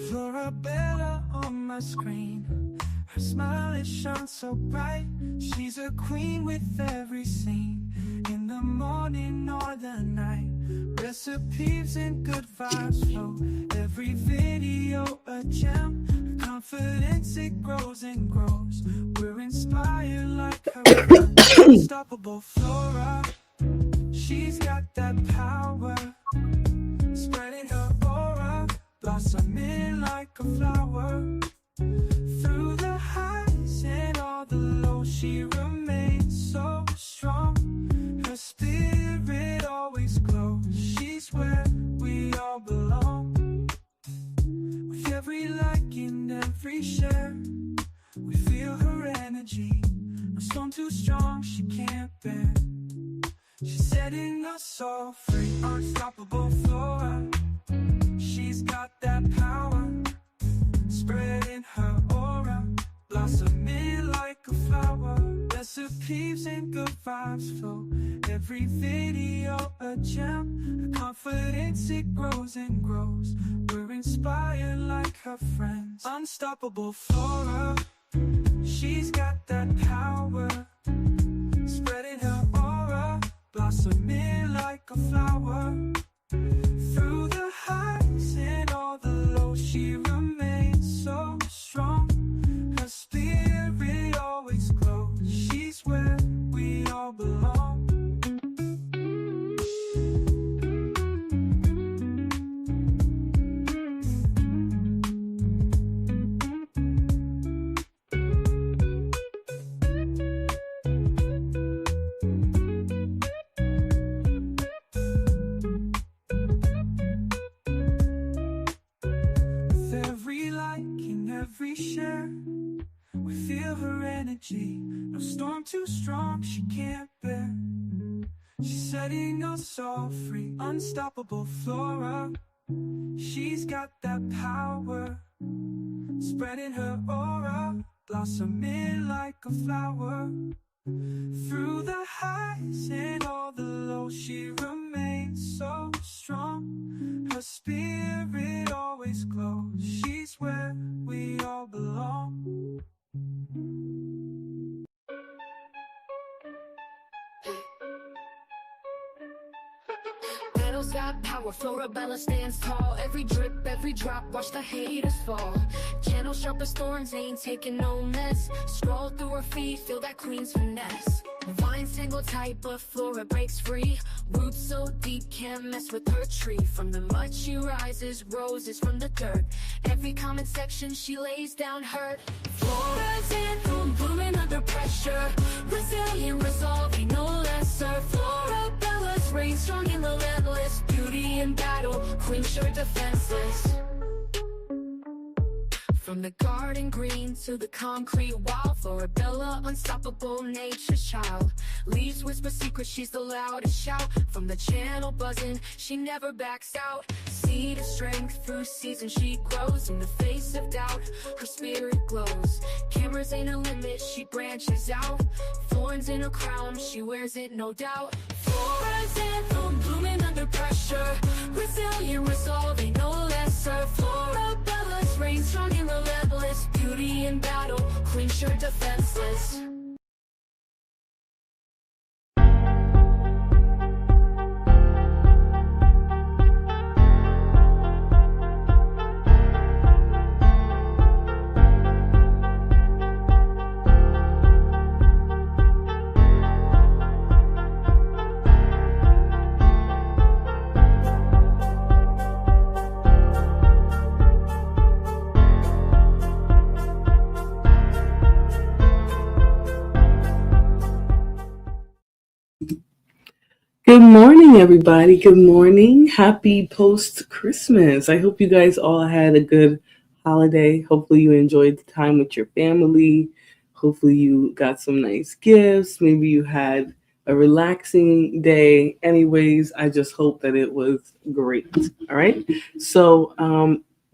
Florabella on my screen. Her smile it shines so bright. She's a queen with every scene. In the morning or the night. Recipes and good vibes flow. Every video a gem. Her confidence it grows and grows. We're inspired like her. Unstoppable Flora. She's got that power. Spreading her aura. Blossoming like a flower. Through the highs and all the lows, she remains so strong. Her spirit always glows. She's where we all belong. With every like and every share, we feel her energy. No storm too strong, she can't bear. She's setting us all free. Unstoppable Flora. She's got that power, spreading her aura, blossoming like a flower. Recipes and good vibes flow. Every video a gem. Her confidence it grows and grows. We're inspired like her friends. Unstoppable Flora. She's got that power, spreading her aura, blossoming like a flower. Through the highs and all the lows, she remains so strong. Her spirit always glows. She's where we all belong. Every share, we feel her energy. No storm too strong, she can't bear. She's setting us all free. Unstoppable Flora. She's got that power, spreading her aura, blossoming like a flower. Through the highs and all the lows, she remains so strong. Her spirit always glows. She's where we all belong. Battles got power, Florabella stands tall. Every drip, every drop, watch the haters fall. Channel sharp as thorns, ain't taking no mess. Scroll through her feet, feel that queen's finesse. Vines tangle tight, but Flora breaks free. Roots so deep, can't mess with her tree. From the mud she rises, roses from the dirt. Every comment section she lays down hurt. Flora's anthem, blooming under pressure. Resilient, resolving, no lesser. Florabella's reign strong and relentless. Beauty in battle, queen sure defenseless. From the garden green to the concrete wall, Florabella, unstoppable nature's child. Leaves whisper secrets, she's the loudest shout. From the channel buzzing, she never backs out. Seed of strength, through seasons she grows. In the face of doubt, her spirit glows. Cameras ain't a limit, she branches out. Thorns in her crown, she wears it no doubt. Flora's anthem, blooming under pressure. Resilient, resolving, no lesser. Florabella's reign strong and relentless. Beauty in battle, queen sure defenseless. Good morning, everybody. Good morning. Happy post-Christmas. I hope you guys all had a good holiday. Hopefully you enjoyed the time with your family. Hopefully you got some nice gifts. Maybe you had a relaxing day. Anyways, I just hope that it was great. All right. So,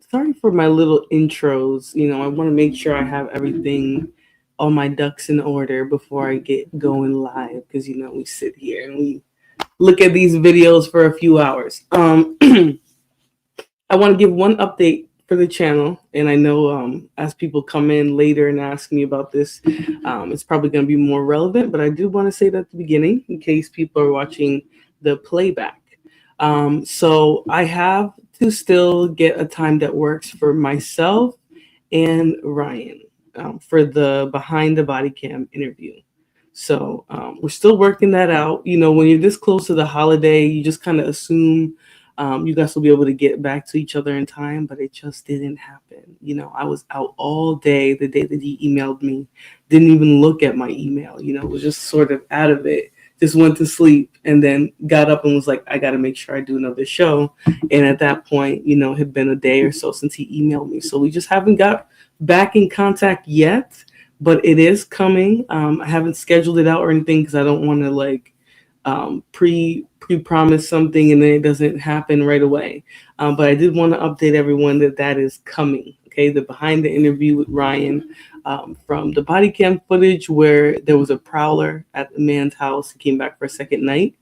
sorry for my little intros. I want to make sure I have everything all my ducks in order before I get going live, because we sit here and we look at these videos for a few hours. I want to give one update for the channel, and I know as people come in later and ask me about this, it's probably going to be more relevant, but I do want to say that at the beginning in case people are watching the playback. So I have to still get a time that works for myself and Ryan for the behind the body cam interview. So we're still working that out. When you're this close to the holiday, you just kind of assume you guys will be able to get back to each other in time, but it just didn't happen. I was out all day the day that he emailed me, didn't even look at my email, was just sort of out of it, just went to sleep, and then got up and was like, I got to make sure I do another show. And at that point, it had been a day or so since he emailed me. So we just haven't got back in contact yet, but it is coming. I haven't scheduled it out or anything because I don't want to pre-promise something and then it doesn't happen right away. But I did want to update everyone that is coming. Okay, the behind the interview with Ryan from the body cam footage where there was a prowler at the man's house. He came back for a second night.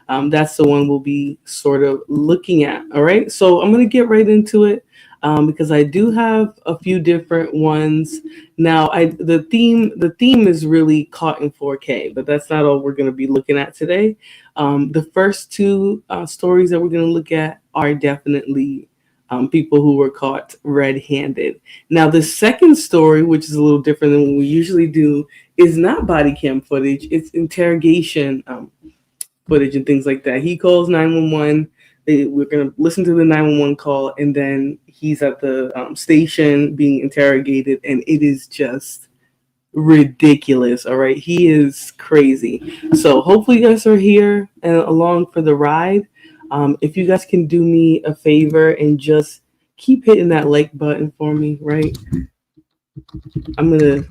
That's the one we'll be sort of looking at. All right, so I'm going to get right into it. Because I do have a few different ones. Now, the theme is really caught in 4K, but that's not all we're going to be looking at today. The first two stories that we're going to look at are definitely people who were caught red-handed. Now, the second story, which is a little different than what we usually do, is not body cam footage. It's interrogation footage and things like that. He calls 911. We're going to listen to the 911 call, and then he's at the station being interrogated, and it is just ridiculous. All right. He is crazy. So hopefully you guys are here and along for the ride. If you guys can do me a favor and just keep hitting that like button for me, right? I'm going to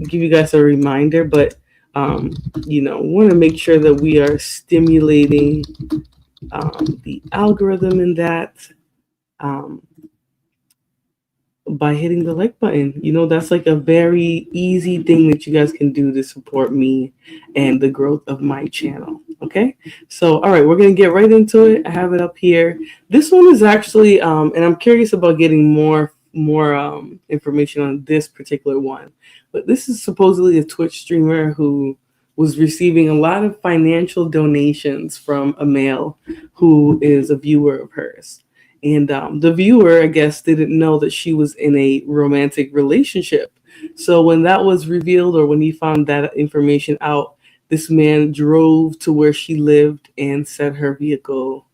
give you guys a reminder, but, want to make sure that we are stimulating the algorithm in that by hitting the like button. That's like a very easy thing that you guys can do to support me and the growth of my channel. Okay, so all right, we're gonna get right into it. I have it up here. This one is actually and I'm curious about getting more information on this particular one, but this is supposedly a Twitch streamer who was receiving a lot of financial donations from a male who is a viewer of hers. And the viewer, I guess, didn't know that she was in a romantic relationship. So when that was revealed, or when he found that information out, this man drove to where she lived and set her vehicle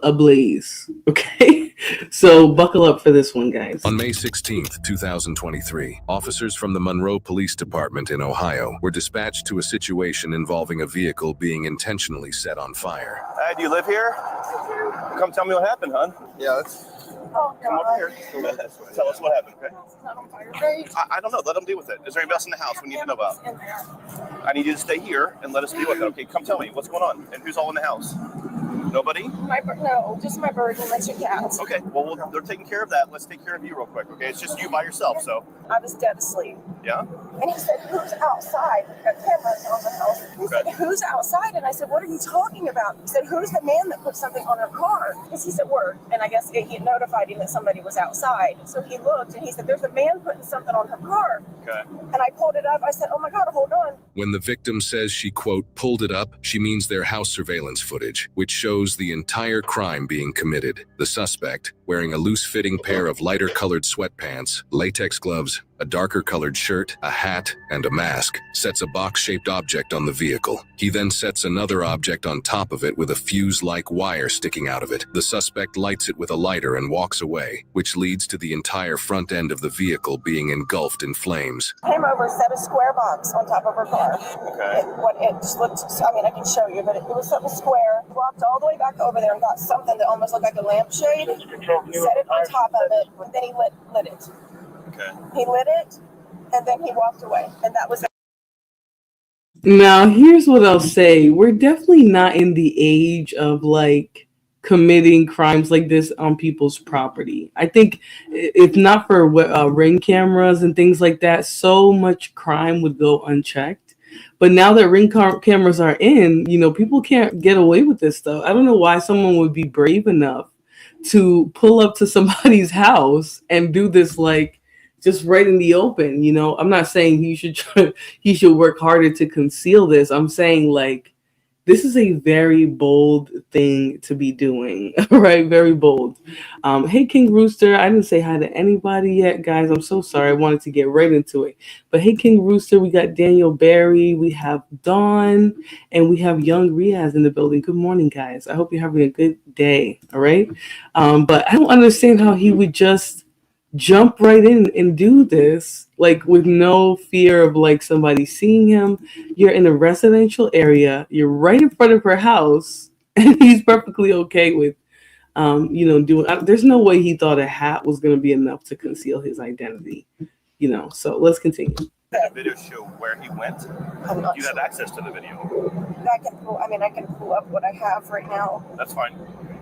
ablaze. Okay, so buckle up for this one, guys. On May 16th, 2023, officers from the Monroe Police Department in Ohio were dispatched to a situation involving a vehicle being intentionally set on fire. Hey, do you live here? Come tell me what happened, hon. Yeah, Come over here. Tell us what happened, okay? I don't know. Let them deal with it. Is there anybody else in the house we need to know about? I need you to stay here and let us deal with it. Okay, come tell me what's going on and who's all in the house. Nobody? No, just my bird and my two cats. Okay, well, they're taking care of that. Let's take care of you real quick, okay? It's just you by yourself, so. I was dead asleep. Yeah? And he said, who's outside? We've got cameras on the house. He said, who's outside? And I said, what are you talking about? He said, who's the man that put something on her car? Because he's at work. And I guess he notified him that somebody was outside. So he looked and he said, there's a man putting something on her car. Okay. And I pulled it up. I said, oh my God, hold on. When the victim says she, quote, pulled it up, she means their house surveillance footage, which shows the entire crime being committed. The suspect, wearing a loose-fitting pair of lighter-colored sweatpants, latex gloves, a darker-colored shirt, a hat, and a mask, sets a box-shaped object on the vehicle. He then sets another object on top of it with a fuse-like wire sticking out of it. The suspect lights it with a lighter and walks away, which leads to the entire front end of the vehicle being engulfed in flames. Came over, set a square box on top of her car. Okay. It just looked, I can show you, but it was something square. Walked all the way back over there and got something that almost looked like a lampshade. Set it on top of it, and then he lit it. Okay. He lit it, and then he walked away, and that was it. Now, here's what I'll say. We're definitely not in the age of, like, committing crimes like this on people's property. I think if not for ring cameras and things like that, so much crime would go unchecked. But now that cameras are in, people can't get away with this stuff. I don't know why someone would be brave enough to pull up to somebody's house and do this, like, just right in the open. I'm not saying he should work harder to conceal this. I'm saying, like, this is a very bold thing to be doing, right? Very bold. Hey, King Rooster. I didn't say hi to anybody yet, guys. I'm so sorry. I wanted to get right into it. But hey, King Rooster, we got Daniel Barry, we have Dawn, and we have Young Riaz in the building. Good morning, guys. I hope you're having a good day, all right? But I don't understand how he would just jump right in and do this, like, with no fear of, like, somebody seeing him. You're in a residential area, you're right in front of her house, and he's perfectly okay with doing. There's no way he thought a hat was going to be enough to conceal his identity. So let's continue. The video show where he went. You have access to the video. I can pull up what I have right now. That's fine.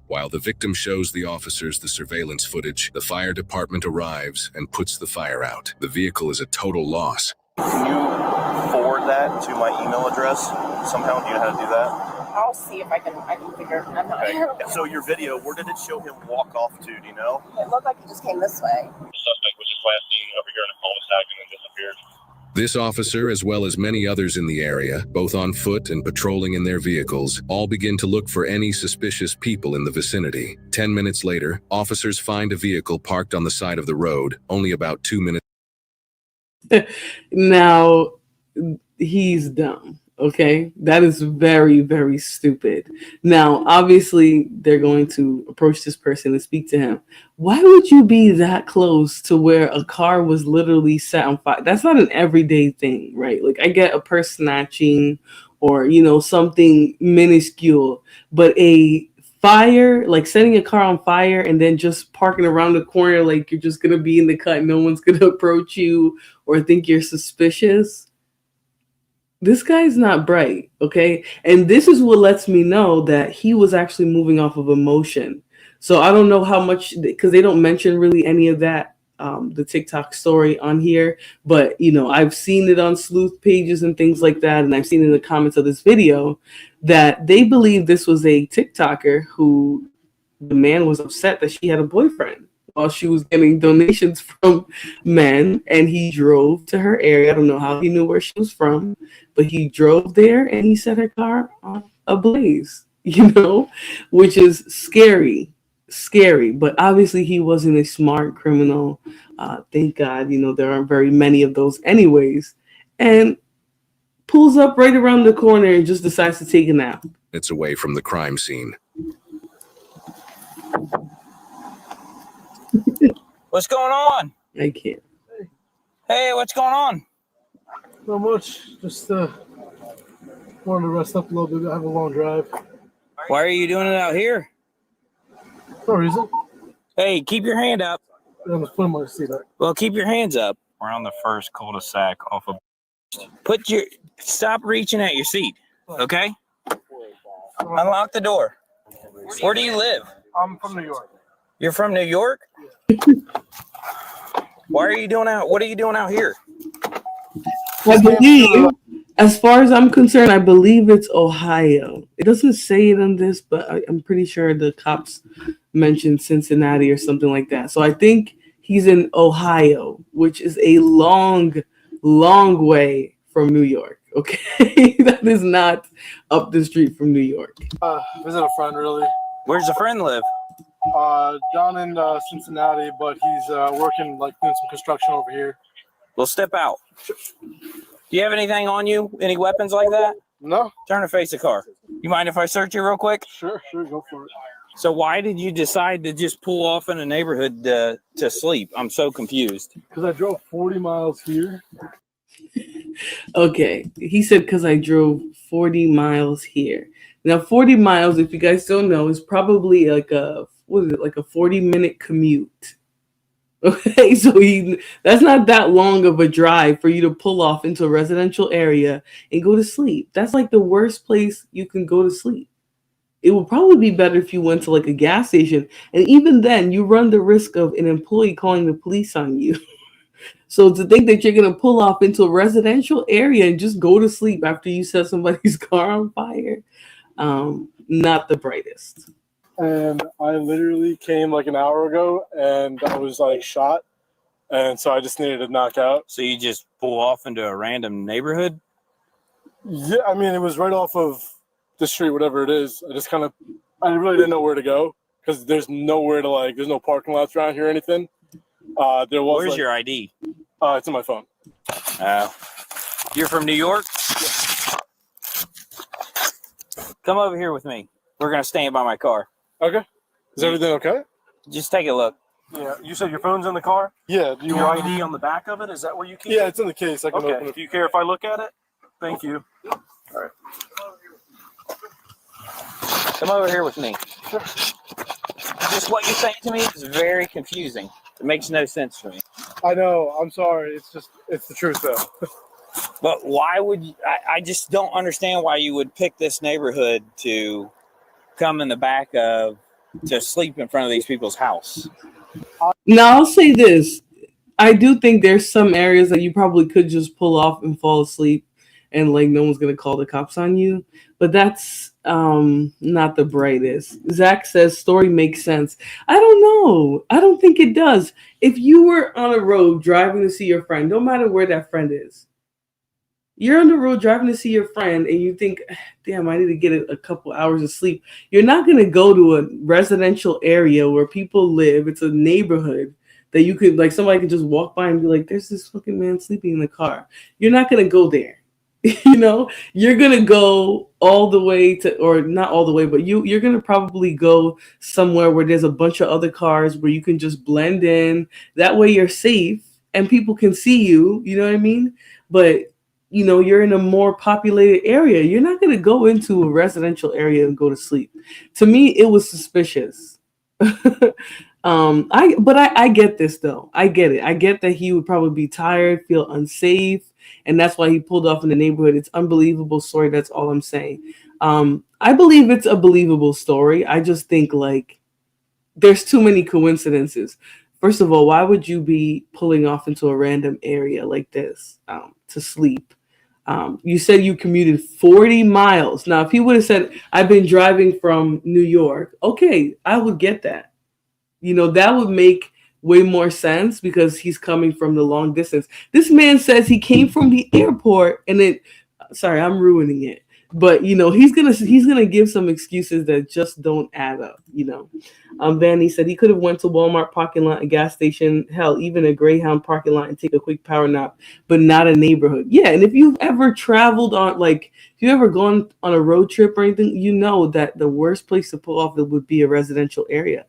While the victim shows the officers the surveillance footage, the fire department arrives and puts the fire out. The vehicle is a total loss. Can you forward that to my email address somehow? Do you know how to do that? I'll see if I can figure it out. Okay. So your video, where did it show him walk off to? Do you know? It looked like he just came this way. The suspect was just last seen over here in a cul-de-sac and then disappeared. This officer, as well as many others in the area, both on foot and patrolling in their vehicles, all begin to look for any suspicious people in the vicinity. 10 minutes later, officers find a vehicle parked on the side of the road, only about 2 minutes. Now, he's dumb. Okay, that is very, very stupid. Now, obviously, they're going to approach this person and speak to him. Why would you be that close to where a car was literally set on fire? That's not an everyday thing, right? Like, I get a purse snatching or, something minuscule, but a fire, like setting a car on fire and then just parking around the corner like you're just going to be in the cut, no one's going to approach you or think you're suspicious. This guy's not bright, okay? And this is what lets me know that he was actually moving off of emotion. So I don't know how much, because they don't mention really any of that, the TikTok story on here. But, I've seen it on sleuth pages and things like that. And I've seen in the comments of this video that they believe this was a TikToker who, the man was upset that she had a boyfriend while she was getting donations from men, and he drove to her area. I don't know how he knew where she was from, but he drove there and he set her car ablaze, which is scary, but obviously he wasn't a smart criminal. Thank God, there aren't very many of those anyways, and pulls up right around the corner and just decides to take a nap. It's away from the crime scene. What's going on? I can't. Hey, what's going on? Not much. Just wanted to rest up a little bit. I have a long drive. Why are you doing it out here? No reason. Hey, keep your hand up. I'm just putting my seat up. Well, keep your hands up. We're on the first cul-de-sac off of. Stop reaching at your seat, okay? Unlock the door. Where do you live? I'm from New York. You're from New York? What are you doing out here? I believe, as far as I'm concerned, I believe it's Ohio. It doesn't say it on this, but I'm pretty sure the cops mentioned Cincinnati or something like that. So I think he's in Ohio, which is a long, long way from New York. Okay, that is not up the street from New York. Visit a friend, really. Where's the friend live? Down in Cincinnati, but he's working, like, doing some construction over here. Well, step out. Do you have anything on you? Any weapons like that? No. Turn and face the car. You mind if I search you real quick? Sure, go for it. So why did you decide to just pull off in a neighborhood to sleep? I'm so confused. Because I drove 40 miles here. Okay, he said because I drove 40 miles here. Now, 40 miles, if you guys don't know, is probably like a 40-minute commute. Okay, so that's not that long of a drive for you to pull off into a residential area and go to sleep. That's like the worst place you can go to sleep. It would probably be better if you went to like a gas station. And even then, you run the risk of an employee calling the police on you. So to think that you're going to pull off into a residential area and just go to sleep after you set somebody's car on fire, not the brightest. And I literally came like an hour ago, and I was like shot, and so I just needed to knock out. So you just pull off into a random neighborhood? Yeah, I mean, it was right off of the street, whatever it is. I really didn't know where to go because there's nowhere to like. There's no parking lots around here or anything. Where's your ID? It's on my phone. You're from New York? Come over here with me. We're gonna stand by my car. Okay. Is everything okay? Just take a look. Yeah, you said your phone's in the car? Yeah. Do your ID on the back of it? Is that where you keep it? Yeah, it's in the case. I can open it. Do you care if I look at it? Thank you. All right. Come over here with me. Just what you're saying to me is very confusing. It makes no sense to me. I know. I'm sorry. It's the truth, though. But why would you? I just don't understand why you would pick this neighborhood to come in the back of to sleep in front of these people's house. Now, I'll say this. I do think there's some areas that you probably could just pull off and fall asleep and like no one's going to call the cops on you. But that's not the brightest. Zach says story makes sense. I don't know. I don't think it does. If you were on a road driving to see your friend, no matter where that friend is, you're on the road driving to see your friend and you think, damn, I need to get a couple hours of sleep. You're not going to go to a residential area where people live. It's a neighborhood that you could, like, somebody could just walk by and be like, there's this fucking man sleeping in the car. You're not going to go there. You know, you're going to go all the way to, or not all the way, but you're going to probably go somewhere where there's a bunch of other cars where you can just blend in. That way you're safe and people can see you. You know what I mean? But you know, you're in a more populated area. You're not going to go into a residential area and go to sleep. To me, it was suspicious. I get this though. I get it. I get that he would probably be tired, feel unsafe, and that's why he pulled off in the neighborhood. It's unbelievable story. That's all I'm saying. I believe it's a believable story. I just think like there's too many coincidences. First of all, why would you be pulling off into a random area like this to sleep? You said you commuted 40 miles. Now, if he would have said, I've been driving from New York, okay, I would get that. You know, that would make way more sense because he's coming from the long distance. This man says he came from the airport and then, sorry, I'm ruining it. But, you know, he's gonna give some excuses that just don't add up, you know. Then he said he could have went to Walmart parking lot, a gas station, hell, even a Greyhound parking lot and take a quick power nap, but not a neighborhood. Yeah, and if you've ever traveled on, like, if you've ever gone on a road trip or anything, you know that the worst place to pull off would be a residential area.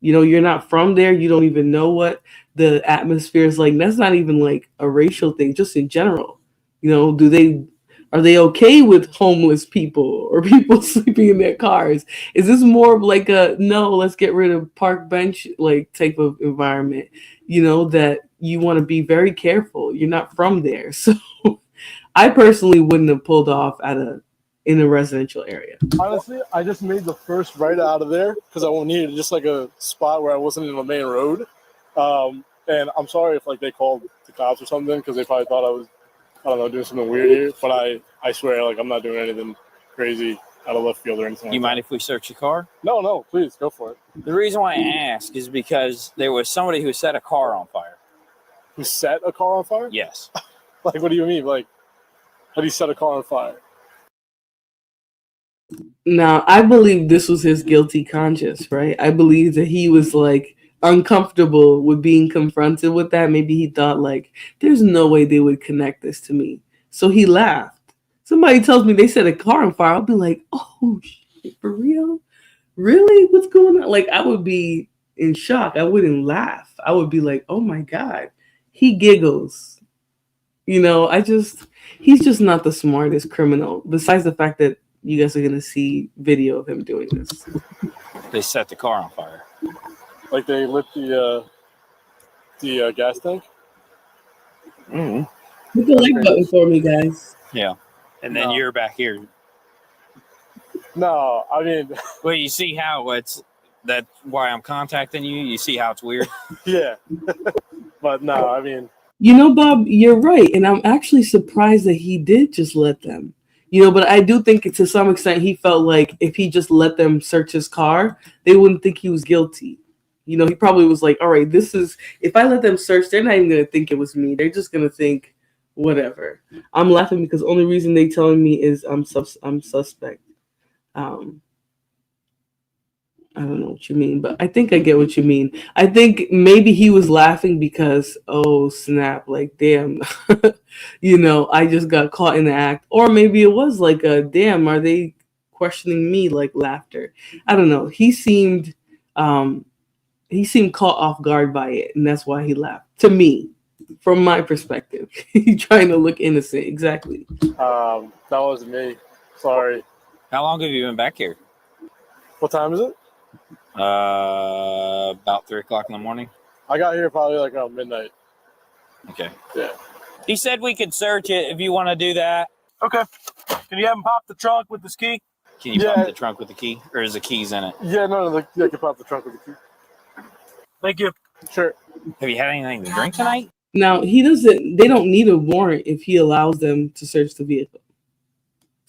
You know, you're not from there. You don't even know what the atmosphere is like. That's not even like a racial thing, just in general. You know, are they okay with homeless people or people sleeping in their cars? Is this more of like a, no, let's get rid of park bench like type of environment, you know, that you want to be very careful. You're not from there. So I personally wouldn't have pulled off in a residential area. Honestly, I just made the first right out of there because I needed just like a spot where I wasn't in the main road. And I'm sorry if like they called the cops or something because they probably thought I was, I don't know, doing something weird here, but I swear, like, I'm not doing anything crazy out of left field or anything. You mind if we search your car? No, please, go for it. The reason why I ask is because there was somebody who set a car on fire. Who set a car on fire? Yes. Like, what do you mean? Like, how do you set a car on fire? Now, I believe this was his guilty conscience, right? I believe that he was, like, uncomfortable with being confronted with that. Maybe he thought like there's no way they would connect this to me, so he laughed. Somebody tells me they set a car on fire, I'll be like, oh shit, for real? Really? What's going on? Like, I would be in shock. I wouldn't laugh. I would be like, oh my god. He giggles. You know, he's just not the smartest criminal, besides the fact that you guys are gonna see video of him doing this. They set the car on fire. Like they lit the gas tank? Hit the like button for me, guys. Yeah. And then you're back here. No, I mean, Well, you see how that's why I'm contacting you. You see how it's weird. yeah. But no, I mean, You know, Bob, you're right, and I'm actually surprised that he did just let them. But I do think to some extent he felt like if he just let them search his car, they wouldn't think he was guilty. He probably was like, "All right, this is if I let them search, they're not even gonna think it was me. They're just gonna think whatever." I'm laughing because the only reason they telling me is I'm suspect. Um, I don't know what you mean, but I think I get what you mean. I think maybe he was laughing because, oh snap, like damn, I just got caught in the act. Or maybe it was like a damn, are they questioning me like laughter? I don't know. He seemed caught off guard by it, and that's why he laughed. To me, from my perspective. He's trying to look innocent, exactly. that was me. Sorry. How long have you been back here? What time is it? About 3:00 in the morning. I got here probably like around midnight. Okay. Yeah. He said we could search it if you want to do that. Okay. Can you have him pop the trunk with this key? Can you pop the trunk with the key, or is the keys in it? Yeah, no, I can pop the trunk with the key. Thank you. Sure. Have you had anything to drink tonight? Now they don't need a warrant if he allows them to search the vehicle.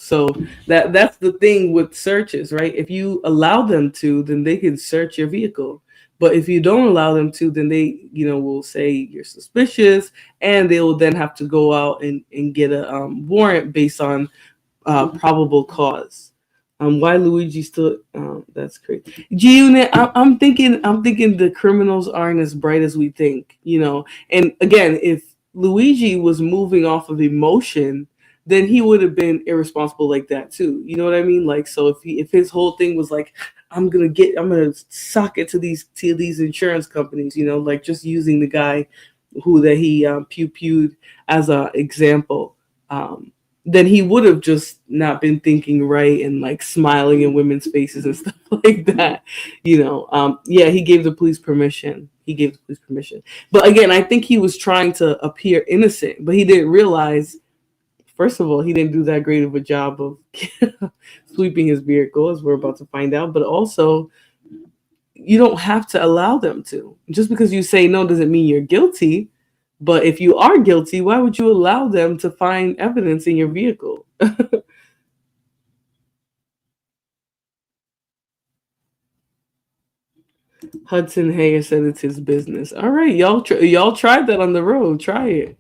So that's the thing with searches, right? If you allow them to, then they can search your vehicle. But if you don't allow them to, then they, will say you're suspicious, and they will then have to go out and get a warrant based on probable cause. Why Luigi still? That's crazy. G-Unit. I'm thinking the criminals aren't as bright as we think. And again, if Luigi was moving off of emotion, then he would have been irresponsible like that too. You know what I mean? Like, so if his whole thing was like, I'm gonna sock it to these insurance companies, like just using the guy that he pew-pewed as a example, then he would have just not been thinking right and like smiling in women's faces and stuff like that. Yeah, he gave the police permission. But again, I think he was trying to appear innocent, but he didn't realize. First of all, he didn't do that great of a job of sweeping his vehicle, as we're about to find out. But also, you don't have to allow them to. Just because you say no doesn't mean you're guilty. But if you are guilty, why would you allow them to find evidence in your vehicle? Hudson Hayes said it's his business. All right, y'all tried that on the road. Try it.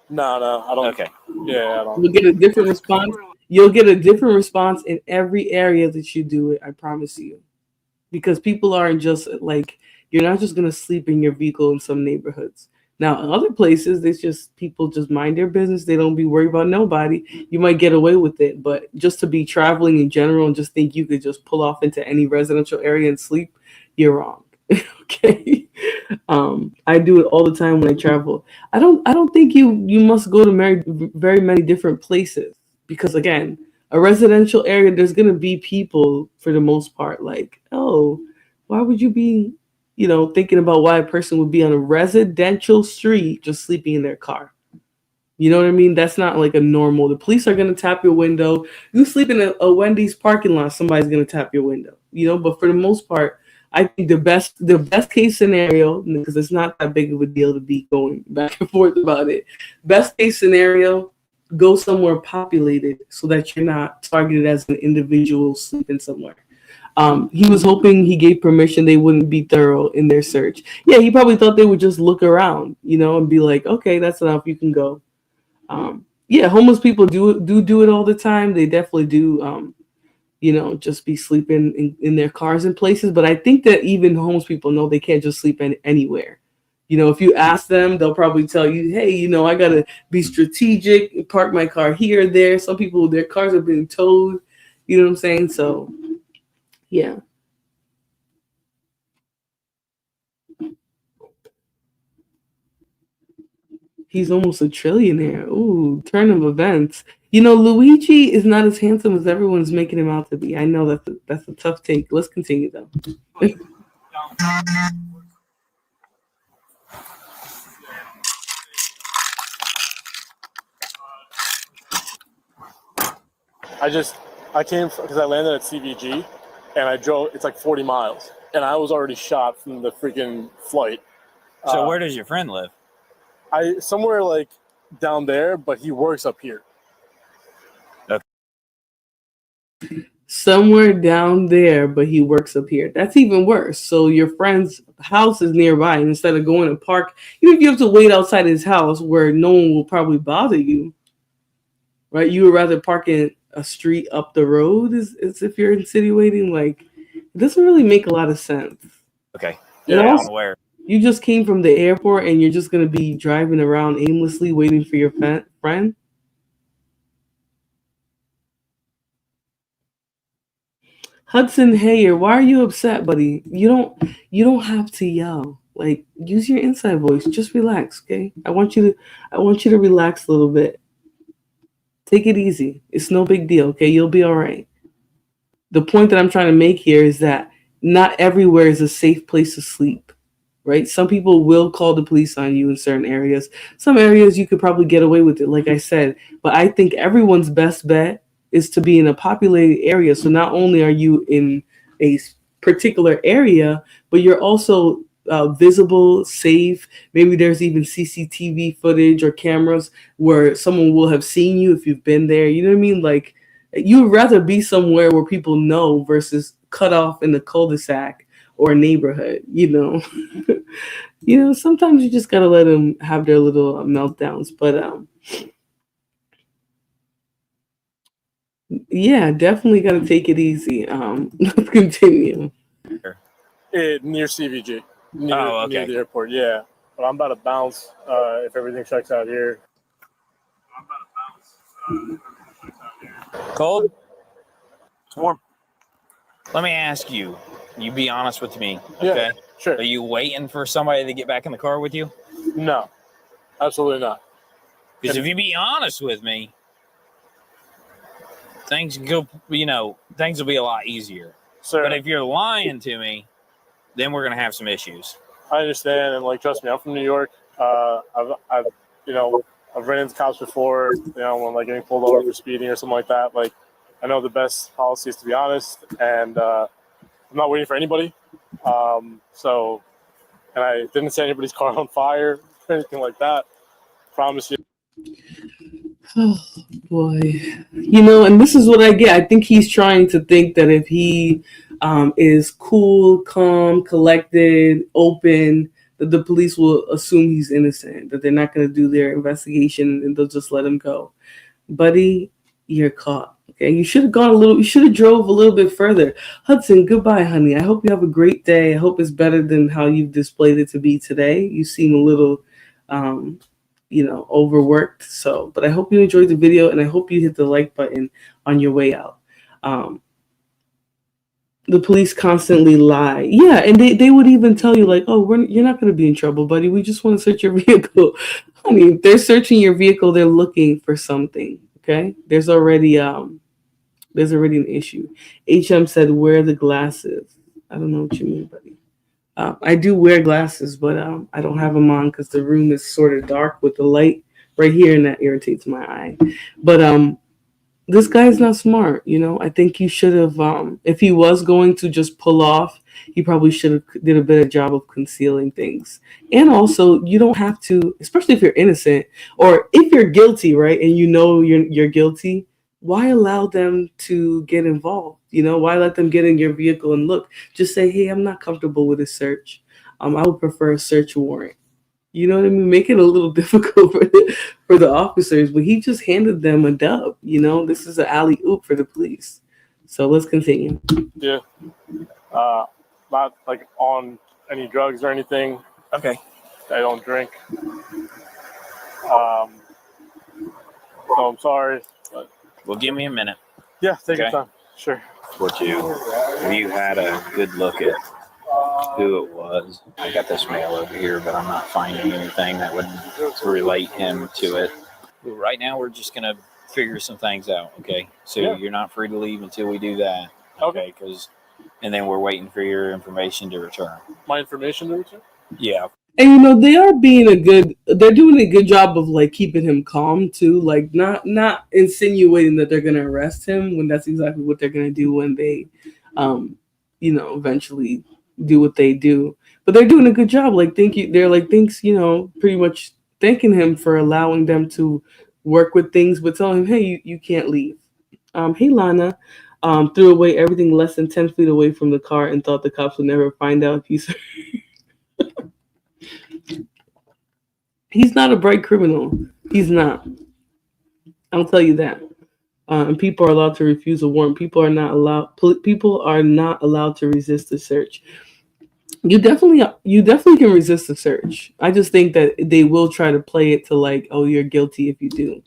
No, I don't. Okay. Yeah, I don't. You'll get a different response. You'll get a different response in every area that you do it. I promise you, because people aren't just like you're not just gonna sleep in your vehicle in some neighborhoods. Now, in other places, it's just people just mind their business. They don't be worried about nobody. You might get away with it, but just to be traveling in general and just think you could just pull off into any residential area and sleep, you're wrong. Okay. I do it all the time when I travel. I don't think you must go to very many different places, because again, a residential area, there's gonna be people for the most part like, oh, why would you be, thinking about why a person would be on a residential street just sleeping in their car? You know what I mean? That's not like a normal. The police are gonna tap your window. You sleep in a Wendy's parking lot, somebody's gonna tap your window. But for the most part, I think the best case scenario, because it's not that big of a deal to be going back and forth about it. Best case scenario, go somewhere populated so that you're not targeted as an individual sleeping somewhere. He was hoping he gave permission they wouldn't be thorough in their search. Yeah, he probably thought they would just look around, and be like, okay, that's enough, you can go. Yeah, homeless people do it all the time. They definitely do. Just be sleeping in their cars and places. But I think that even homeless people know they can't just sleep anywhere. If you ask them, they'll probably tell you, hey, I got to be strategic, park my car here, there. Some people, their cars are being towed. You know what I'm saying? So, yeah. He's almost a trillionaire. Ooh, turn of events. Luigi is not as handsome as everyone's making him out to be. I know that's a tough take. Let's continue though. I came because I landed at CVG, and I drove. It's like 40 miles, and I was already shot from the freaking flight. So where does your friend live? Somewhere like down there, but he works up here. Somewhere down there, but he works up here. That's even worse. So your friend's house is nearby, and instead of going to park, even if you have to wait outside his house where no one will probably bother you, right? You would rather park in a street up the road as if you're insinuating. Like, it doesn't really make a lot of sense. Okay. Yeah, I'm aware. You just came from the airport and you're just going to be driving around aimlessly waiting for your friend? Hudson Hayer, why are you upset, buddy? You don't have to yell. Like, use your inside voice. Just relax, okay? I want you to relax a little bit. Take it easy. It's no big deal, okay? You'll be all right. The point that I'm trying to make here is that not everywhere is a safe place to sleep. Right? Some people will call the police on you in certain areas. Some areas you could probably get away with it, like I said. But I think everyone's best bet is to be in a populated area. So not only are you in a particular area, but you're also visible, safe. Maybe there's even CCTV footage or cameras where someone will have seen you if you've been there. You know what I mean? Like, you would rather be somewhere where people know versus cut off in the cul-de-sac or neighborhood, sometimes you just gotta let them have their little meltdowns. But yeah, definitely gotta take it easy. Let's continue. Near CVG, near the airport. Yeah, but I'm about to bounce if everything checks out here. Cold? It's warm. Let me ask you. You be honest with me, okay? Yeah, sure. Are you waiting for somebody to get back in the car with you? No, absolutely not. Because if you be honest with me, things will be a lot easier. Sir. But if you're lying to me, then we're gonna have some issues. I understand, and trust me, I'm from New York. I've ran into cops before. When getting pulled over for speeding or something like that. Like, I know the best policy is to be honest, and I'm not waiting for anybody. And I didn't set anybody's car on fire or anything like that. Promise you. Oh boy. And this is what I get. I think he's trying to think that if he is cool, calm, collected, open, that the police will assume he's innocent, that they're not going to do their investigation and they'll just let him go. Buddy, you're caught. Okay, you should have drove a little bit further. Hudson, goodbye, honey. I hope you have a great day. I hope it's better than how you've displayed it to be today. You seem a little, overworked. But I hope you enjoyed the video and I hope you hit the like button on your way out. The police constantly lie. Yeah, and they would even tell you you're not going to be in trouble, buddy. We just want to search your vehicle. Honey, if they're searching your vehicle, they're looking for something. Okay, there's already an issue. HM said, wear the glasses. I don't know what you mean, buddy. I do wear glasses, but I don't have them on because the room is sort of dark with the light right here, and that irritates my eye. But this guy's not smart. I think he should have, if he was going to just pull off, he probably should have did a better job of concealing things. And also, you don't have to, especially if you're innocent or if you're guilty, right? And you're guilty. Why allow them to get involved? Why let them get in your vehicle and look? Just say, hey, I'm not comfortable with a search. I would prefer a search warrant. You know what I mean? Make it a little difficult for the officers, but he just handed them a dub. This is an alley-oop for the police. So let's continue. Yeah. Not on any drugs or anything. Okay. I don't drink. So I'm sorry. But... Well, give me a minute. Yeah, take your time. Sure. Have you had a good look at who it was? I got this mail over here, but I'm not finding anything that would relate him to it. Right now, we're just going to figure some things out, okay? So You're not free to leave until we do that, okay? And then we're waiting for your information to return. My information to return? Yeah. And they are they're doing a good job of like keeping him calm too, like not insinuating that they're gonna arrest him when that's exactly what they're gonna do when they eventually do what they do. But they're doing a good job. Like they're like thanks, pretty much thanking him for allowing them to work with things, but telling him, hey, you can't leave. Hey Lana, threw away everything less than 10 feet away from the car and thought the cops would never find out he's not a bright criminal. He's not. I'll tell you that. And people are allowed to refuse a warrant. People are not allowed. People are not allowed to resist the search. You definitely can resist the search. I just think that they will try to play it to like, oh, you're guilty if you do.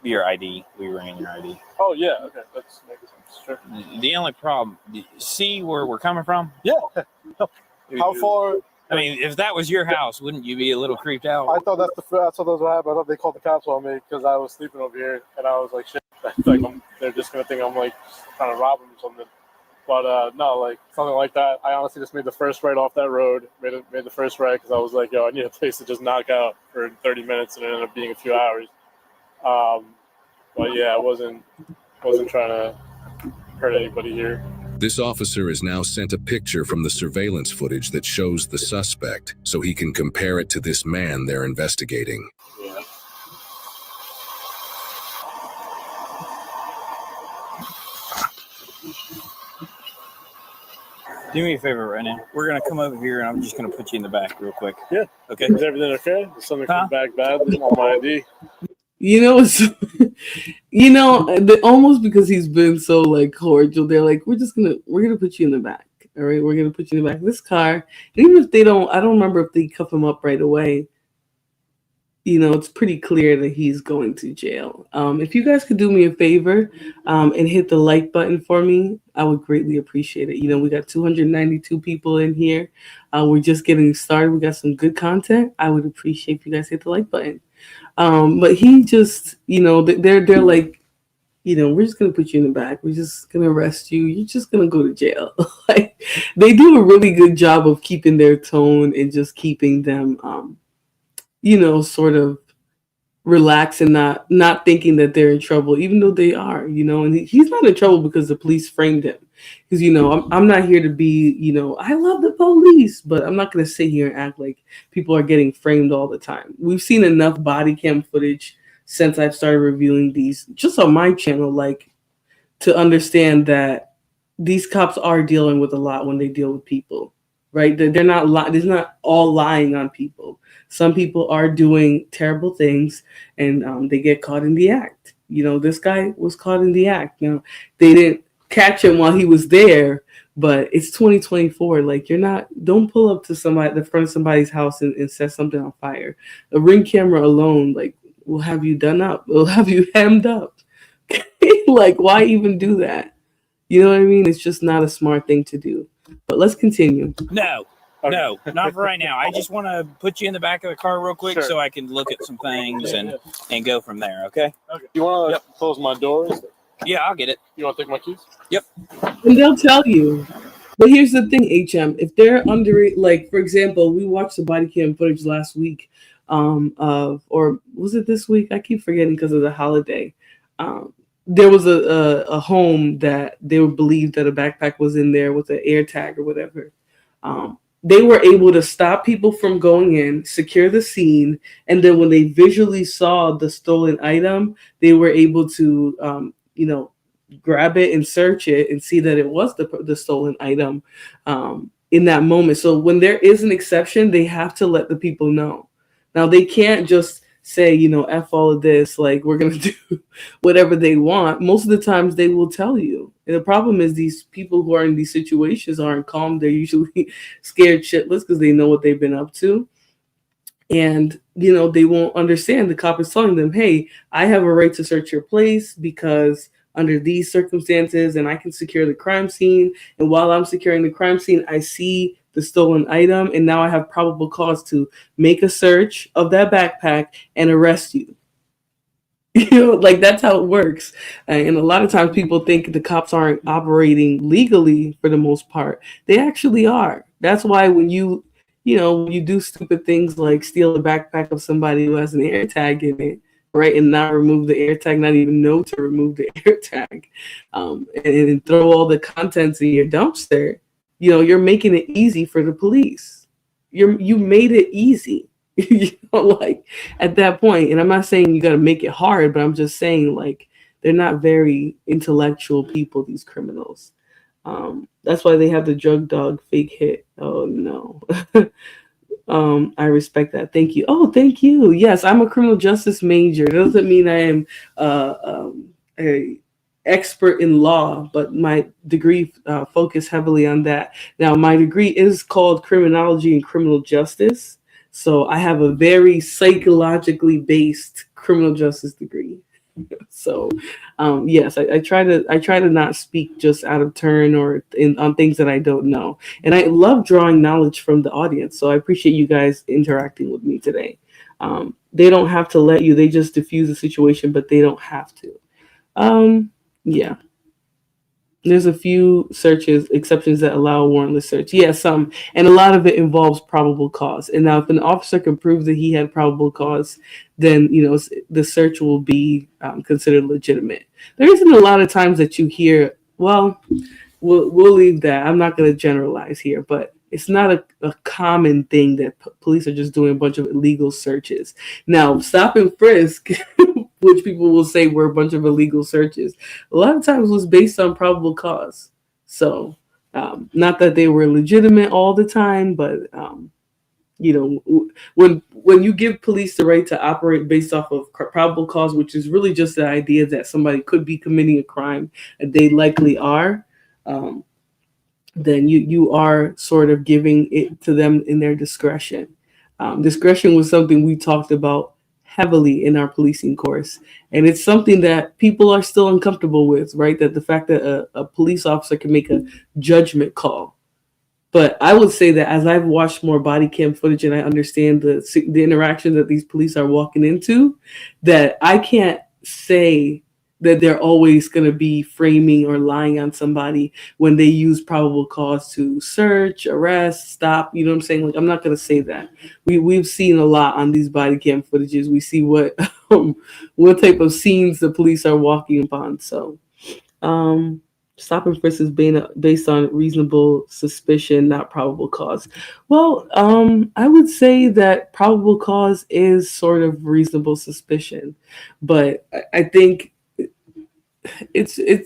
Your ID. We ran your ID. Oh yeah, okay, that's makes sense. Sure. The only problem, see where we're coming from? Yeah. How far? I mean, if that was your house, wouldn't you be a little creeped out? I thought that's what happened. I thought they called the cops on me because I was sleeping over here, and I was like, shit. Like they're just gonna think I'm like trying to rob them or something. But no, like something like that. I honestly just made the first right off that road. Made the first right because I was like, yo, I need a place to just knock out for 30 minutes, and it ended up being a few hours. But yeah, I wasn't trying to hurt anybody here. This officer has now sent a picture from the surveillance footage that shows the suspect so he can compare it to this man they're investigating. Yeah. Do me a favor right now. We're going to come over here, and I'm just going to put you in the back real quick. Yeah. Okay. Is everything okay? Does something come back bad on my ID? Almost because he's been so like cordial, they're like, we're gonna put you in the back. All right, we're gonna put you in the back of this car. And even if they don't, I don't remember if they cuff him up right away. It's pretty clear that he's going to jail. If you guys could do me a favor and hit the like button for me, I would greatly appreciate it. We got 292 people in here. We're just getting started. We got some good content. I would appreciate if you guys hit the like button. But he just, they're like, we're just gonna put you in the back. We're just gonna arrest you. You're just gonna go to jail. Like they do a really good job of keeping their tone and just keeping them, sort of relaxed and not thinking that they're in trouble, even though they are. And he's not in trouble because the police framed him. Because I'm not here to be, I love the police, but I'm not gonna sit here and act like people are getting framed all the time. We've seen enough body cam footage since I've started reviewing these just on my channel, like to understand that these cops are dealing with a lot when they deal with people, right? They're not all lying on people. Some people are doing terrible things and they get caught in the act. This guy was caught in the act. Now, they didn't catch him while he was there, but it's 2024. Like don't pull up to the front of somebody's house and set something on fire. A Ring camera alone, like, will have you done up. Will have you hemmed up. Like, why even do that? You know what I mean? It's just not a smart thing to do. But let's continue. No, not for right now. I just want to put you in the back of the car real quick so I can look at some things and go from there, okay? Okay. You want to close my doors? Yeah, I'll get it. You want to take my keys? Yep. And they'll tell you. But here's the thing, HM. If they're under it, like, for example, we watched the body cam footage last week or was it this week? I keep forgetting because of the holiday. There was a home that they believed that a backpack was in there with an air tag or whatever. They were able to stop people from going in, secure the scene, and then when they visually saw the stolen item, they were able to, grab it and search it and see that it was the stolen item in that moment. So when there is an exception, they have to let the people know. Now, they can't just say, F all of this, like, we're going to do whatever they want. Most of the times they will tell you. And the problem is these people who are in these situations aren't calm. They're usually scared shitless because they know what they've been up to. And, they won't understand. The cop is telling them, hey, I have a right to search your place because under these circumstances, and I can secure the crime scene. And while I'm securing the crime scene, I see the stolen item, and now I have probable cause to make a search of that backpack and arrest you. Like, that's how it works. And a lot of times people think the cops aren't operating legally for the most part. They actually are. That's why when you you do stupid things like steal a backpack of somebody who has an air tag in it, right, and not remove the air tag, not even know to remove the air tag, and throw all the contents in your dumpster, you're making it easy for the police. You made it easy, like at that point. And I'm not saying you got to make it hard, but I'm just saying like they're not very intellectual people, these criminals. That's why they have the drug dog fake hit. Oh no. I respect that. Thank you. Oh, thank you. Yes, I'm a criminal justice major. It doesn't mean I am a expert in law, but my degree focused heavily on that. Now, my degree is called criminology and criminal justice, so I have a very psychologically based criminal justice degree. So, yes, I try to not speak just out of turn or on things that I don't know. And I love drawing knowledge from the audience. So I appreciate you guys interacting with me today. They don't have to let you; they just diffuse the situation, but they don't have to. Yeah. There's a few exceptions that allow a warrantless search. Yeah, some, and a lot of it involves probable cause. And now, if an officer can prove that he had probable cause, then the search will be considered legitimate. There isn't a lot of times that you hear. Well, we'll leave that. I'm not going to generalize here, but it's not a common thing that police are just doing a bunch of illegal searches. Now, stop and frisk, which people will say were a bunch of illegal searches, a lot of times was based on probable cause. So, not that they were legitimate all the time, but when you give police the right to operate based off of probable cause, which is really just the idea that somebody could be committing a crime, and they likely are. Then you are sort of giving it to them in their discretion. Discretion was something we talked about heavily in our policing course, and it's something that people are still uncomfortable with, right? That the fact that a police officer can make a judgment call. But I would say that as I've watched more body cam footage and I understand the interaction that these police are walking into, that I can't say that they're always going to be framing or lying on somebody when they use probable cause to search, arrest, stop. You know what I'm saying? Like, I'm not going to say that. We've seen a lot on these body cam footages. We see what type of scenes the police are walking upon. So, stop and frisk is based on reasonable suspicion, not probable cause. Well, I would say that probable cause is sort of reasonable suspicion, but I think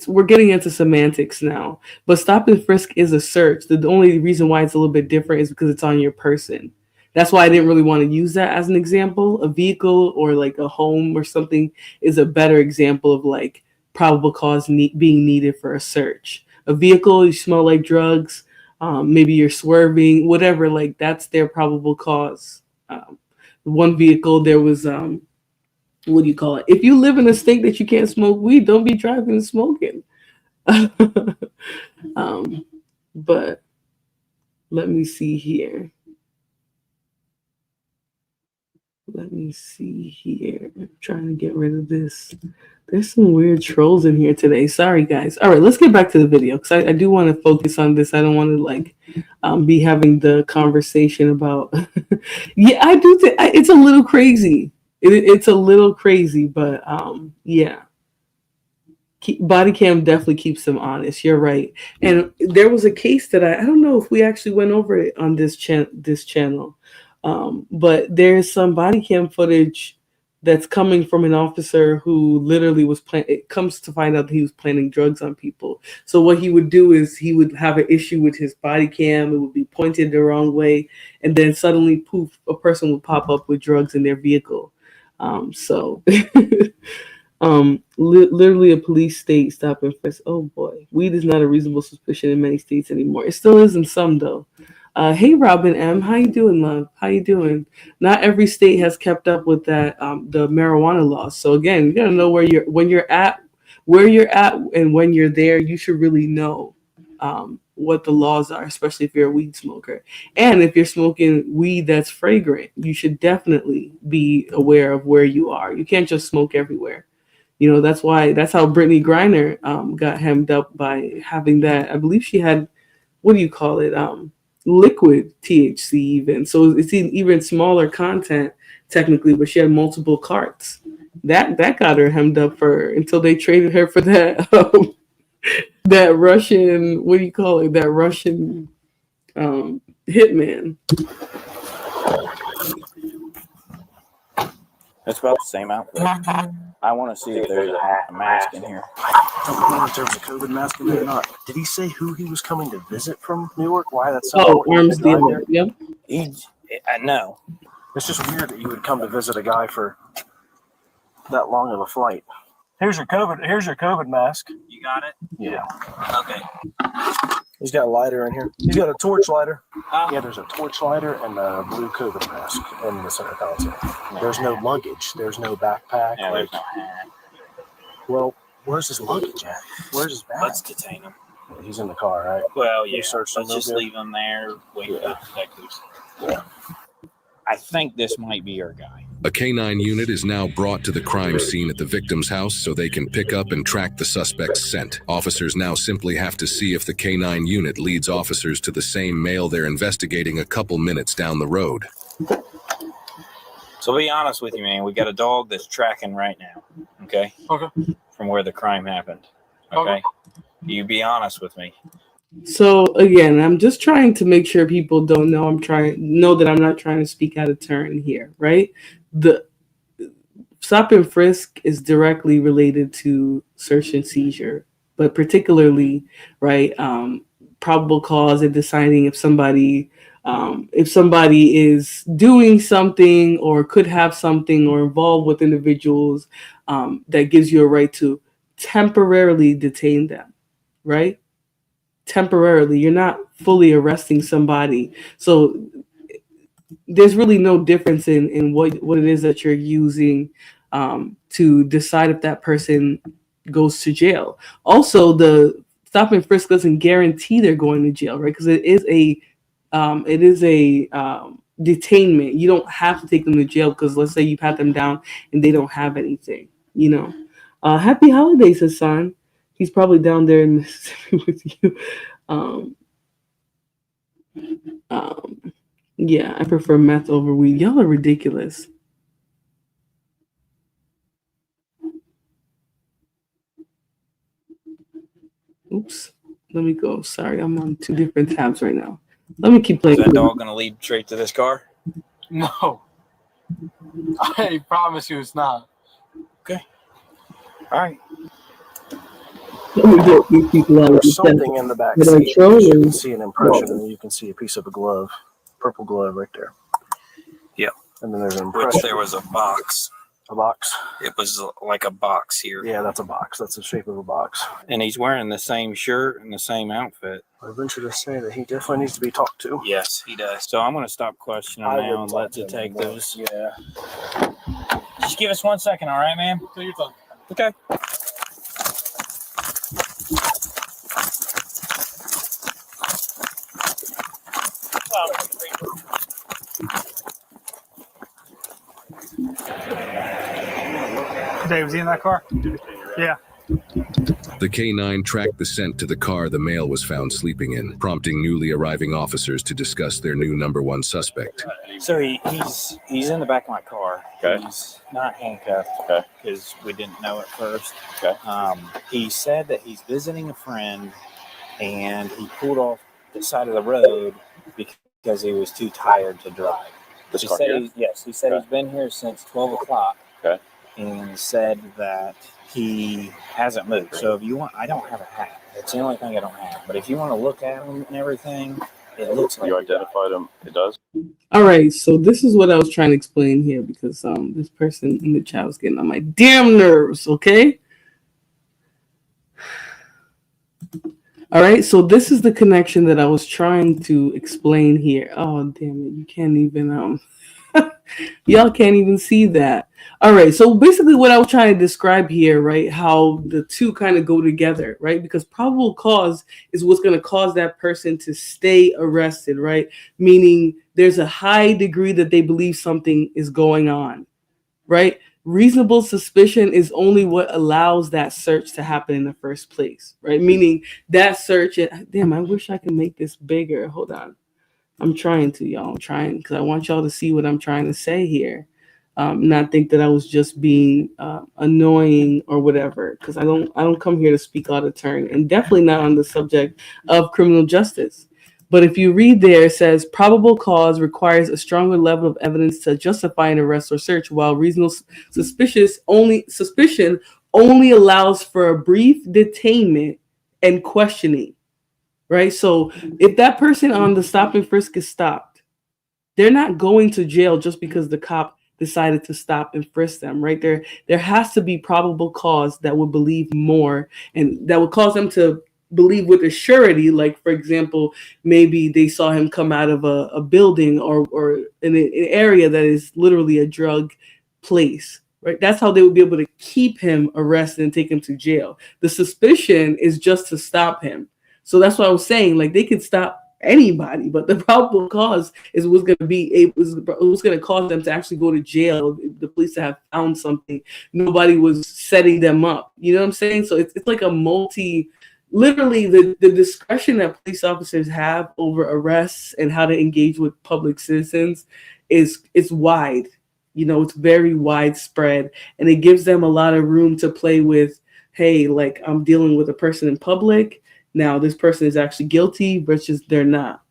we're getting into semantics now. But stop and frisk is a search. The only reason why it's a little bit different is because it's on your person. That's why I didn't really want to use that as an example. A vehicle or like a home or something is a better example of like probable cause being needed for a search. A vehicle, you smell like drugs, maybe you're swerving, whatever, like that's their probable cause. One vehicle, there was what do you call it? If you live in a state that you can't smoke weed, don't be driving and smoking. But let me see here. I'm trying to get rid of this. There's some weird trolls in here today. Sorry, guys. All right, let's get back to the video because I do want to focus on this. I don't want to be having the conversation about. Yeah, I do think it's a little crazy. It's a little crazy, but yeah. Body cam definitely keeps them honest. You're right. And there was a case that I don't know if we actually went over it on this channel. But there's some body cam footage that's coming from an officer who literally was it comes to find out that he was planting drugs on people. So what he would do is he would have an issue with his body cam. It would be pointed the wrong way. And then suddenly, poof, a person would pop up with drugs in their vehicle. Literally a police state stop and frisk. Oh boy, weed is not a reasonable suspicion in many states anymore. It still is in some though. Hey Robin M, how you doing, love? How you doing? Not every state has kept up with that the marijuana laws. So again, you gotta know where you're at, and when you're there, you should really know what the laws are, especially if you're a weed smoker. And if you're smoking weed that's fragrant, you should definitely be aware of where you are. You can't just smoke everywhere. You know, that's how Brittany Griner got hemmed up by having that. I believe she had, what do you call it? liquid THC even. So it's even smaller content technically, but she had multiple carts. That got her hemmed up for until they traded her for that that Russian, what do you call it? That Russian hitman. It's about the same outfit. I want to see if there's a mask in here. I don't know if there was a COVID mask in there or not. Did he say who he was coming to visit from Newark? Why that's so important? Arms dealer. Yep. I know. It's just weird that you would come to visit a guy for that long of a flight. Here's your COVID mask. You got it? Yeah. Okay. He's got a lighter in here. He's got a torch lighter. Yeah, there's a torch lighter and a blue COVID mask in the center console. There's no luggage. There's no backpack. Yeah, there's no hat. Well, where's his luggage at? Where's his bag? Let's detain him. He's in the car, right? Well, yeah. Let's just leave him there. Wait for the detectives. Yeah. I think this might be our guy. A canine unit is now brought to the crime scene at the victim's house so they can pick up and track the suspect's scent. Officers now simply have to see if the canine unit leads officers to the same male they're investigating a couple minutes down the road. So be honest with you, man. We got a dog that's tracking right now. Okay? Okay. From where the crime happened. Okay? You be honest with me. So again, I'm just trying to make sure people don't know that I'm not trying to speak out of turn here, right? The stop and frisk is directly related to search and seizure, but particularly, right, probable cause and deciding if somebody is doing something or could have something or involved with individuals, that gives you a right to temporarily detain them, right? Temporarily, you're not fully arresting somebody. So there's really no difference in what it is that you're using to decide if that person goes to jail. Also, the stop and frisk doesn't guarantee they're going to jail, right? Because it is a detainment. You don't have to take them to jail because let's say you pat them down and they don't have anything, you know. Happy holidays, Hassan. He's probably down there in Mississippi with you. Yeah, I prefer meth over weed. Y'all are ridiculous. Oops. Let me go. Sorry, I'm on 2 different tabs right now. Let me keep playing. Is that dog going to lead straight to this car? No. I promise you it's not. Okay. All right. There's something in the back seat. You can see an impression, and you can see a piece of a glove, purple glove right there. Yep. And then there's an impression. Which there was a box. A box? It was like a box here. Yeah, that's a box. That's the shape of a box. And he's wearing the same shirt and the same outfit. I venture to say that he definitely needs to be talked to. Yes, he does. So I'm going to stop questioning now and let detectives. Yeah. Just give us 1 second, all right, man? So you're done. Okay. Dave, was he in that car? Yeah. The K9 tracked the scent to the car the male was found sleeping in, prompting newly arriving officers to discuss their new number 1 suspect. So he's in the back of my car. Okay. He's not handcuffed. Okay. Because we didn't know at first. Okay. He said that he's visiting a friend, and he pulled off the side of the road because he was too tired to drive. This He car said here? he said he's been here since 12 o'clock. Okay. And said that he hasn't moved. So if you want, I don't have a hat. That's the only thing I don't have. But if you want to look at him and everything, it looks like You identified him. It does. All right, so this is what I was trying to explain here because this person in the chat was getting on my damn nerves, okay? All right, so this is the connection that I was trying to explain here. Oh, damn it, you can't even, y'all can't even see that. All right, so basically what I was trying to describe here, right, how the two kind of go together, right? Because probable cause is what's going to cause that person to stay arrested, right? Meaning there's a high degree that they believe something is going on, right? Reasonable suspicion is only what allows that search to happen in the first place, right? Meaning that search, damn, I wish I could make this bigger. Hold on. I'm trying to, y'all. I'm trying because I want y'all to see what I'm trying to say here. Not think that I was just being annoying or whatever. Because I don't come here to speak out of turn, and definitely not on the subject of criminal justice. But if you read there, it says probable cause requires a stronger level of evidence to justify an arrest or search, while reasonable suspicion only allows for a brief detainment and questioning. Right. So if that person on the stop and frisk is stopped, they're not going to jail just because the cop decided to stop and frisk them, right? There has to be probable cause that would believe more, and that would cause them to believe with a surety. Like, for example, maybe they saw him come out of a building or in an area that is literally a drug place, right? That's how they would be able to keep him arrested and take him to jail. The suspicion is just to stop him. So that's what I was saying. Like, they could stop anybody, but the probable cause is what's going to be what's going to cause them to actually go to jail. The police to have found something, nobody was setting them up. You know what I'm saying? So it's like a literally the discretion that police officers have over arrests and how to engage with public citizens is wide. You know, it's very widespread, and it gives them a lot of room to play with. Hey, like, I'm dealing with a person in public. Now, this person is actually guilty versus they're not.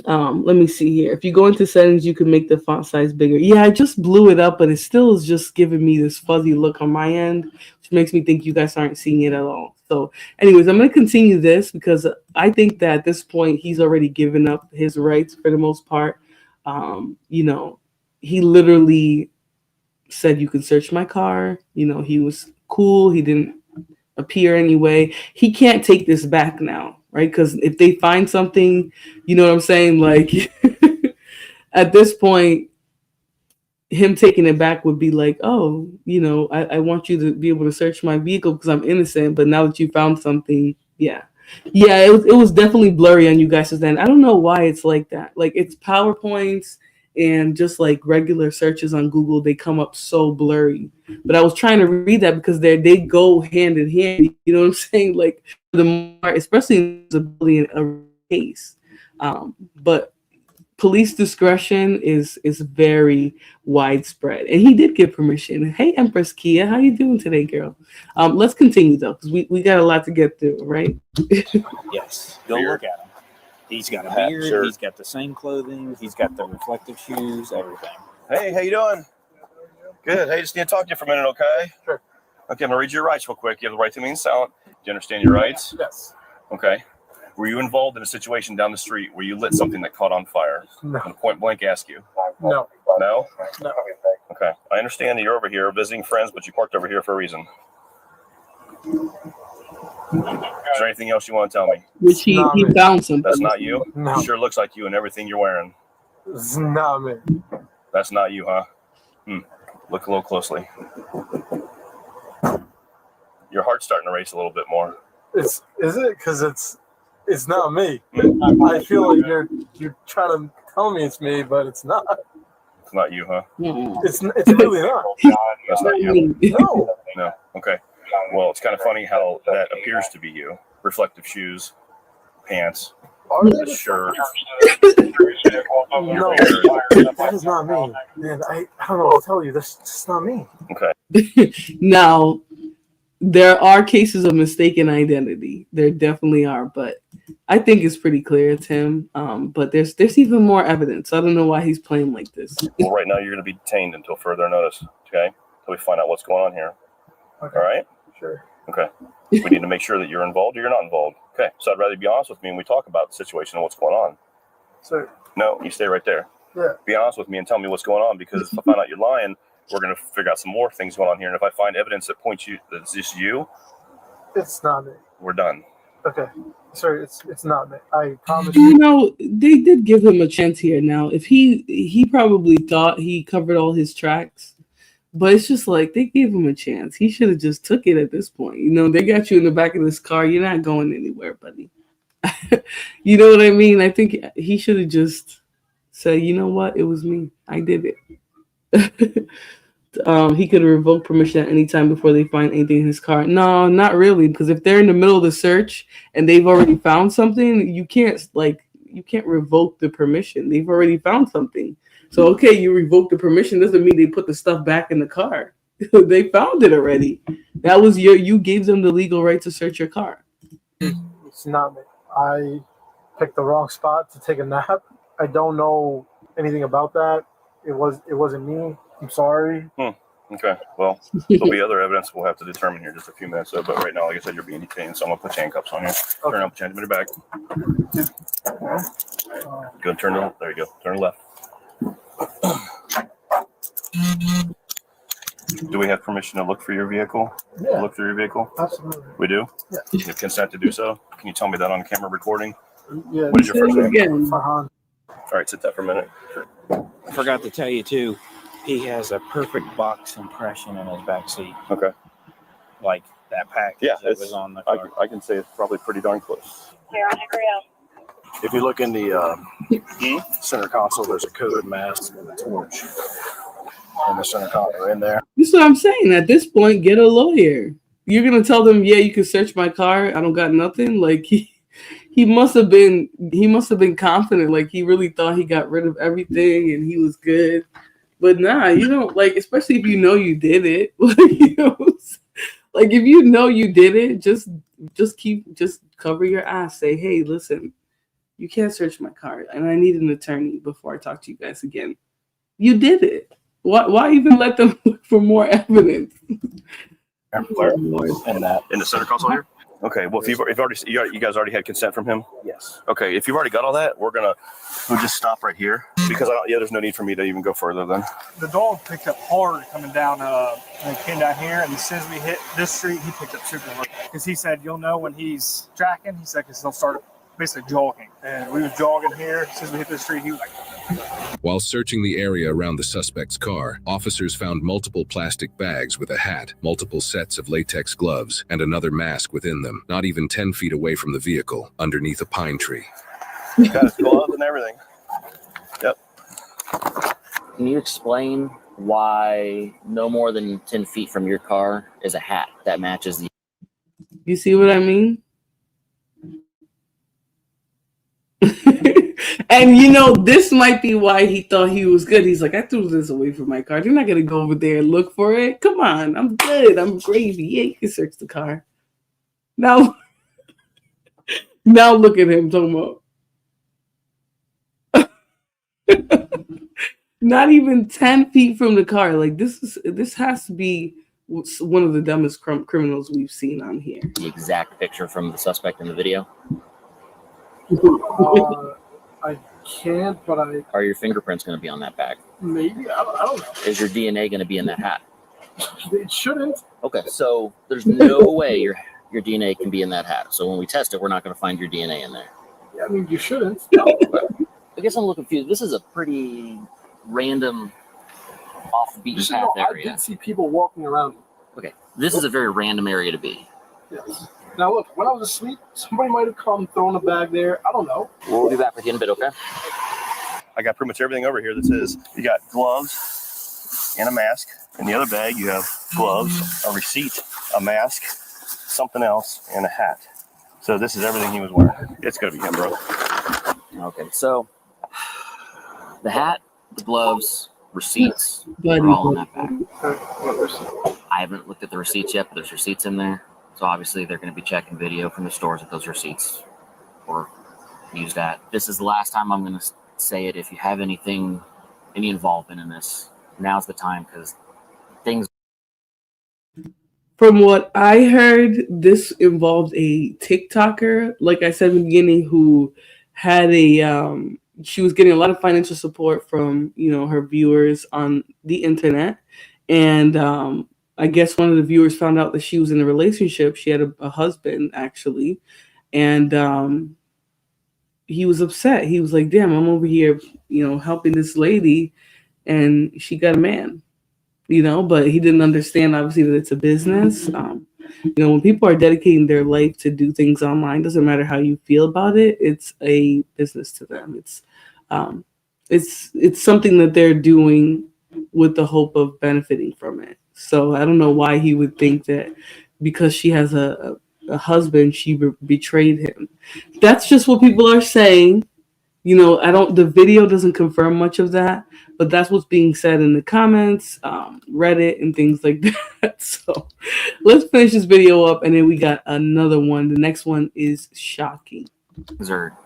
Let me see here. If you go into settings, you can make the font size bigger. Yeah, I just blew it up, but it still is just giving me this fuzzy look on my end, which makes me think you guys aren't seeing it at all. So anyways, I'm going to continue this because I think that at this point, he's already given up his rights for the most part. You know, he literally said, you can search my car. You know, he was cool. He didn't appear anyway. He can't take this back now, right? Because if they find something, you know what I'm saying? Like, at this point, him taking it back would be like, oh, you know, I want you to be able to search my vehicle because I'm innocent. But now that you found something, yeah, it was definitely blurry on you guys' end. I don't know why it's like that. Like, it's PowerPoints and just like regular searches on Google, they come up so blurry. But I was trying to read that because they go hand in hand. You know what I'm saying? Like, the more, especially in a case. But police discretion is very widespread, and he did get permission. Hey, Empress Kia, how you doing today, girl? Let's continue though, because we got a lot to get through, right? Yes, go look at him. He's got a beard. Sure. He's got the same clothing. He's got the reflective shoes. Everything. Hey, how you doing? Good. Hey, just need to talk to you for a minute, okay? Sure. Okay, I'm gonna read your rights real quick. You have the right to remain silent. Do you understand your rights? Yes. Okay. Were you involved in a situation down the street where you lit something that caught on fire? No. I'm point blank ask you. No. No? No. Okay. I understand that you're over here visiting friends, but you parked over here for a reason. Is there anything else you want to tell me? Which he found something. That's not you? No. It sure looks like you and everything you're wearing. It's not me. That's not you, huh? Look a little closely. Your heart's starting to race a little bit more. Is it? Because it's not me. I feel like you're trying to tell me it's me, but it's not. It's not you, huh? It's really not. That's not you. No. No. Okay. Well, it's kind of funny how that appears to be you. Reflective shoes, pants, the shirt. No, that is not me. Man, I don't know what to tell you. That's just not me. Okay. Now, there are cases of mistaken identity. There definitely are, but I think it's pretty clear it's him. But there's even more evidence. I don't know why he's playing like this. Well, right now you're going to be detained until further notice. Okay, until we find out what's going on here. Okay. All right. Sure. Okay. We need to make sure that you're involved or you're not involved. Okay. So I'd rather you be honest with me when we talk about the situation and what's going on. Sir. No, you stay right there. Yeah. Be honest with me and tell me what's going on, because if I find out you're lying, we're going to figure out some more things going on here. And if I find evidence that points you that it's just you, it's not me. We're done. Okay. Sir, it's not me. I promise you. You know, they did give him a chance here. Now, if he probably thought he covered all his tracks, but it's just like they gave him a chance. He should have just took it at this point. You know, they got you in the back of this car. You're not going anywhere, buddy. You know what I mean? I think he should have just said, you know what? It was me. I did it. He could have revoked permission at any time before they find anything in his car. No, not really. Because if they're in the middle of the search and they've already found something, you can't, like, you can't revoke the permission. They've already found something. So okay, you revoke the permission doesn't mean they put the stuff back in the car. They found it already. That was you gave them the legal right to search your car. It's not me. I picked the wrong spot to take a nap. I don't know anything about that. It wasn't me. I'm sorry. Okay. Well, there'll be other evidence we'll have to determine here in just a few minutes. But right now, like I said, you're being detained, so I'm gonna put handcuffs on you. Okay. Turn up, change them in your back. Go turn to there you go. Turn left. Do we have permission to look for your vehicle? Yeah. Look through your vehicle? Absolutely. We do? Yeah. You have consent to do so? Can you tell me that on camera recording? Yeah. What is your first name? Again. Farhan. All right, sit that for a minute. I forgot to tell you too. He has a perfect box impression in his back seat. Okay. Like that package that was on the car. I can say it's probably pretty darn close. Here, I agree. If you look in the center console, there's a COVID mask and a torch in the center console in there. This is what I'm saying. At this point, get a lawyer. You're gonna tell them, yeah, you can search my car. I don't got nothing. Like he must have been confident. Like he really thought he got rid of everything and he was good. But nah, you don't, like, especially if you know you did it. Like if you know you did it, just cover your ass. Say, hey, listen, you can't search my car, and I need an attorney before I talk to you guys again. You did it. Why even let them look for more evidence? In the center console here? Okay, well, if you guys already had consent from him? Yes. Okay, if you've already got all that, we'll just stop right here because there's no need for me to even go further then. The dog picked up hard coming down, and came down here, and as soon as we hit this street, he picked up super hard. Because he said, you'll know when he's tracking, he said, because he'll start basically jogging. And we was jogging here, as soon as we hit this street, he was like... While searching the area around the suspect's car, officers found multiple plastic bags with a hat, multiple sets of latex gloves, and another mask within them, not even 10 feet away from the vehicle, underneath a pine tree. Got his gloves and everything. Yep. Can you explain why no more than 10 feet from your car is a hat that matches the... You see what I mean? And this might be why he thought he was good. He's like, I threw this away from my car. They're not gonna go over there and look for it. Come on, I'm good. I'm gravy. Yeah, you can search the car. Now look at him talking about not even 10 feet from the car. Like this has to be one of the dumbest criminals we've seen on here. The exact picture from the suspect in the video. I can't, but Are your fingerprints going to be on that bag? Maybe. I don't know. Is your DNA going to be in that hat? It shouldn't. Okay, so there's no way your DNA can be in that hat. So when we test it, we're not going to find your DNA in there. Yeah, I mean, you shouldn't. I guess I'm a little confused. This is a pretty random, off the beaten path area. I did see people walking around. Okay, this is a very random area to be. Yes. Now look, when I was asleep, somebody might have come thrown a bag there. I don't know. We'll be back with you in a bit, okay? I got pretty much everything over here that says you got gloves and a mask. In the other bag, you have gloves, a receipt, a mask, something else, and a hat. So this is everything he was wearing. It's going to be him, bro. Okay, so the hat, the gloves, receipts are all in that bag. I haven't looked at the receipts yet, but there's receipts in there. So obviously they're going to be checking video from the stores that those receipts were used at. This is the last time I'm going to say it. If you have any involvement in this, now's the time because things. From what I heard, this involved a TikToker, like I said in the beginning, who had she was getting a lot of financial support from, her viewers on the internet. And I guess one of the viewers found out that she was in a relationship. She had a husband, actually. And he was upset. He was like, damn, I'm over here, helping this lady. And she got a man, but he didn't understand, obviously, that it's a business. When people are dedicating their life to do things online, doesn't matter how you feel about it. It's a business to them. It's something that they're doing with the hope of benefiting from it. So I don't know why he would think that because she has a husband, she betrayed him. That's just what people are saying. The video doesn't confirm much of that, but that's what's being said in the comments, Reddit, and things like that. So let's finish this video up, and then we got another one. The next one is shocking. These are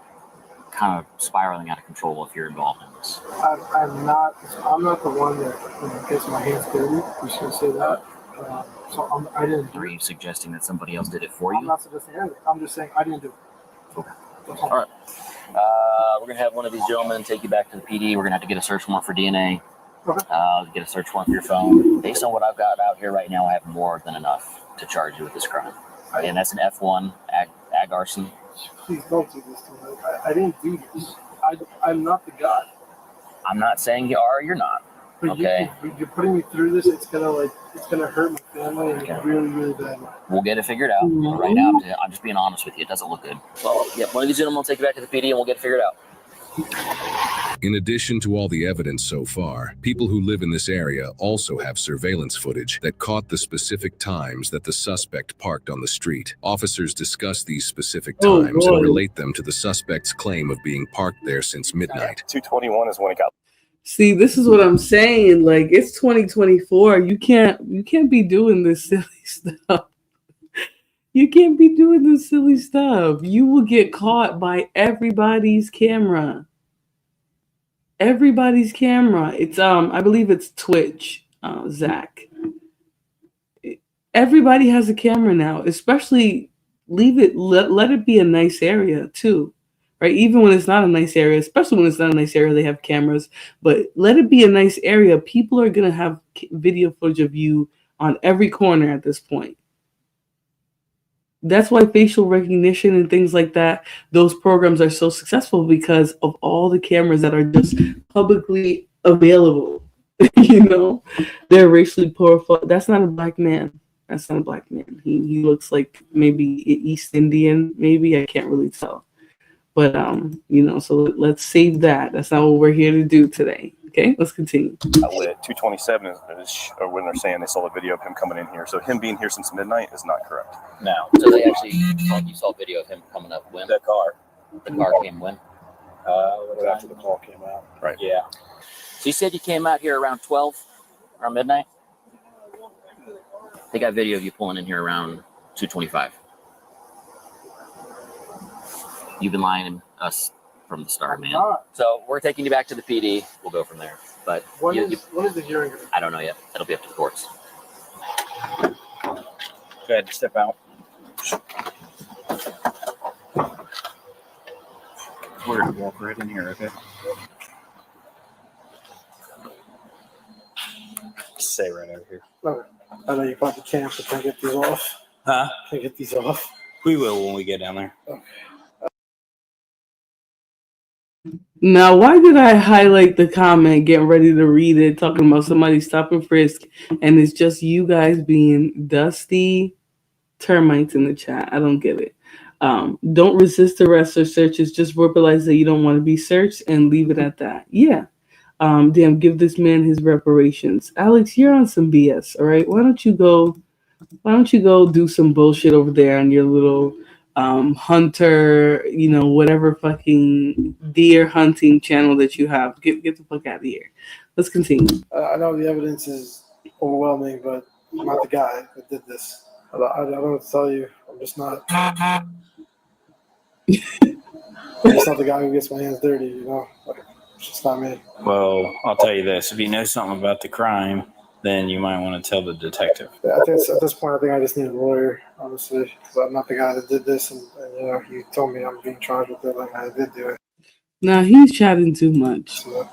kind of spiraling out of control if you're involved in this. I'm not the one that gets my hands dirty. You should say that. I didn't. Are you suggesting that somebody else did it for you? I'm not suggesting anything. I'm just saying I didn't do it. Okay. All right. We're going to have one of these gentlemen take you back to the PD. We're going to have to get a search warrant for DNA. Okay. Get a search warrant for your phone. Based on what I've got out here right now, I have more than enough to charge you with this crime. And that's an F1 ag arson. Please don't do this to me. I didn't do this. I'm not the guy. I'm not saying you are or you're not. But okay. You're putting me through this. It's gonna hurt my family in a really, really bad way. We'll get it figured out. Right now, I'm just being honest with you. It doesn't look good. Well, yeah, one of these gentlemen will take you back to the PD and we'll get it figured out. In addition to all the evidence so far, people who live in this area also have surveillance footage that caught the specific times that the suspect parked on the street. Officers discuss these specific times and relate them to the suspect's claim of being parked there since midnight. 2:21 is when it got. See, this is what I'm saying. Like, it's 2024. You can't be doing this silly stuff. You can't be doing this silly stuff. You will get caught by everybody's camera. Everybody's camera. It's I believe it's Twitch, Zach. Everybody has a camera now. Especially let it be a nice area too. Right? Even when it's not a nice area, especially when it's not a nice area, they have cameras. But let it be a nice area. People are going to have video footage of you on every corner at this point. That's why facial recognition and things like that, those programs are so successful because of all the cameras that are just publicly available. They're racially profiled. That's not a black man. That's not a black man. He looks like maybe East Indian, maybe. I can't really tell. But, so let's save that. That's not what we're here to do today. Okay, let's continue. At 2:27 is when they're saying they saw a video of him coming in here. So him being here since midnight is not correct. No. So they actually, you saw a video of him coming up when? That car. The car came when? After the call came out. Right. Yeah. So you said you came out here around 12, around midnight? They got video of you pulling in here around 2:25. You've been lying to us from the start, man. So we're taking you back to the PD. We'll go from there. But when is the hearing? I don't know yet. It'll be up to the courts. Go ahead, step out. We're gonna walk right in here, okay? Stay right over here. Okay. I know you probably can't, but can I get these off? Huh? Can I get these off? We will when we get down there. Okay. Now, why did I highlight the comment, getting ready to read it, talking about somebody stop and frisk, and it's just you guys being dusty termites in the chat? I don't get it. Don't resist arrest or searches. Just verbalize that you don't want to be searched and leave it at that. Yeah. Damn, give this man his reparations. Alex, you're on some BS, all right? Why don't you go do some bullshit over there on your little hunter, whatever fucking deer hunting channel that you have. Get the fuck out of here. Let's continue. I know the evidence is overwhelming, but I'm not the guy that did this. I don't know what to tell you. I'm just not. I'm just not the guy who gets my hands dirty, It's just not me. Well, I'll tell you this. If you know something about the crime, then you might want to tell the detective. Yeah, I think at this point, I just need a lawyer, honestly, because I'm not the guy that did this, and you told me I'm being charged with it, like I did do it. Nah, he's chatting too much. So,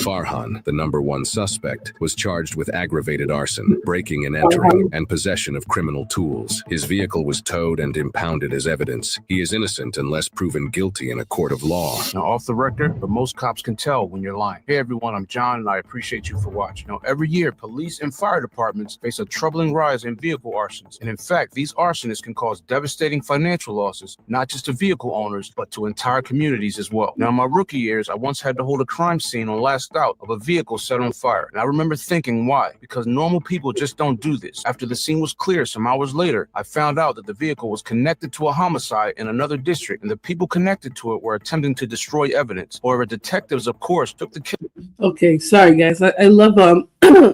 Farhan, the #1 suspect, was charged with aggravated arson, breaking and entering, and possession of criminal tools. His vehicle was towed and impounded as evidence. He is innocent unless proven guilty in a court of law. Now, off the record, but most cops can tell when you're lying. Hey everyone, I'm John, and I appreciate you for watching. Now, every year, police and fire departments face a troubling rise in vehicle arsons. And in fact, these arsonists can cause devastating financial losses, not just to vehicle owners, but to entire communities as well. Now, in my rookie years, I once had to hold a crime scene on last walked out of a vehicle set on fire. And I remember thinking, why? Because normal people just don't do this. After the scene was clear some hours later, I found out that the vehicle was connected to a homicide in another district, and the people connected to it were attempting to destroy evidence. However, detectives, of course, took the kill. Okay, sorry guys. I love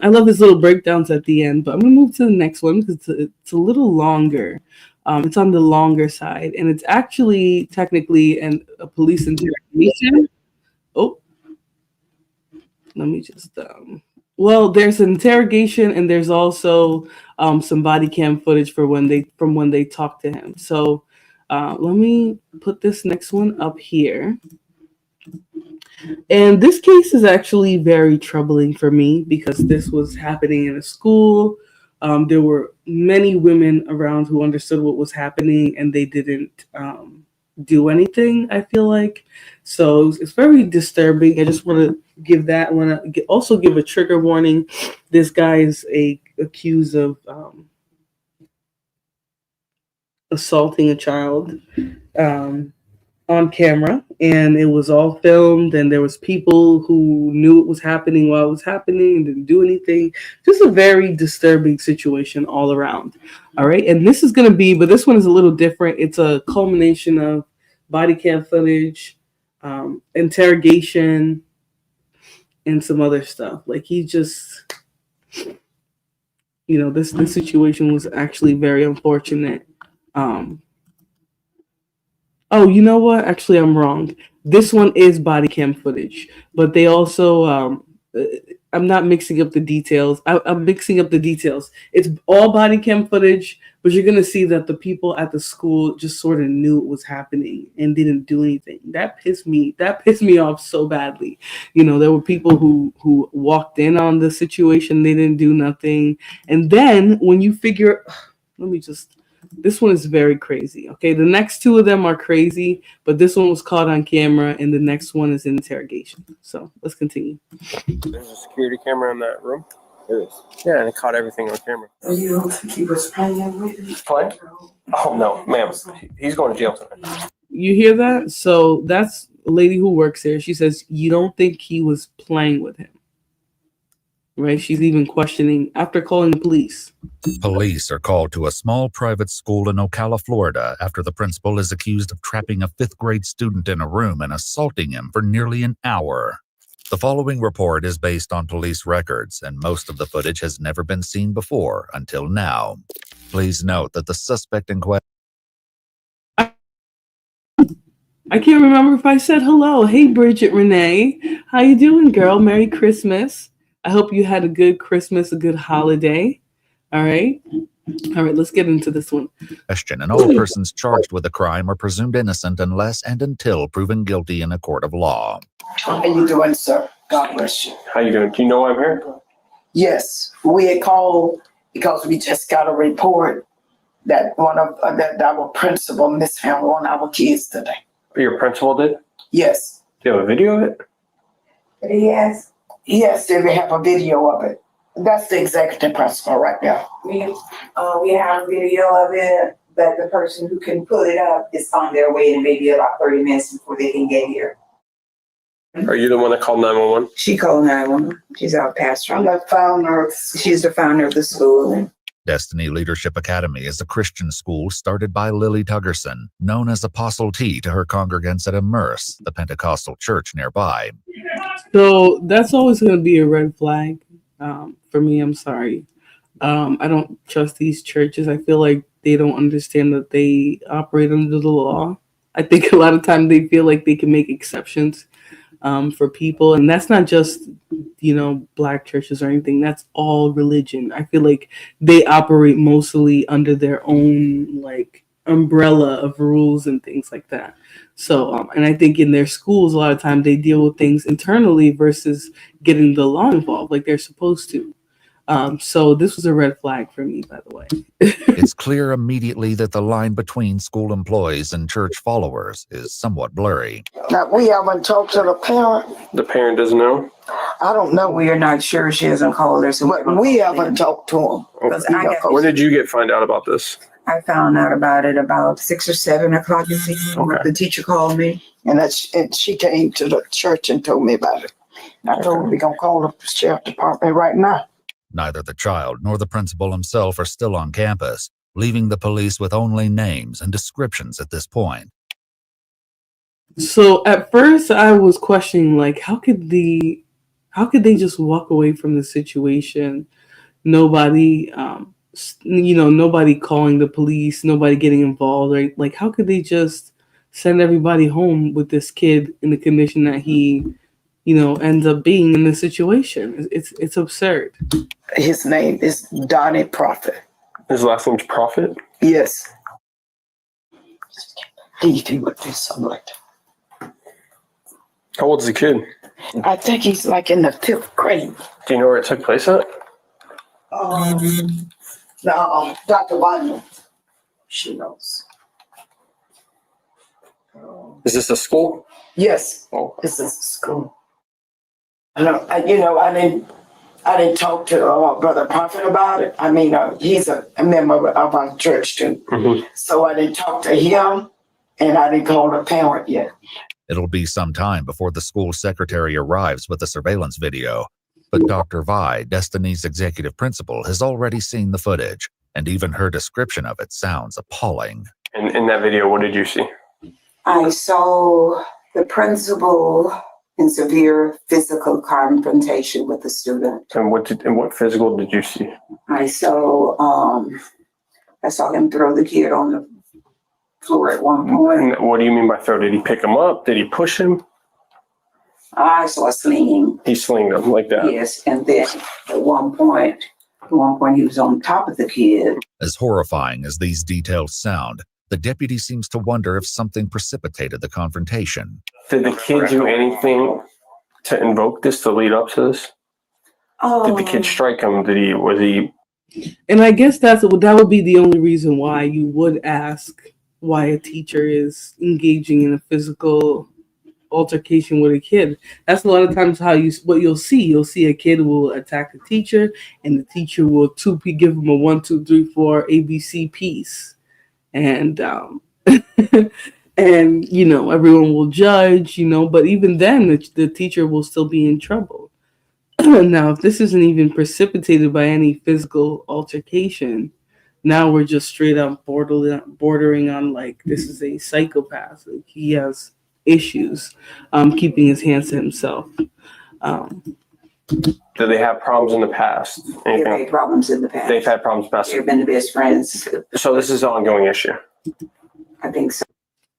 I love his little breakdowns at the end, but I'm gonna move to the next one because it's a little longer. It's on the longer side, and it's actually technically a police interrogation. Oh, let me just well, there's an interrogation, and there's also some body cam footage from when they talked to him. So let me put this next one up here. And this case is actually very troubling for me because this was happening in a school. There were many women around who understood what was happening, and they didn't do anything, I feel like. So it's very disturbing. I just want to give that. I want to also give a trigger warning. This guy is accused of assaulting a child on camera, and it was all filmed, and there was people who knew it was happening while it was happening and didn't do anything. Just a very disturbing situation all around. All right, and this is going to be, but this one is a little different. It's a culmination of body cam footage, interrogation, and some other stuff. Like, he just, this situation was actually very unfortunate. Oh, you know what? Actually, I'm wrong. This one is body cam footage, but they also, I'm not mixing up the details. I'm mixing up the details. It's all body cam footage, but you're going to see that the people at the school just sort of knew it was happening and didn't do anything. That pissed me off so badly. There were people who walked in on the situation. They didn't do nothing. And then when you figure, this one is very crazy. Okay, the next two of them are crazy, but this one was caught on camera, and the next one is interrogation. So let's continue. There's a security camera in that room. There is. Yeah, and it caught everything on camera. You don't think he was playing with you? Playing? Oh no, ma'am. He's going to jail tonight. You hear that? So that's a lady who works there. She says you don't think he was playing with him. Right? She's even questioning after calling the police. Police are called to a small private school in Ocala, Florida, after the principal is accused of trapping a 5th grade student in a room and assaulting him for nearly an hour. The following report is based on police records, and most of the footage has never been seen before until now. Please note that the suspect in question... I can't remember if I said hello. Hey, Bridget Renee. How you doing, girl? Merry Christmas. I hope you had a good Christmas, a good holiday. All right. Let's get into this one. And all persons charged with a crime are presumed innocent unless and until proven guilty in a court of law. How you doing, sir? God bless you. How you doing? Do you know why I'm here? Yes, we had called because we just got a report that that our principal mishandled one of our kids today. Your principal did? Yes. Do you have a video of it? Yes. Yes, they have a video of it. That's the executive principal right now. We have a video of it, but the person who can put it up is on their way in maybe about 30 minutes before they can get here. Are you the one that called 911? She called 911. She's our pastor. I'm the founder. She's the founder of the school. Destiny Leadership Academy is a Christian school started by Lily Tuggerson, known as Apostle T to her congregants at Immerse, the Pentecostal church nearby. So that's always going to be a red flag for me. I'm sorry. I don't trust these churches. I feel like they don't understand that they operate under the law. I think a lot of times they feel like they can make exceptions for people. And that's not just, black churches or anything. That's all religion. I feel like they operate mostly under their own umbrella of rules and things like that. So, and I think in their schools, a lot of times they deal with things internally versus getting the law involved like they're supposed to. So this was a red flag for me, by the way. It's clear immediately that the line between school employees and church followers is somewhat blurry. Now, we haven't talked to the parent. The parent doesn't know? I don't know. We are not sure. She hasn't called us. But we haven't talked to him. When did you find out about this? I found out about it about 6 or 7 o'clock this evening. Okay. The teacher called me, and she came to the church and told me about it. I told him we're going to call the sheriff department right now. Neither the child nor the principal himself are still on campus, leaving the police with only names and descriptions at this point. So at first I was questioning, like, how could they just walk away from the situation? Nobody, nobody calling the police, nobody getting involved, right? Like, how could they just send everybody home with this kid in the condition that he, ends up being in this situation? It's absurd. His name is Donnie Prophet. His last name's Prophet? Yes. He would do something like that. How old is the kid? I think he's like in the 5th grade. Do you know where it took place at? No, Dr. Wagner. She knows. Is this a school? Yes. Oh. This is a school. I didn't talk to Brother Prophet about it. I mean, he's a member of our church too. Mm-hmm. So I didn't talk to him, and I didn't call the parent yet. It'll be some time before the school secretary arrives with the surveillance video. But Dr. Vi, Destiny's executive principal, has already seen the footage, and even her description of it sounds appalling. In that video, what did you see? I saw the principal in severe physical confrontation with the student. And what physical did you see? I saw him throw the kid on the floor at one point. And what do you mean by throw? Did he pick him up? Did he push him? I saw a slinging. He slinged him like that? Yes, and then at one point he was on top of the kid. As horrifying as these details sound, the deputy seems to wonder if something precipitated the confrontation. Did the kid do anything to invoke this, to lead up to this? Did the kid strike him? Was he? And I guess that would be the only reason why you would ask why a teacher is engaging in a physical altercation with a kid. That's a lot of times what you'll see. You'll see a kid will attack a teacher, and the teacher will give him a 1, 2, 3, 4 ABC piece, and and everyone will judge, but even then the teacher will still be in trouble. Now, if this isn't even precipitated by any physical altercation, now we're just straight up bordering on, like, this is a psychopath. Like, he has issues keeping his hands to himself. Do they have problems in the past? They've had problems in the past. They've had problems in the past. They've been the best friends. So this is an ongoing issue? I think so.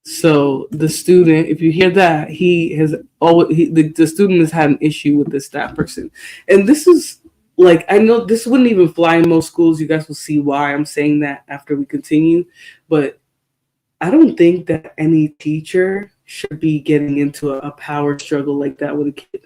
So the student, if you hear that, the student has had an issue with this staff person. And this is, like, I know this wouldn't even fly in most schools. You guys will see why I'm saying that after we continue. But I don't think that any teacher should be getting into a power struggle like that with a kid.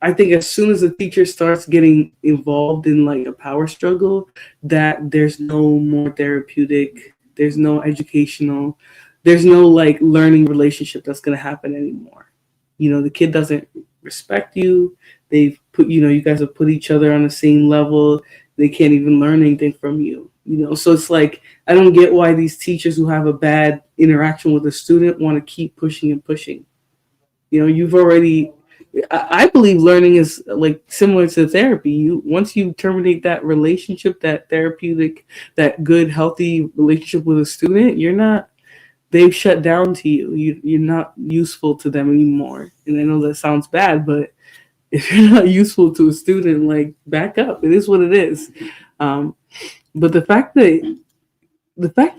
I think as soon as a teacher starts getting involved in, like, a power struggle, that there's no more therapeutic, there's no educational, there's no, like, learning relationship that's going to happen anymore. The kid doesn't respect you. They've put, you guys have put each other on the same level. They can't even learn anything from you. So it's like, I don't get why these teachers who have a bad interaction with a student want to keep pushing and pushing. You've already, I believe learning is, like, similar to therapy. Once you terminate that relationship, that therapeutic, that good, healthy relationship with a student, they've shut down to you. You're not useful to them anymore. And I know that sounds bad, but if you're not useful to a student, like, back up. It is what it is. But the fact that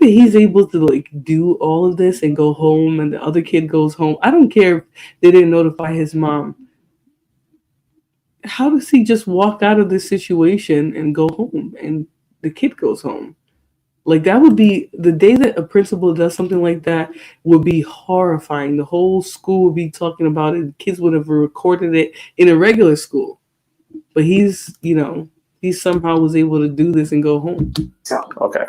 he's able to, like, do all of this and go home, and the other kid goes home, I don't care if they didn't notify his mom. How does he just walk out of this situation and go home, and the kid goes home? Like, that would be the day that a principal does something like that would be horrifying. The whole school would be talking about it. Kids would have recorded it in a regular school. But he somehow was able to do this and go home. Okay.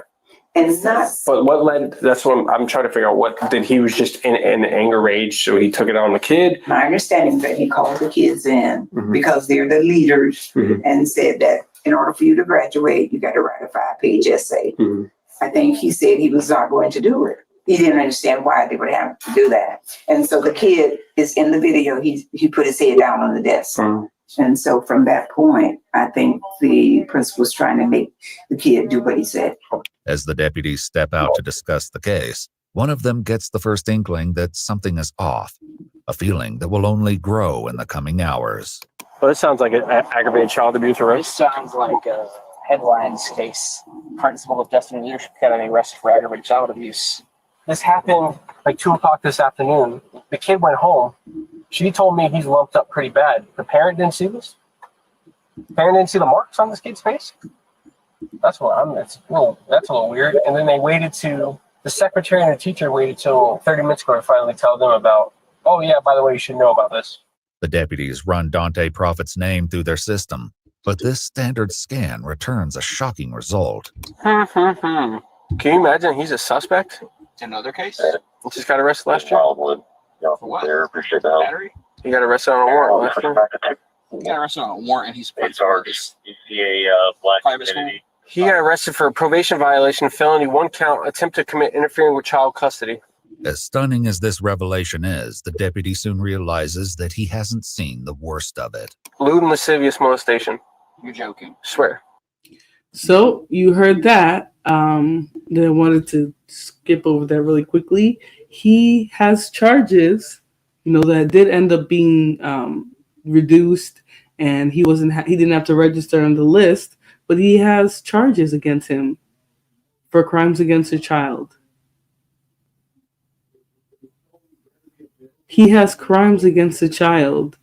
And it's not. But what led? That's what I'm trying to figure out. What did he was just in anger rage, so he took it on the kid? My understanding is that he called the kids in because they're the leaders and said that in order for you to graduate, you got to write a 5-page essay. I think he said he was not going to do it. He didn't understand why they would have to do that. And so the kid is in the video. He put his head down on the desk. And so from that point, I think the principal was trying to make the kid do what he said. As the deputies step out to discuss the case, one of them gets the first inkling that something is off, a feeling that will only grow in the coming hours. Well, this sounds like an aggravated child abuse arrest. This sounds like a headlines case. Principal of Destiny Leadership Academy arrested for aggravated child abuse. This happened like 2 o'clock this afternoon. The kid went home. She told me he's lumped up pretty bad. The parent didn't see this? The parent didn't see the marks on this kid's face? That's a little weird. And then the secretary and the teacher waited till 30 minutes ago to finally tell them about, oh yeah, by the way, you should know about this. The deputies run Dante Prophet's name through their system, but this standard scan returns a shocking result. Can you imagine he's a suspect? Another case? He just got arrested last year. For what? Appreciate the help. Battery? He got arrested on a warrant last year. He got arrested on a warrant and he's private school. He got arrested for a probation violation, felony 1 count, attempt to commit interfering with child custody. As stunning as this revelation is, the deputy soon realizes that he hasn't seen the worst of it. Lewd and lascivious molestation. You're joking. Swear. So you heard that. Then I wanted to skip over that really quickly. He has charges, that did end up being reduced, and he didn't have to register on the list, but he has charges against him for crimes against a child. He has crimes against a child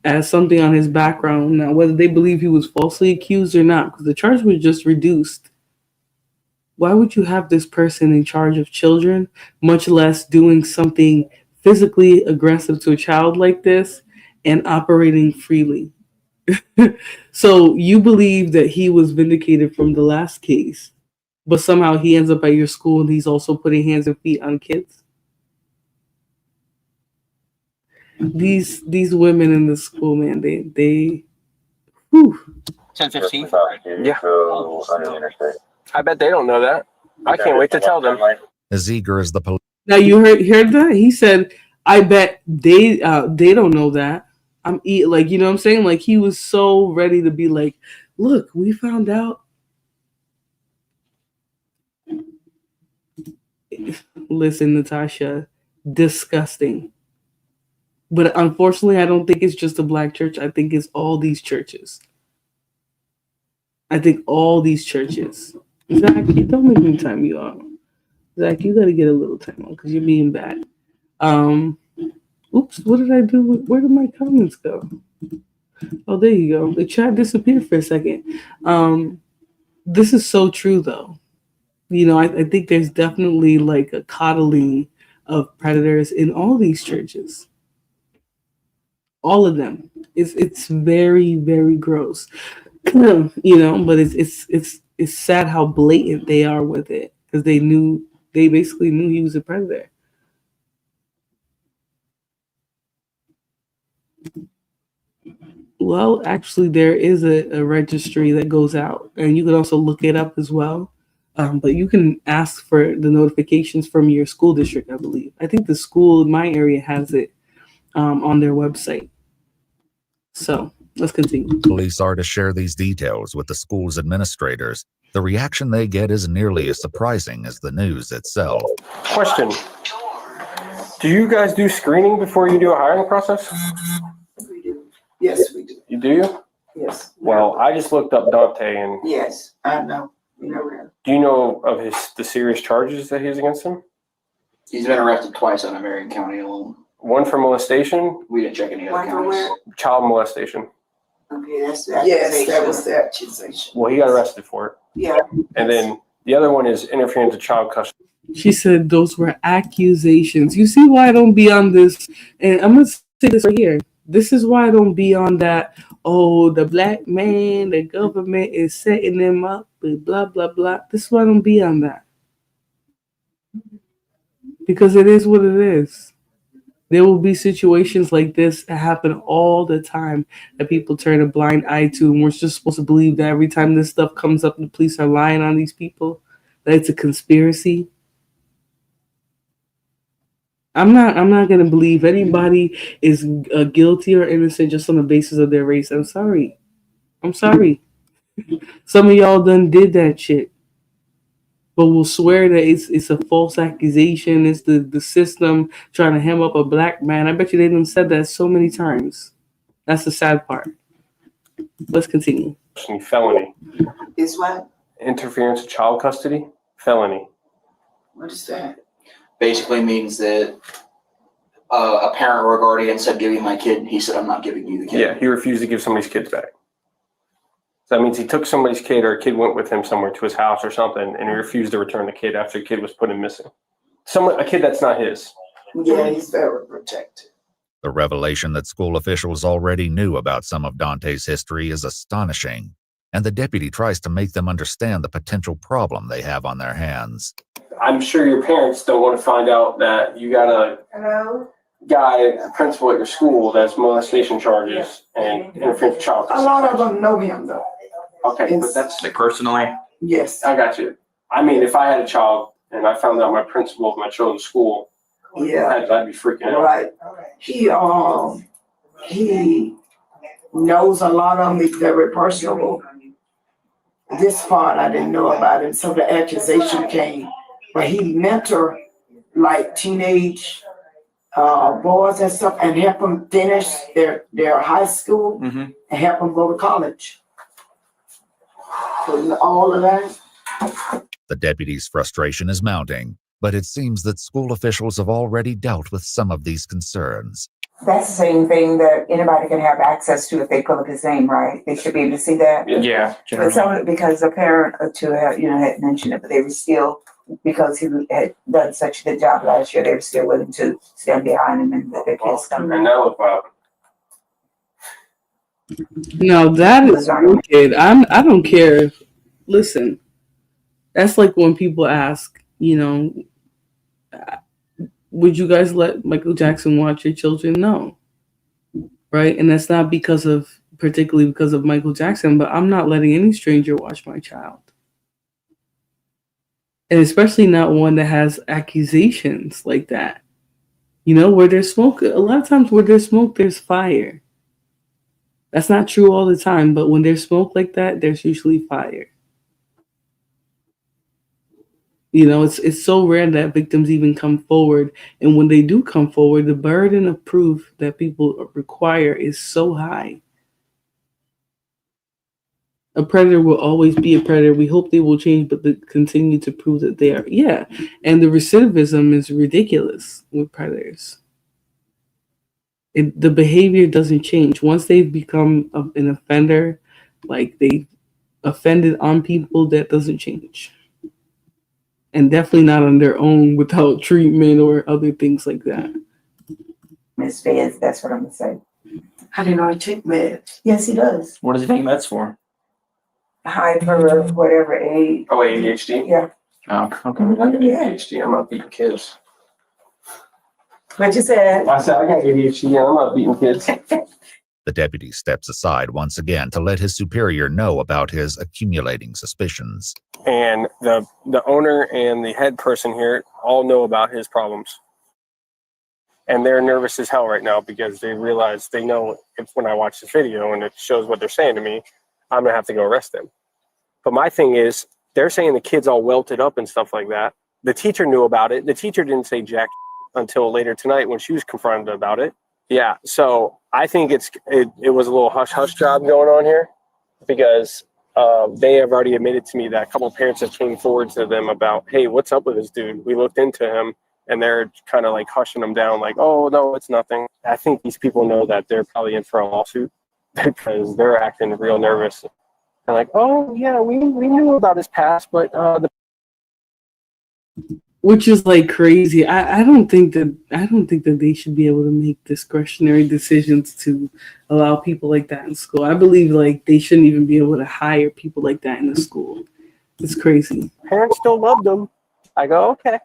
as something on his background. Now, whether they believe he was falsely accused or not, because the charge was just reduced. Why would you have this person in charge of children, much less doing something physically aggressive to a child like this and operating freely? So you believe that he was vindicated from the last case, but somehow he ends up at your school and he's also putting hands and feet on kids? These women in the school, man, they 10-15 for it. Yeah. I bet they don't know that. I can't wait to tell them. As eager as the police. Now you heard that? He said, I bet they don't know that. I'm like, you know what I'm saying? Like, he was so ready to be like, look, we found out. Listen, Natasha, disgusting. But unfortunately, I don't think it's just a black church. I think it's all these churches. Zach, don't make me time you off. Zach, you got to get a little time on because you're being bad. Oops, what did I do? Where did my comments go? Oh, there you go. The chat disappeared for a second. This is so true, though. I think there's definitely like a coddling of predators in all these churches. All of them. It's very, very gross. But it's sad how blatant they are with it because they basically knew he was a predator. Well, actually, there is a registry that goes out, and you can also look it up as well. But you can ask for the notifications from your school district, I believe. I think the school in my area has it on their website. So let's continue. Police are to share these details with the school's administrators. The reaction they get is nearly as surprising as the news itself. Question. Do you guys do screening before you do a hiring process? We do. Yes, we do. You do? Yes. Well, I just looked up Dante and... Yes, I know. We know that. Do you know of the serious charges that he has against him? He's been arrested twice on a Marion County alone. One for molestation? We didn't check any other One for counties. where? Child molestation. Okay, that's the accusation. Yes, that was the accusation. Well, he got arrested for it. Yeah. And then the other one is interfering with child custody. She said those were accusations. You see why I don't be on this? And I'm going to say this right here. This is why I don't be on that, oh, the black man, the government is setting them up, blah, blah, blah. This is why I don't be on that. Because it is what it is. There will be situations like this that happen all the time that people turn a blind eye to. And we're just supposed to believe that every time this stuff comes up, the police are lying on these people, that it's a conspiracy. I'm not gonna believe anybody is guilty or innocent just on the basis of their race. I'm sorry. Some of y'all done did that shit, but will swear that it's a false accusation. It's the system trying to hem up a black man. I bet you they done said that so many times. That's the sad part. Let's continue. Felony. Is what? Interference with child custody. Felony. What is that? Basically means that a parent or a guardian said, "Give me my kid," and he said, "I'm not giving you the kid." Yeah, he refused to give somebody's kids back. So that means he took somebody's kid, or a kid went with him somewhere to his house or something, and he refused to return the kid after the kid was put in missing. A kid that's not his. Yeah, he's very protected. The revelation that school officials already knew about some of Dante's history is astonishing, and the deputy tries to make them understand the potential problem they have on their hands. I'm sure your parents don't want to find out that you got a guy, a principal at your school, that's molestation charges and interference with child custody. A lot of them know him though. Okay, but that's like personally. Yes. I got you. I mean, if I had a child and I found out my principal of my children's school, Yeah. I'd be freaking out. Right. He knows a lot of them. He's very personable. This part I didn't know about him, so the accusation came. But he mentor like teenage boys and stuff, and help them finish their high school and help them go to college. So all of that. The deputy's frustration is mounting, but it seems that school officials have already dealt with some of these concerns. That's the same thing that anybody can have access to if they pull up his name, right? They should be able to see that. Yeah. But some, because a parent or two had mentioned it, but they were still, because he had done such a good job last year, they were still willing to stand behind him and let their kids come. And that was about No, that is wicked. I don't care. Listen, that's like when people ask, would you guys let Michael Jackson watch your children? No. Right? And that's not particularly because of Michael Jackson, but I'm not letting any stranger watch my child. And especially not one that has accusations like that. Where there's smoke, a lot of times where there's smoke, there's fire. That's not true all the time, but when there's smoke like that, there's usually fire. It's so rare that victims even come forward. And when they do come forward, the burden of proof that people require is so high. A predator will always be a predator. We hope they will change, but they continue to prove that they are. Yeah. And the recidivism is ridiculous with predators. The behavior doesn't change. Once they've become an offender, like they offended on people, that doesn't change. And definitely not on their own without treatment or other things like that. Miss Fayez, that's what I'm going to say. I didn't know he took meds. Yes, he does. What does he take meds for? Hyper, whatever age. Oh, ADHD? Yeah. Oh, okay. I got ADHD. I'm not beating kids. What you said? I said I got ADHD. I'm not beating kids. The deputy steps aside once again to let his superior know about his accumulating suspicions. And the owner and the head person here all know about his problems. And they're nervous as hell right now because they realize they know if when I watch this video and it shows what they're saying to me, I'm going to have to go arrest them. But my thing is, they're saying the kid's all welted up and stuff like that. The teacher knew about it. The teacher didn't say jack until later tonight when she was confronted about it. Yeah, so I think it was a little hush-hush job going on here because they have already admitted to me that a couple of parents have came forward to them about, hey, what's up with this dude? We looked into him, and they're kind of like hushing him down like, oh, no, it's nothing. I think these people know that they're probably in for a lawsuit because they're acting real nervous. And like, oh, yeah, we knew about his past, but which is like crazy. I don't think that they should be able to make discretionary decisions to allow people like that in school. I believe like they shouldn't even be able to hire people like that in the school. It's crazy. Parents still loved them. I go, okay.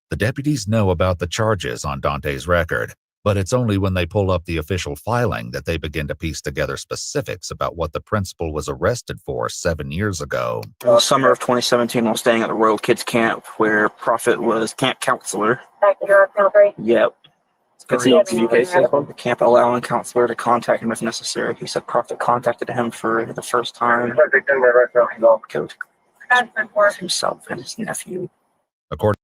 The deputies know about the charges on Dante's record, but it's only when they pull up the official filing that they begin to piece together specifics about what the principal was arrested for 7 years ago. Summer of 2017, while staying at the Royal Kids Camp, where Prophet was camp counselor. Back to your country. Yep. Continue communication. The camp allowing counselor to contact him if necessary. He said Prophet contacted him for the first time. Killed himself and his nephew. According.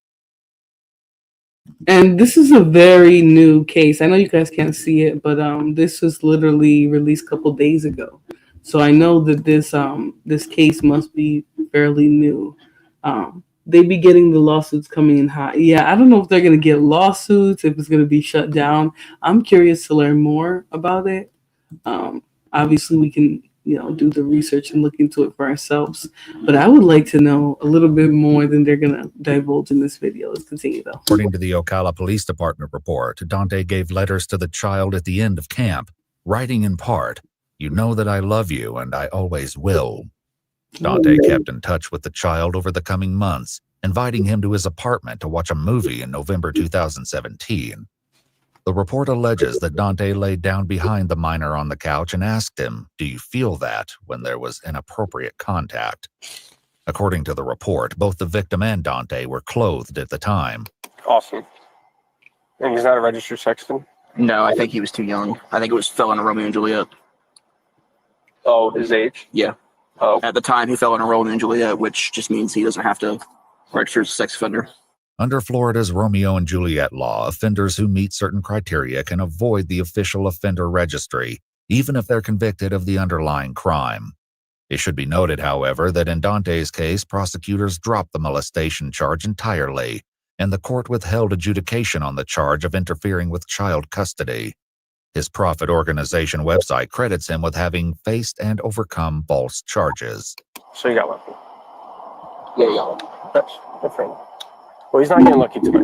And this is a very new case. I know you guys can't see it, but this was literally released a couple days ago. So I know that this case must be fairly new. They be getting the lawsuits coming in hot. Yeah, I don't know if they're gonna get lawsuits, if it's gonna be shut down. I'm curious to learn more about it. Obviously, we can do the research and look into it for ourselves. But I would like to know a little bit more than they're gonna divulge in this video. Let's continue though. According to the Ocala Police Department report, Dante gave letters to the child at the end of camp, writing in part, "You know that I love you and I always will." Dante kept in touch with the child over the coming months, inviting him to his apartment to watch a movie in November 2017. The report alleges that Dante laid down behind the minor on the couch and asked him, "Do you feel that?" when there was inappropriate contact. According to the report, both the victim and Dante were clothed at the time. Awesome. And he's not a registered sexton? No, I think he was too young. I think it was fell into Romeo and Juliet. Oh, his age? Yeah. Oh. At the time, he fell into Romeo and Juliet, which just means he doesn't have to register as a sex offender. Under Florida's Romeo and Juliet law, offenders who meet certain criteria can avoid the official offender registry, even if they're convicted of the underlying crime. It should be noted, however, that in Dante's case, prosecutors dropped the molestation charge entirely, and the court withheld adjudication on the charge of interfering with child custody. His profit organization website credits him with having faced and overcome false charges. So you got one? Yeah, you got one. That's different. Well, he's not getting lucky tonight.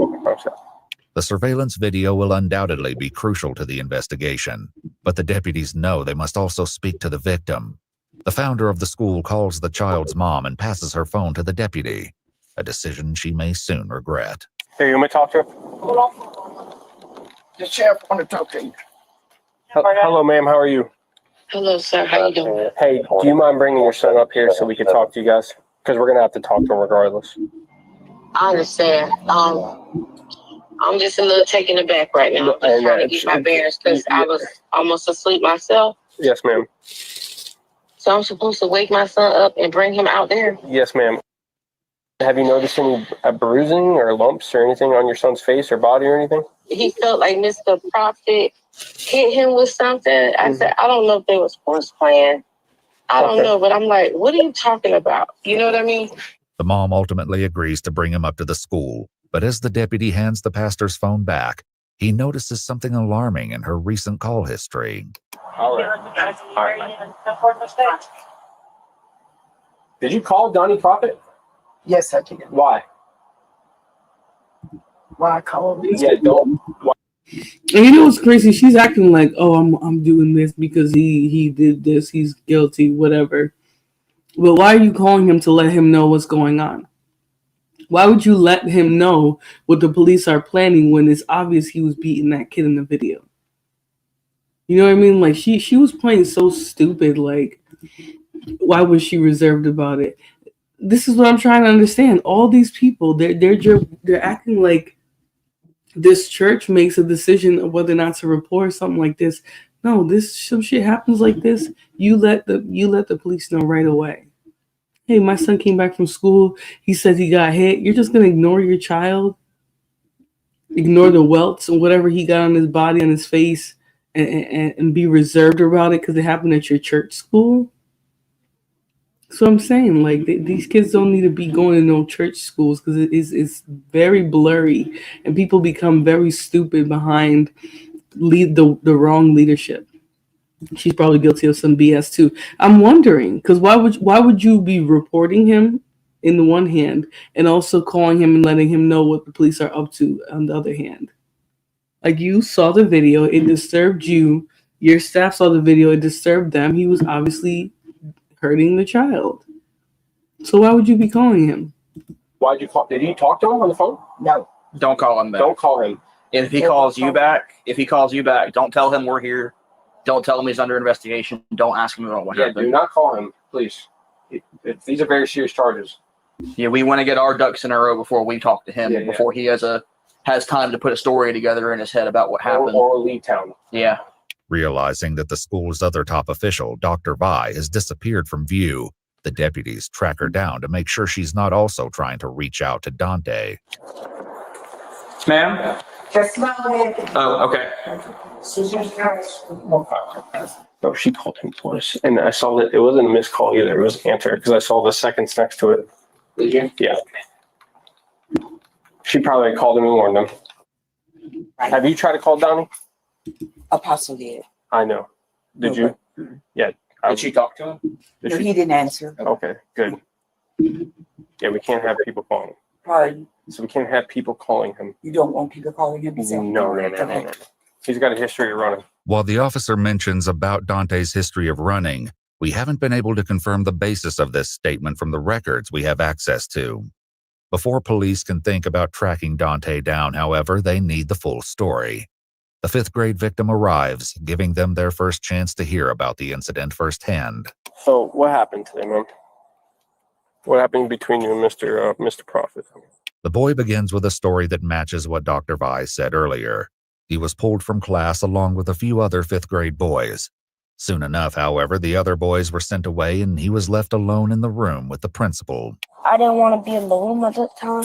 The surveillance video will undoubtedly be crucial to the investigation, but the deputies know they must also speak to the victim. The founder of the school calls the child's mom and passes her phone to the deputy, a decision she may soon regret. Hey, you want me to talk to her? Hold on. The sheriff want to talk to you. Hello, ma'am. How are you? Hello, sir. How you doing? Hey, do you mind bringing your son up here so we can talk to you guys? Because we're going to have to talk to him regardless. I understand. I'm just a little taken aback right now. I'm just trying to get my bearings because I was almost asleep myself. Yes, ma'am. So I'm supposed to wake my son up and bring him out there? Yes, ma'am. Have you noticed any bruising or lumps or anything on your son's face or body or anything? He felt like Mr. Prophet hit him with something. I said, I don't know if they was force playing. I don't know, but I'm like, what are you talking about? You know what I mean? The mom ultimately agrees to bring him up to the school, but as the deputy hands the pastor's phone back, he notices something alarming in her recent call history. All right. Did you call Donnie Prophet? Yes, I did. Why? Why I called me? Yeah, don't. Why? And you know what's crazy? She's acting like, oh, I'm doing this because he did this. He's guilty, whatever. But why are you calling him to let him know what's going on? Why would you let him know what the police are planning when it's obvious he was beating that kid in the video? You know what I mean? Like she was playing so stupid. Like, why was she reserved about it? This is what I'm trying to understand. All these people, they're acting like this church makes a decision of whether or not to report something like this. No, some shit happens like this. You let the police know right away. Hey, my son came back from school. He says he got hit. You're just gonna ignore your child, ignore the welts and whatever he got on his body, on his face, and be reserved about it because it happened at your church school. So I'm saying, like, these kids don't need to be going to no church schools because it's very blurry and people become very stupid behind the wrong leadership. She's probably guilty of some BS too. I'm wondering because why would you be reporting him in the one hand and also calling him and letting him know what the police are up to on the other hand? Like, you saw the video, it disturbed you. Your staff saw the video, it disturbed them. He was obviously hurting the child. So why would you be calling him? Why'd you call? Did you talk to him on the phone? No. Don't call him back. Don't call him. If he calls you back, don't tell him we're here. Don't tell him he's under investigation. Don't ask him about what happened. Do not call him, please. These are very serious charges. Yeah, we want to get our ducks in a row before we talk to him, before he has a has time to put a story together in his head about what happened. Or leave town. Yeah. Realizing that the school's other top official, Dr. Vi, has disappeared from view, the deputies track her down to make sure she's not also trying to reach out to Dante. Ma'am? Just go ahead. Oh, okay. No, she called him twice. And I saw that it wasn't a missed call either. It was an answer because I saw the seconds next to it. Did you? Yeah. She probably called him and warned him. Right. Have you tried to call Donnie? Apostle did. I know. Did you? Yeah. Did she talk to him? No, he didn't answer. Okay, good. Yeah, we can't have people calling him. Pardon? So we can't have people calling him. You don't want people calling him? No. He's got a history of running. While the officer mentions about Dante's history of running, we haven't been able to confirm the basis of this statement from the records we have access to. Before police can think about tracking Dante down, however, they need the full story. The 5th grade victim arrives, giving them their first chance to hear about the incident firsthand. So what happened today, man? What happened between you and Mr. Prophet? The boy begins with a story that matches what Dr. Vi said earlier. He was pulled from class along with a few other 5th grade boys. Soon enough, however, the other boys were sent away and he was left alone in the room with the principal. I didn't want to be in the room at that time.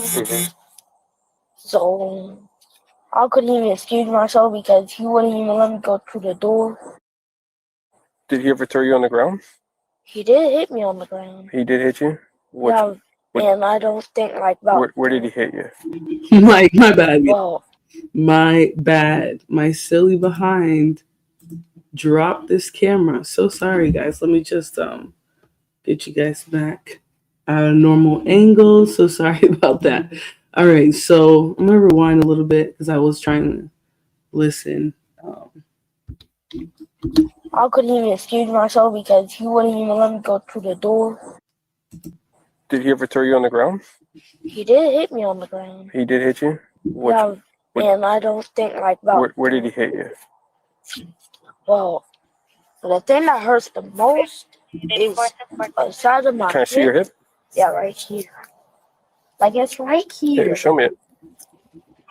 So I couldn't even excuse myself because he wouldn't even let me go through the door. Did he ever throw you on the ground? He did hit me on the ground. He did hit you? And I don't think like that. Where did he hit you? My bad. Well, my bad. My silly behind dropped this camera. So sorry, guys. Let me just get you guys back at a normal angle. So sorry about that. All right, so I'm gonna rewind a little bit because I was trying to listen. I couldn't even excuse myself because he wouldn't even let me go through the door. Did he ever throw you on the ground? He did hit me on the ground. He did hit you? And I don't think like that. Where did he hit you? Well, the thing that hurts the most is the side of my hip. Can I see your hip? Yeah, right here. Like it's right here. Here, show me it.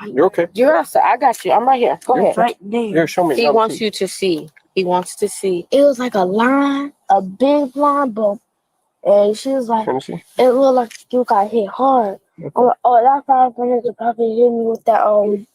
You're okay. You're outside. I got you. I'm right here. Go ahead. Right there. Here, show me. He wants you to see. He wants to see. It was like a line, a big line bump. And she was like, it looked like you got hit hard. Okay. I'm like, oh, that's probably the puppy hit me with that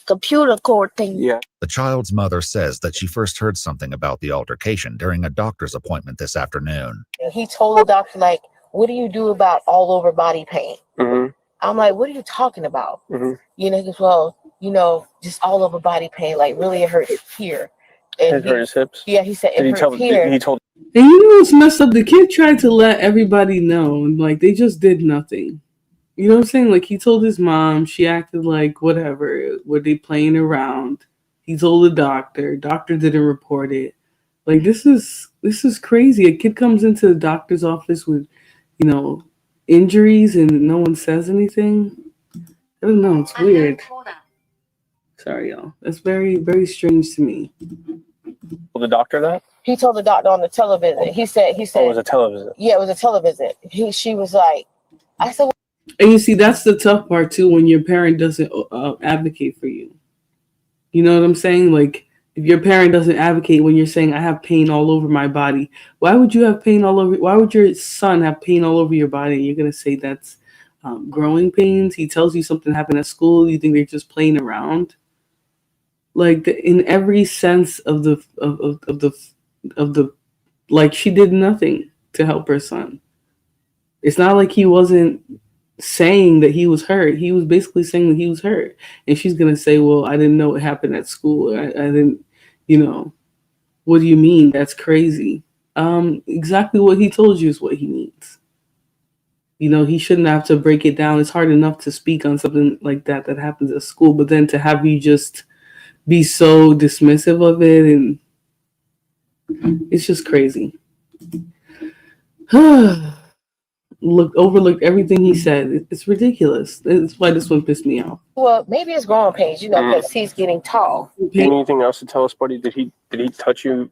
computer cord thing. Yeah. The child's mother says that she first heard something about the altercation during a doctor's appointment this afternoon. He told the doctor, like, what do you do about all over body pain? Mm-hmm. I'm like, what are you talking about? Mm-hmm. You know, because, well, you know, just all over body pain, like really it hurts here. And it hurt his hips? Yeah, he said it hurts here. He told. And you know what's messed up? The kid tried to let everybody know, and like they just did nothing. You know what I'm saying? Like he told his mom, she acted like whatever. Were they playing around? He told the doctor. Doctor didn't report it. Like this is crazy. A kid comes into the doctor's office with, you know, injuries and no one says anything. I don't know. It's weird. Sorry, y'all. That's very, very strange to me. Told the doctor that? He told the doctor on the television. He said. Oh, it was a television. Yeah, it was a television. She was like, I said. And you see, that's the tough part too, when your parent doesn't advocate for you. You know what I'm saying? Like, if your parent doesn't advocate when you're saying, I have pain all over my body, why would you have pain all over? Why would your son have pain all over your body? And you're going to say that's growing pains. He tells you something happened at school. You think they're just playing around. Like in every sense of the, like she did nothing to help her son. It's not like he wasn't saying that he was hurt. He was basically saying that he was hurt. And she's going to say, well, I didn't know it happened at school. I didn't, you know, what do you mean? That's crazy. Exactly what he told you is what he means. You know, he shouldn't have to break it down. It's hard enough to speak on something like that happens at school, but then to have you just be so dismissive of it, and it's just crazy. Overlooked everything he said. It's ridiculous. That's why this one pissed me off. Well, maybe it's growing pains, you know, because he's getting tall. Anything else to tell us, buddy? Did he touch you?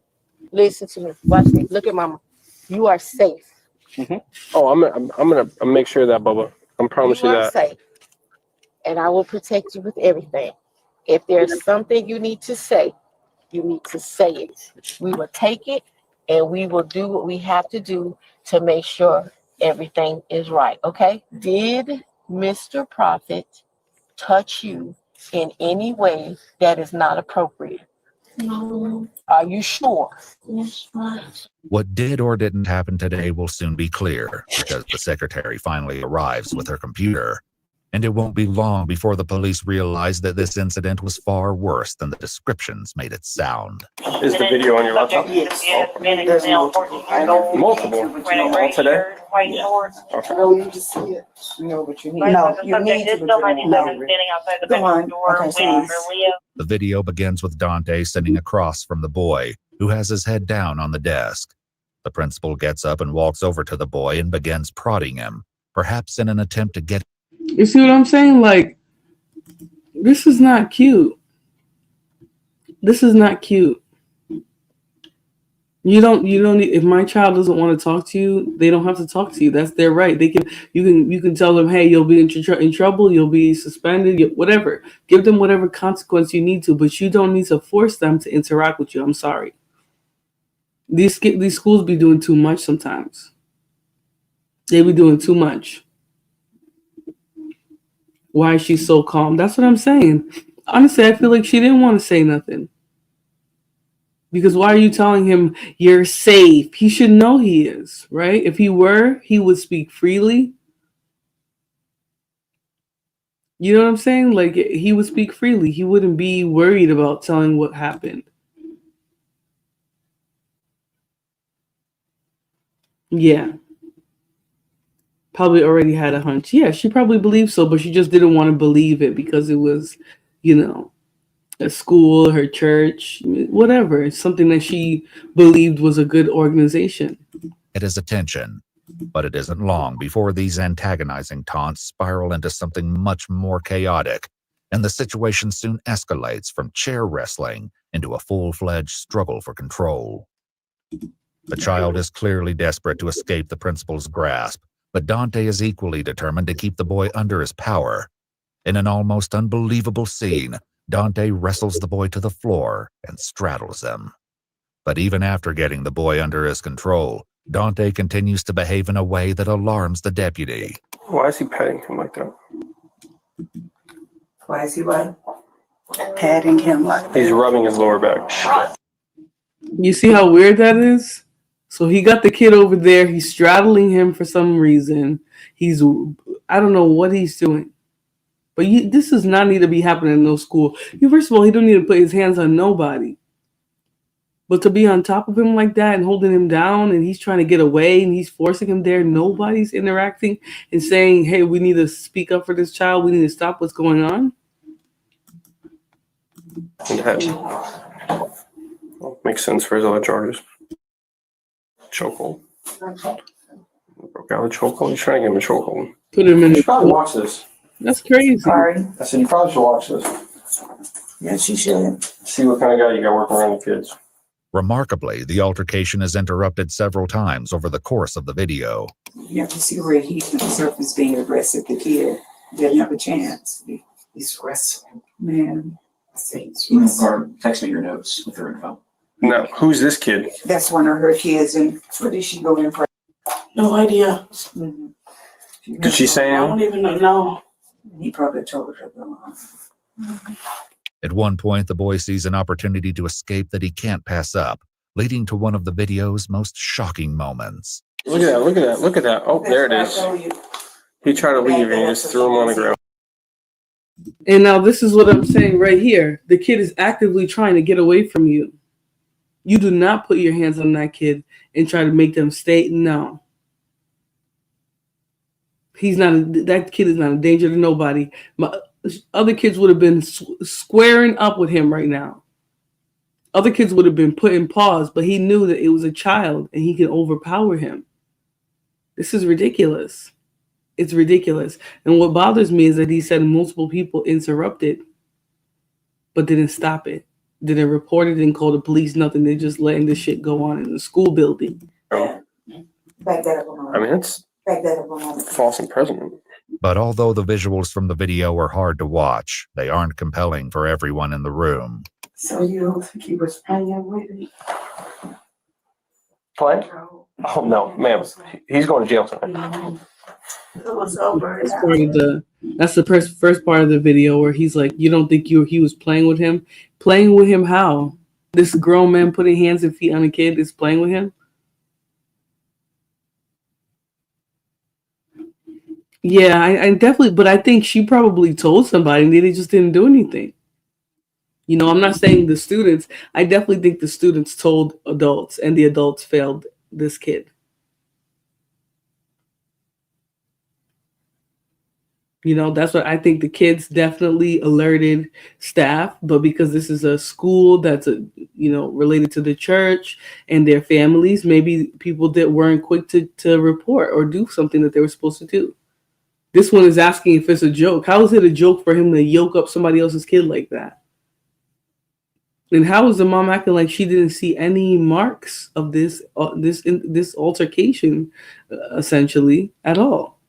Listen to me. Watch me. Look at mama. You are safe. Mm-hmm. Oh, I'm gonna make sure of that, Bubba. I'm promise you that. Safe. and I will protect you with everything. If there's something you need to say, you need to say it. We will take it and we will do what we have to do to make sure everything is right. Okay? Did Mr. Prophet touch you in any way that is not appropriate? No. Are you sure? Yes, What did or didn't happen today will soon be clear because the secretary finally arrives with her computer. And it won't be long before the police realize that this incident was far worse than the descriptions made it sound. Is the video on your laptop? Yes. There's multiple. Multiple? All today? Okay. No, you just see it. No, but you need. No, you need to look at it. No. Go on. Okay, please. The video begins with Dante sitting across from the boy, who has his head down on the desk. The principal gets up and walks over to the boy and begins prodding him, perhaps in an attempt to get. You see what I'm saying? Like, this is not cute. This is not cute. You don't need, if my child doesn't want to talk to you, they don't have to talk to you. That's their right. You can tell them, hey, you'll be in trouble, you'll be suspended, whatever. Give them whatever consequence you need to, but you don't need to force them to interact with you. I'm sorry. These schools be doing too much sometimes. They be doing too much. Why is she so calm? That's what I'm saying. Honestly, I feel like she didn't want to say nothing. Because why are you telling him you're safe? He should know he is, right? If he were, he would speak freely. You know what I'm saying? Like, he would speak freely. He wouldn't be worried about telling what happened. Yeah. Probably already had a hunch. Yeah, she probably believed so, but she just didn't want to believe it because it was, a school, her church, whatever. It's something that she believed was a good organization. Get his attention, but it isn't long before these antagonizing taunts spiral into something much more chaotic, and the situation soon escalates from chair wrestling into a full-fledged struggle for control. The child is clearly desperate to escape the principal's grasp, but Dante is equally determined to keep the boy under his power. In an almost unbelievable scene, Dante wrestles the boy to the floor and straddles him. But even after getting the boy under his control, Dante continues to behave in a way that alarms the deputy. Why is he patting him like that? Why is he what? Patting him like that? He's rubbing his lower back. You see how weird that is? So he got the kid over there. He's straddling him for some reason. I don't know what he's doing. But this does not need to be happening in no school. First of all, he don't need to put his hands on nobody. But to be on top of him like that and holding him down and he's trying to get away and he's forcing him there, nobody's interacting and saying, hey, we need to speak up for this child. We need to stop what's going on. Makes sense for his other charges. Chokehold. Broke out the chokehold. He's trying to get him a chokehold. Put him in. You should probably watch this. That's crazy. Sorry. I said you probably should watch this. Yes, you should. See what kind of guy you got working around the kids. Remarkably, the altercation is interrupted several times over the course of the video. You have to see where he himself is being aggressive. The kid didn't have a chance. He's wrestling. Man. Or text me your notes with her info. Now, who's this kid? That's one of her kids. And where did she go in for? No idea. Mm-hmm. Did she say I don't even know. He probably told her. At one point, the boy sees an opportunity to escape that he can't pass up, leading to one of the video's most shocking moments. Look at that, look at that, look at that. Oh, there it is. He tried to leave and he just threw him on the ground. And now this is what I'm saying right here. The kid is actively trying to get away from you. You do not put your hands on that kid and try to make them stay. No. That kid is not a danger to nobody. Other kids would have been squaring up with him right now. Other kids would have been put in pause, but he knew that it was a child and he can overpower him. This is ridiculous. It's ridiculous. And what bothers me is that he said multiple people interrupted, but didn't stop it. Didn't report it, didn't call the police, nothing. They're just letting this shit go on in the school building. Back that up a moment. I mean, it's Back that up a moment. false imprisonment. But although the visuals from the video are hard to watch, they aren't compelling for everyone in the room. So you don't think he was playing with me? Play? Oh, no, ma'am. He's going to jail tonight. It was over. That's the first part of the video where he's like, you don't think he was playing with him? Playing with him how? This grown man putting hands and feet on a kid is playing with him? Yeah, I definitely, but I think she probably told somebody and they just didn't do anything. You know, I'm not saying the students. I definitely think the students told adults and the adults failed this kid. You know, that's what I think. The kids definitely alerted staff, but because this is a school that's related to the church and their families, maybe people that weren't quick to report or do something that they were supposed to do. This one is asking if it's a joke. How is it a joke for him to yoke up somebody else's kid like that? And how is the mom acting like she didn't see any marks of this altercation, essentially, at all?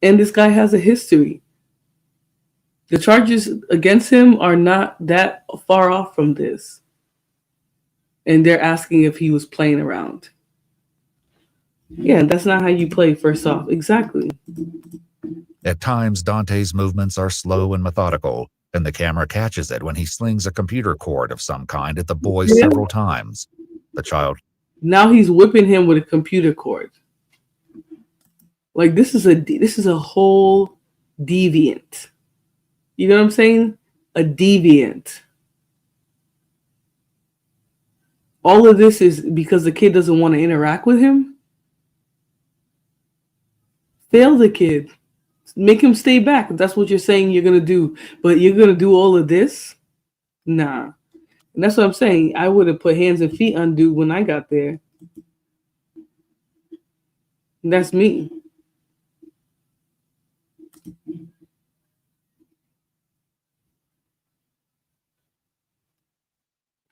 And this guy has a history. The charges against him are not that far off from this. And they're asking if he was playing around. Yeah, that's not how you play, first off. Exactly. At times, Dante's movements are slow and methodical, and the camera catches it when he slings a computer cord of some kind at the boy several times. The child. Now he's whipping him with a computer cord. Like, this is a whole deviant. You know what I'm saying? A deviant. All of this is because the kid doesn't want to interact with him. Fail the kid. Make him stay back. If that's what you're saying you're going to do. But you're going to do all of this? Nah. And that's what I'm saying. I would have put hands and feet on dude when I got there. And that's me.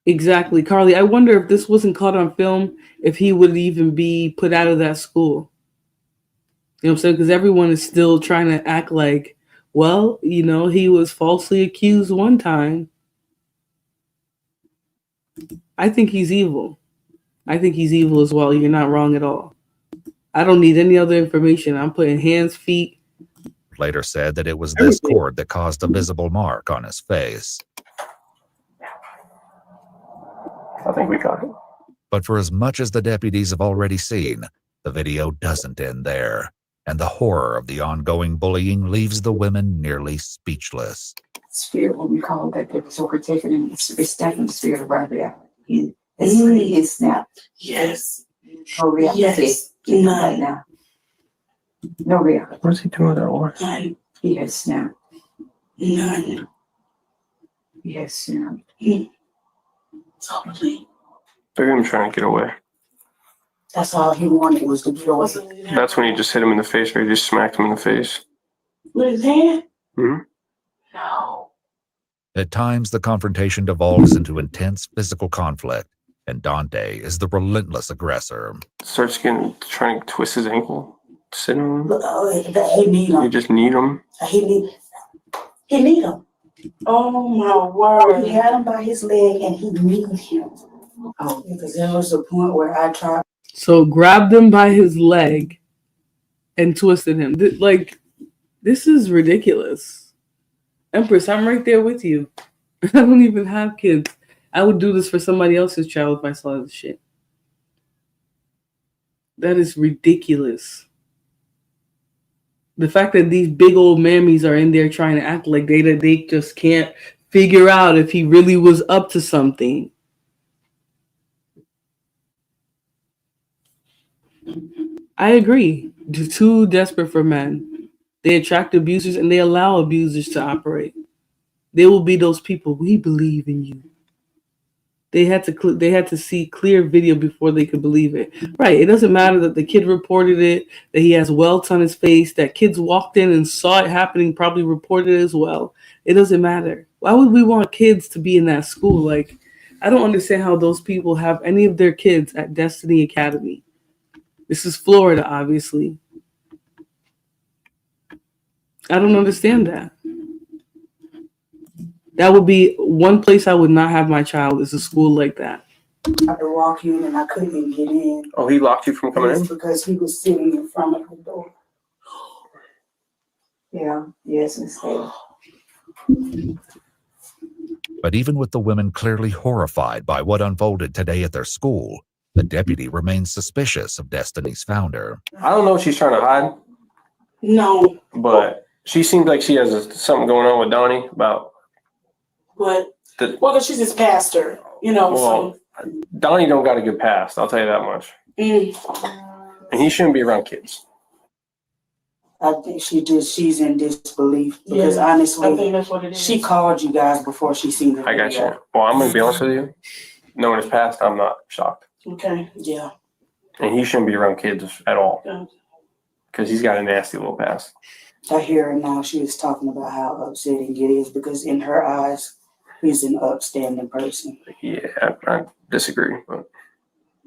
Exactly. Carly, I wonder if this wasn't caught on film, if he would even be put out of that school. You know what I'm saying? Because everyone is still trying to act like, well, you know, he was falsely accused one time. I think he's evil. I think he's evil as well. You're not wrong at all. I don't need any other information. I'm putting hands, feet. Later said that it was this cord that caused a visible mark on his face. I think we got it. But for as much as the deputies have already seen, the video doesn't end there, and the horror of the ongoing bullying leaves the women nearly speechless. Spirit, what we call that, that was overtaken, and it's definitely the spirit of our reality. He is snapped. Yes. No reality. Yes. Right now. No reality. What's he doing with that horse? He has snapped. None. He has snapped. Totally. Look at him trying to get away. That's all he wanted was to get away. That's when he just hit him in the face, or he just smacked him in the face. With his hand? Mm-hmm. No. At times, the confrontation devolves into intense physical conflict, and Dante is the relentless aggressor. Starts trying to twist his ankle, sit on him. He need him. You just need him. He need him. Oh my word. He had him by his leg and he needed him. Oh, because there was a point where I tried. So grabbed him by his leg and twisted him. This is ridiculous. Empress, I'm right there with you. I don't even have kids. I would do this for somebody else's child if I saw this shit. That is ridiculous. The fact that these big old mammies are in there trying to act like they just can't figure out if he really was up to something. I agree. They're too desperate for men. They attract abusers and they allow abusers to operate. They will be those people. We believe in you. They had to see clear video before they could believe it. Right. It doesn't matter that the kid reported it, that he has welts on his face, that kids walked in and saw it happening, probably reported it as well. It doesn't matter. Why would we want kids to be in that school? Like, I don't understand how those people have any of their kids at Destiny Academy. This is Florida, obviously. I don't understand that. That would be one place I would not have my child, is a school like that. I had to walk in and I couldn't even get in. Oh, he locked you from coming in? Because he was sitting in front of the door. Yeah, yes, mistake. But even with the women clearly horrified by what unfolded today at their school, the deputy remains suspicious of Destiny's founder. I don't know what she's trying to hide. No. But she seems like she has something going on with Donnie about. What? Well, because she's his pastor, you know. Well, so Donnie don't got a good past. I'll tell you that much. And he shouldn't be around kids. I think she's in disbelief because honestly, I think that's what it is. She called you guys before she seen the video. I got you. Well, I'm gonna be honest with you. Knowing his past, I'm not shocked. Okay. Yeah. And he shouldn't be around kids at all because he's got a nasty little past. I hear her now. She was talking about how upsetting it is because in her eyes, he's an upstanding person. Yeah, I disagree. But.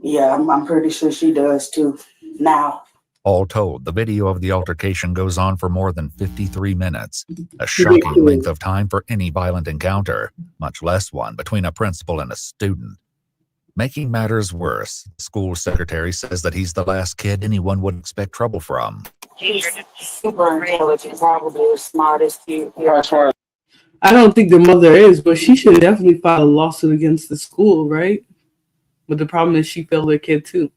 Yeah, I'm pretty sure she does too. Now. All told, the video of the altercation goes on for more than 53 minutes, a shocking length of time for any violent encounter, much less one between a principal and a student. Making matters worse, the school secretary says that he's the last kid anyone would expect trouble from. He's super intelligent, probably the smartest kid. I don't think the mother is, but she should definitely file a lawsuit against the school, right? But the problem is she failed her kid too.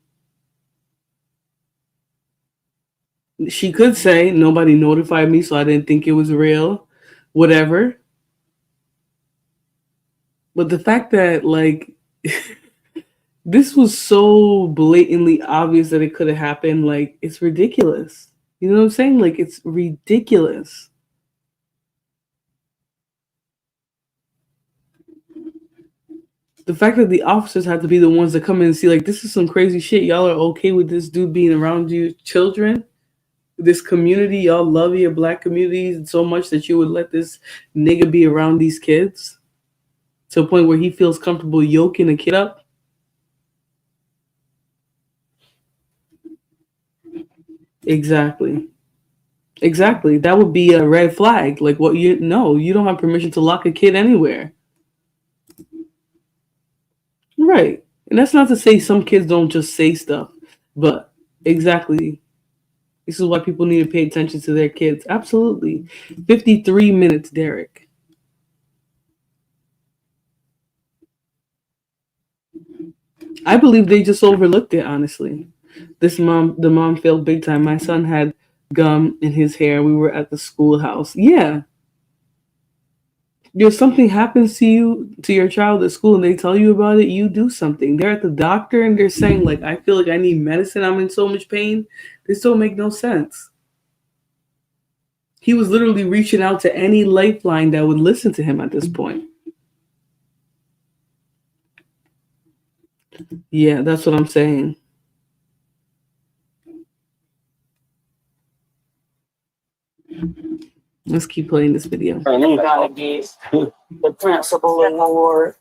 She could say, nobody notified me, so I didn't think it was real, whatever. But the fact that, like, this was so blatantly obvious that it could have happened, like, it's ridiculous. You know what I'm saying? Like, it's ridiculous. The fact that the officers had to be the ones that come in and see, like, this is some crazy shit. Y'all are okay with this dude being around you children? This community, y'all love your black communities so much that you would let this nigga be around these kids to a point where he feels comfortable yoking a kid up? Exactly. That would be a red flag. Like, what you don't have permission to lock a kid anywhere. Right. And that's not to say some kids don't just say stuff, but exactly. This is why people need to pay attention to their kids. Absolutely. 53 minutes, Derek. I believe they just overlooked it, honestly. The mom failed big time. My son had gum in his hair. We were at the schoolhouse. Yeah. If something happens to your child at school, and they tell you about it, you do something. They're at the doctor and they're saying, like, I feel like I need medicine. I'm in so much pain. This don't make no sense. He was literally reaching out to any lifeline that would listen to him at this point. Yeah, that's what I'm saying. Let's keep playing this video. Gotta give the principal an award.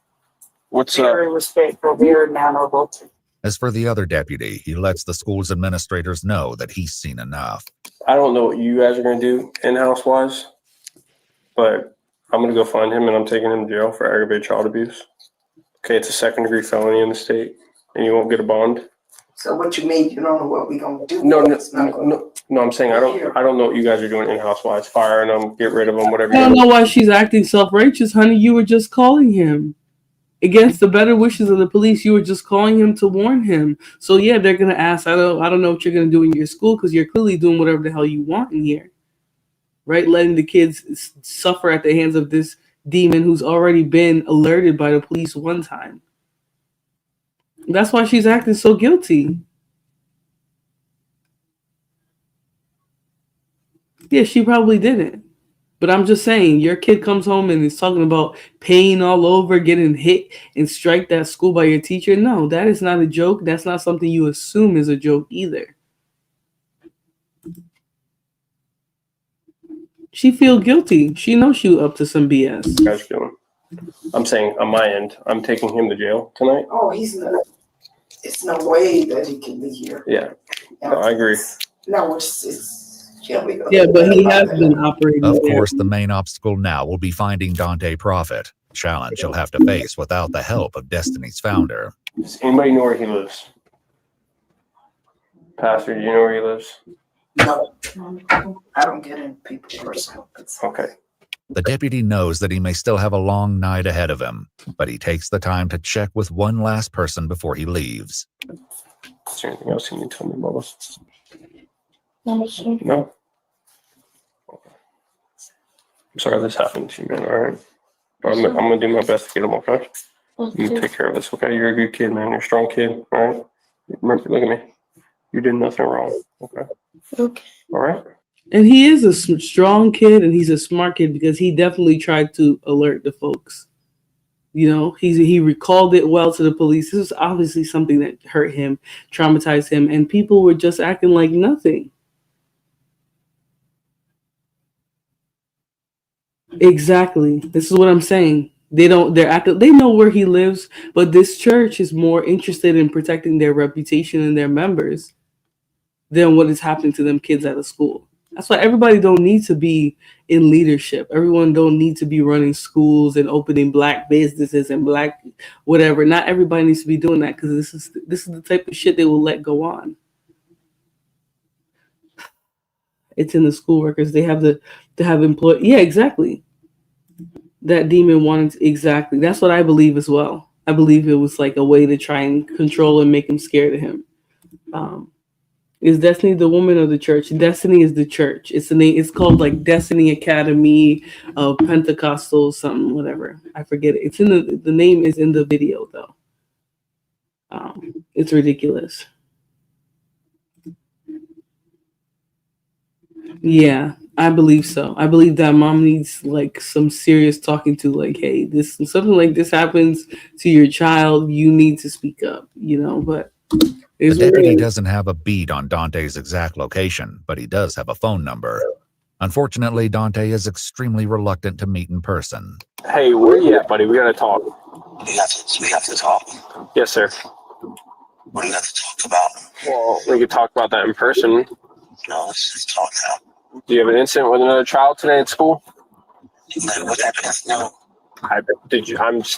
Very respectful, very memorable. As for the other deputy, he lets the school's administrators know that he's seen enough. I don't know what you guys are going to do in-house wise, but I'm going to go find him and I'm taking him to jail for aggravated child abuse. Okay, it's a second-degree felony in the state, and you won't get a bond. So what you mean? You don't know what we're going to do? No. I'm saying I don't know what you guys are doing in-house wise. Firing them, get rid of them, whatever. I don't know why she's acting self-righteous, honey. You were just calling him. Against the better wishes of the police, you were just calling him to warn him. So yeah, they're gonna ask, I don't know what you're gonna do in your school, because you're clearly doing whatever the hell you want in here. Right? Letting the kids suffer at the hands of this demon who's already been alerted by the police one time. That's why she's acting so guilty. Yeah, she probably didn't. But I'm just saying, your kid comes home and is talking about pain all over, getting hit and striked at school by your teacher. No, that is not a joke. That's not something you assume is a joke either. She feel guilty. She knows she was up to some BS. What you guys doing? I'm saying on my end, I'm taking him to jail tonight. Oh, it's no way that he can be here. Yeah, no, I agree. No, it's Yeah, but he has been operating Of there. course, the main obstacle now will be finding Dante Prophet, a challenge he'll have to face without the help of Destiny's founder. Does anybody know where he lives? Pastor, do you know where he lives? No, I don't get in people's personal. Okay. The deputy knows that he may still have a long night ahead of him, but he takes the time to check with one last person before he leaves. Is there anything else you need to tell me, Bubba? No. No? I'm sorry this happened to you, man. All right. I'm going to do my best to get him, okay? You take care of this, okay? You're a good kid, man. You're a strong kid, all right? Remember, look at me. You did nothing wrong, okay? Okay. All right? And he is a strong kid, and he's a smart kid because he definitely tried to alert the folks. You know, he recalled it well to the police. This was obviously something that hurt him, traumatized him, and people were just acting like nothing. Exactly. This is what I'm saying. They know where he lives, but this church is more interested in protecting their reputation and their members than what is happening to them kids at a school. That's why everybody don't need to be in leadership. Everyone don't need to be running schools and opening black businesses and black whatever. Not everybody needs to be doing that because this is the type of shit they will let go on. It's in the school records. They have to have employed. Yeah, exactly. That demon wanted exactly. That's what I believe as well. I believe it was like a way to try and control and make him scared of him. Is Destiny the woman of the church? Destiny is the church. It's the name. It's called like Destiny Academy of Pentecostal something, whatever. I forget it. It's in the name is in the video though. It's ridiculous. Yeah, I believe so. I believe that mom needs like some serious talking to. Like, hey, this something like this happens to your child, you need to speak up. You know, but. The deputy doesn't have a beat on Dante's exact location, but he does have a phone number. Unfortunately, Dante is extremely reluctant to meet in person. Hey, where you at, buddy? We got to talk. We have to talk. Yes, sir. What do you have to talk about? Well, we could talk about that in person. No, let's just talk now. Do you have an incident with another child today at school? What happened? No.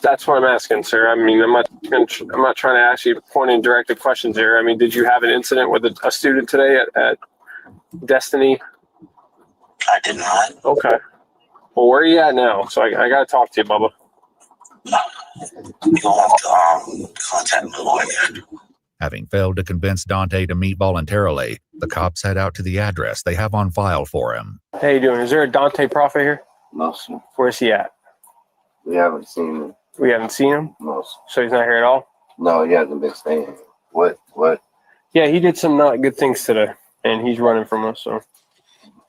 That's what I'm asking, sir. I mean, I'm not trying to ask you pointing directed questions here. I mean, did you have an incident with a student today at Destiny? I did not. Okay. Well, where are you at now? So I got to talk to you, Bubba. You're going to have to contact my lawyer. Having failed to convince Dante to meet voluntarily, the cops head out to the address they have on file for him. How you doing? Is there a Dante Prophet here? No, sir. Where's he at? We haven't seen him. We haven't seen him? No, sir. So he's not here at all? No, he hasn't been staying here. What? Yeah, he did some not good things today, and he's running from us, so.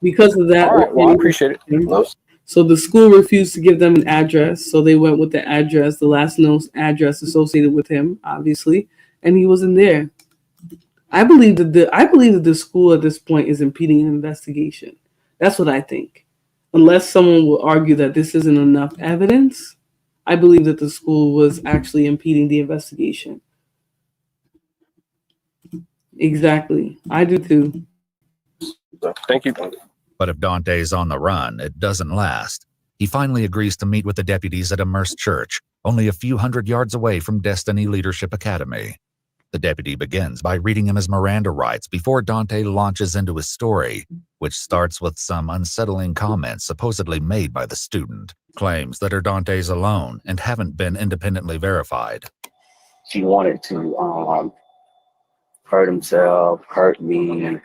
Because of that, all right, well, I appreciate it. So the school refused to give them an address, so they went with the address, the last known address associated with him, obviously, and he wasn't there. I believe that the school at this point is impeding an investigation. That's what I think. Unless someone will argue that this isn't enough evidence, I believe that the school was actually impeding the investigation. Exactly. I do too. Thank you. But if Dante's on the run, it doesn't last. He finally agrees to meet with the deputies at Immerse Church, only a few hundred yards away from Destiny Leadership Academy. The deputy begins by reading him his Miranda rights before Dante launches into his story, which starts with some unsettling comments supposedly made by the student. Claims that are Dante's alone and haven't been independently verified. She wanted to hurt himself, hurt me,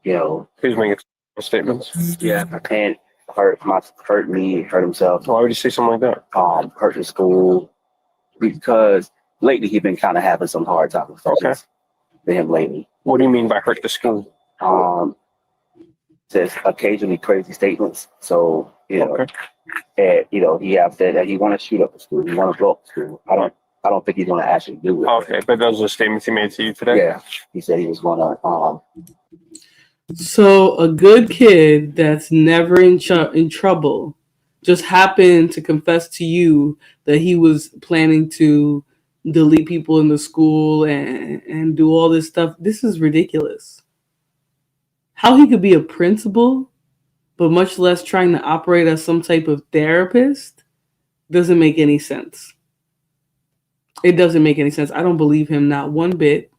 you know. He's making statements. Yeah, and hurt me, hurt himself. Why would you say something like that? Hurt the school, because lately he's been kind of having some hard times. Okay. For him lately. What do you mean by hurt the school? Says occasionally crazy statements. So, you know, and you know, he have said that he want to shoot up the school, he want to blow up the school. I don't think he's going to actually do it. Okay, but those are the statements he made to you today? Yeah, he said he was going to. So a good kid that's never in trouble just happened to confess to you that he was planning to delete people in the school and do all this stuff. This is ridiculous. how he could be a principal, but much less trying to operate as some type of therapist, doesn't make any sense. It doesn't make any sense. I don't believe him not one bit.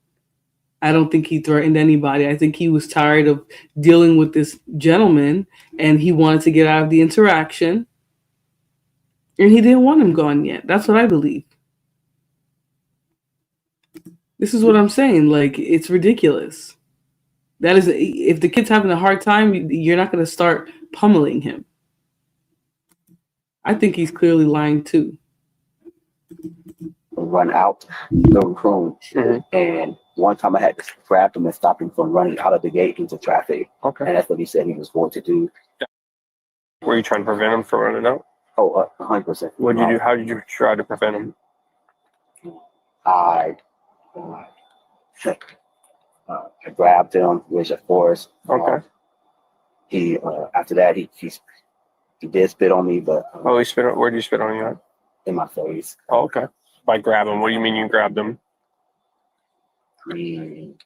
I don't think he threatened anybody. I think he was tired of dealing with this gentleman and he wanted to get out of the interaction. And he didn't want him gone yet. That's what I believe. This is what I'm saying. Like, it's ridiculous. That is, if the kid's having a hard time, you're not going to start pummeling him. I think he's clearly lying too. Run out the room, and one time I had to grab him and stop him from running out of the gate into traffic. Okay. And that's what he said he was going to do. Were you trying to prevent him from running out? Oh, 100%. What did you do? How did you try to prevent him? I grabbed him with a force. Okay. He after that he did spit on me, but he spit on. Where did you spit on you at? In my face. Oh, okay. By grab him, what do you mean you grabbed him? Meaning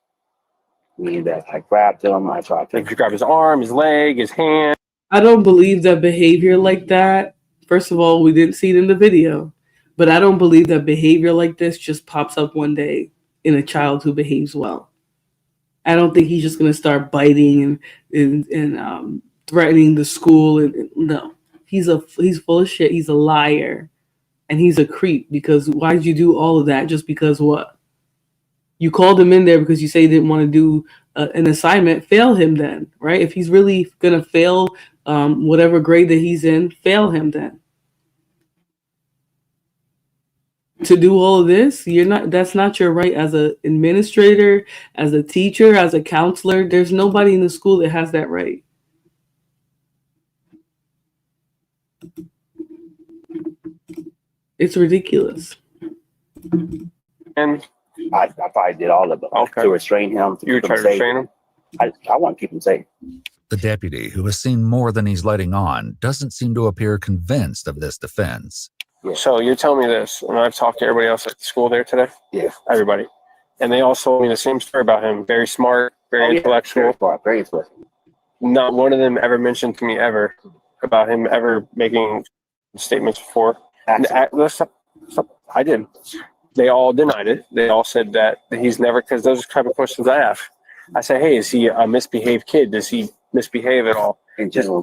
that I grabbed him. I tried to. Like you grab his arm, his leg, his hand. I don't believe that behavior like that. First of all, we didn't see it in the video, but I don't believe that behavior like this just pops up one day in a child who behaves well. I don't think he's just going to start biting and threatening the school. No, he's full of shit. He's a liar, and he's a creep. Because why did you do all of that? Just because what? You called him in there because you say you didn't want to do an assignment. Fail him then, right? If he's really going to fail whatever grade that he's in, fail him then. To do all of this, that's not your right as an administrator, as a teacher, as a counselor. There's nobody in the school that has that right. It's ridiculous. And I probably did all of it. Okay. To restrain him. You were trying to restrain him? I want to keep him safe. The deputy, who has seen more than he's letting on, doesn't seem to appear convinced of this defense. Yeah. So you're telling me this, and I've talked to everybody else at the school there today? Yeah. Everybody. And they all told me the same story about him. Very smart, very intellectual. Very smart, very intellectual. Not one of them ever mentioned to me ever about him ever making statements before. I did. They all denied it. They all said that he's never, because those are the type of questions I ask. I say, hey, is he a misbehaved kid? Does he misbehave at all?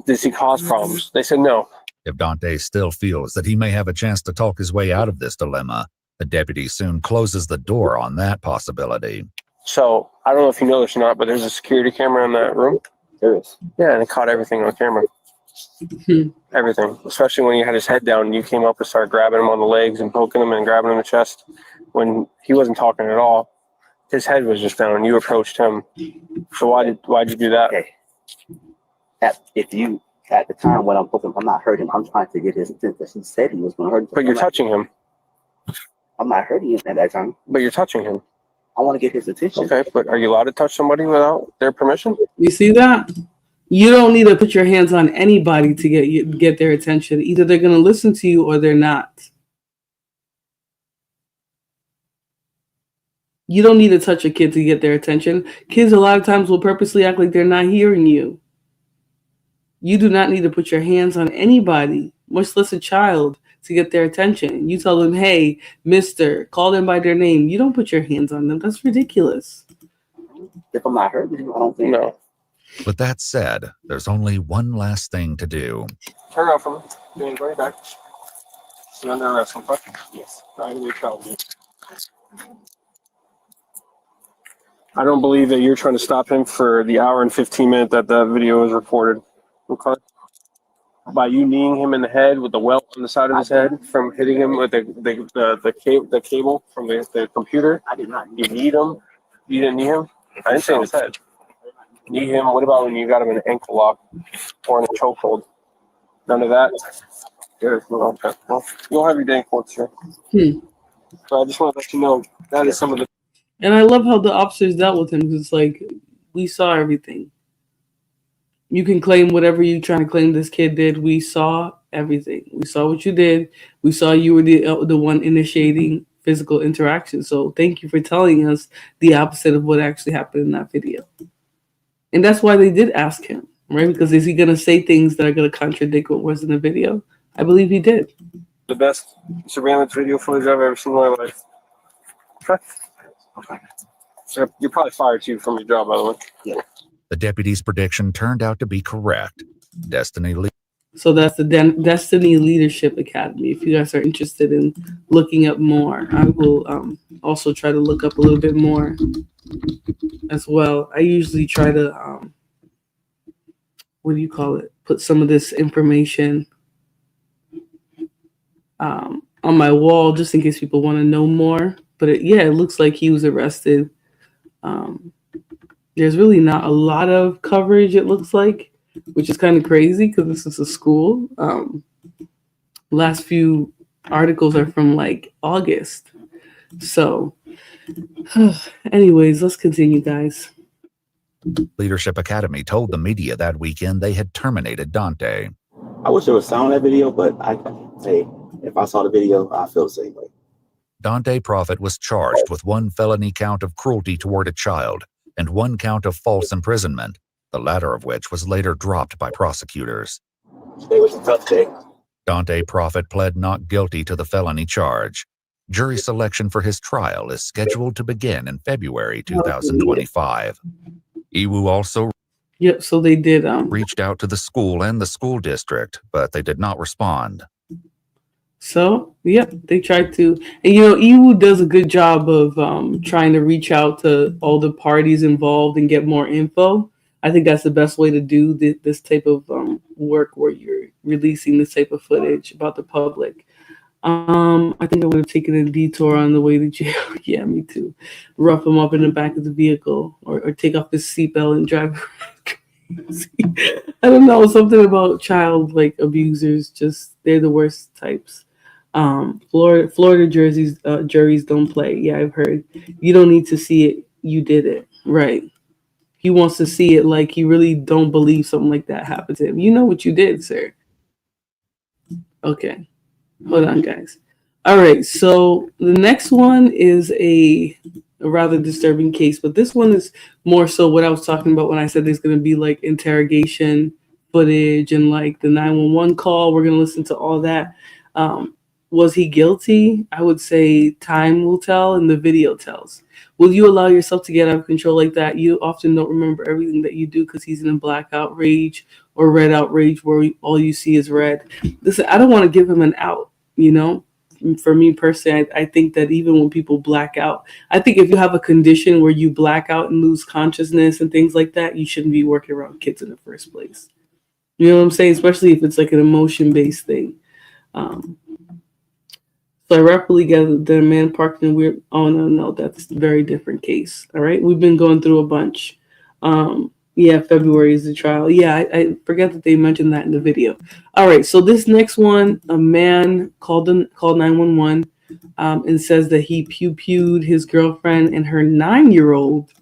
Does he cause problems? They said no. If Dante still feels that he may have a chance to talk his way out of this dilemma, the deputy soon closes the door on that possibility. So I don't know if you know this or not, but there's a security camera in that room. There is. Yeah, and it caught everything on camera. Everything, especially when he had his head down and you came up and started grabbing him on the legs and poking him and grabbing him in the chest when he wasn't talking at all. His head was just down and you approached him. So why'd you do that? Okay. At the time when I'm poking, I'm not hurting him. I'm trying to get his attention. He said he was going to hurt him. But you're touching him. I'm not hurting him at that time. But you're touching him. I want to get his attention. Okay, but are you allowed to touch somebody without their permission? You see that? You don't need to put your hands on anybody to get their attention. Either they're going to listen to you or they're not. You don't need to touch a kid to get their attention. Kids a lot of times will purposely act like they're not hearing you. You do not need to put your hands on anybody, much less a child, to get their attention. You tell them, hey, mister, call them by their name. You don't put your hands on them. That's ridiculous. If I'm not hurting him, I don't think. No. With that said, there's only one last thing to do. Turn off from him. Bring it back. You're under arrest, okay? Yes. I don't believe that you're trying to stop him for the hour and 15 minutes that the video was reported. Okay. By you kneeing him in the head with the welt on the side of his head from hitting him with the cable from the computer. I did not. You kneed him. You didn't knee him. I didn't say in his head. Knee him. What about when you got him in an ankle lock or in a chokehold? None of that. Okay. Well, you'll have your day in court, sir. So I just want to let you know that is some of the. And I love how the officers dealt with him because it's like we saw everything. You can claim whatever you're trying to claim this kid did. We saw everything. We saw what you did. We saw you were the one initiating physical interaction. So thank you for telling us the opposite of what actually happened in that video. And that's why they did ask him, right? Because is he going to say things that are going to contradict what was in the video? I believe he did. The best surveillance video footage I've ever seen in my life. Okay. So you're probably fired too from your job, by the way. Yeah. The deputy's prediction turned out to be correct. So that's the Destiny Leadership Academy. If you guys are interested in looking up more, I will also try to look up a little bit more as well. I usually try to, put some of this information on my wall just in case people want to know more. But it looks like he was arrested. There's really not a lot of coverage, it looks like, which is kind of crazy because this is a school. Last few articles are from like August. So anyways, let's continue, guys. Leadership Academy told the media that weekend they had terminated Dante. I wish there was sound in that video, but if I saw the video, I feel the same way. Dante Prophet was charged with 1 felony count of cruelty toward a child and 1 count of false imprisonment, the latter of which was later dropped by prosecutors. Today was a tough day. Dante Prophet pled not guilty to the felony charge. Jury selection for his trial is scheduled to begin in February 2025. Iwu also so they did reached out to the school and the school district, but they did not respond. So, they tried to. And, Iwu does a good job of trying to reach out to all the parties involved and get more info. I think that's the best way to do this type of work where you're releasing this type of footage about the public. I think I would have taken a detour on the way to jail. Yeah, me too. Rough him up in the back of the vehicle or take off his seatbelt and drive crazy. I don't know, something about child abusers, just they're the worst types. Florida juries don't play. Yeah, I've heard. You don't need to see it. You did it. Right. He wants to see it like he really don't believe something like that happened to him. You know what you did, sir. Okay. Hold on, guys. All right. So the next one is a rather disturbing case, but this one is more so what I was talking about when I said there's going to be interrogation footage and the 911 call. We're going to listen to all that. Was he guilty? I would say time will tell and the video tells. Will you allow yourself to get out of control like that? You often don't remember everything that you do because he's in a blackout rage or red outrage where all you see is red. Listen, I don't want to give him an out, For me personally, I think that even when people black out, I think if you have a condition where you black out and lose consciousness and things like that, you shouldn't be working around kids in the first place. You know what I'm saying? Especially if it's an emotion-based thing. So I rapidly gathered that a man parked in weird. Oh no, that's a very different case. All right, we've been going through a bunch. February is the trial. Yeah, I forget that they mentioned that in the video. All right, so this next one, a man called 911 and says that he pew-pewed his girlfriend and her 9-year-old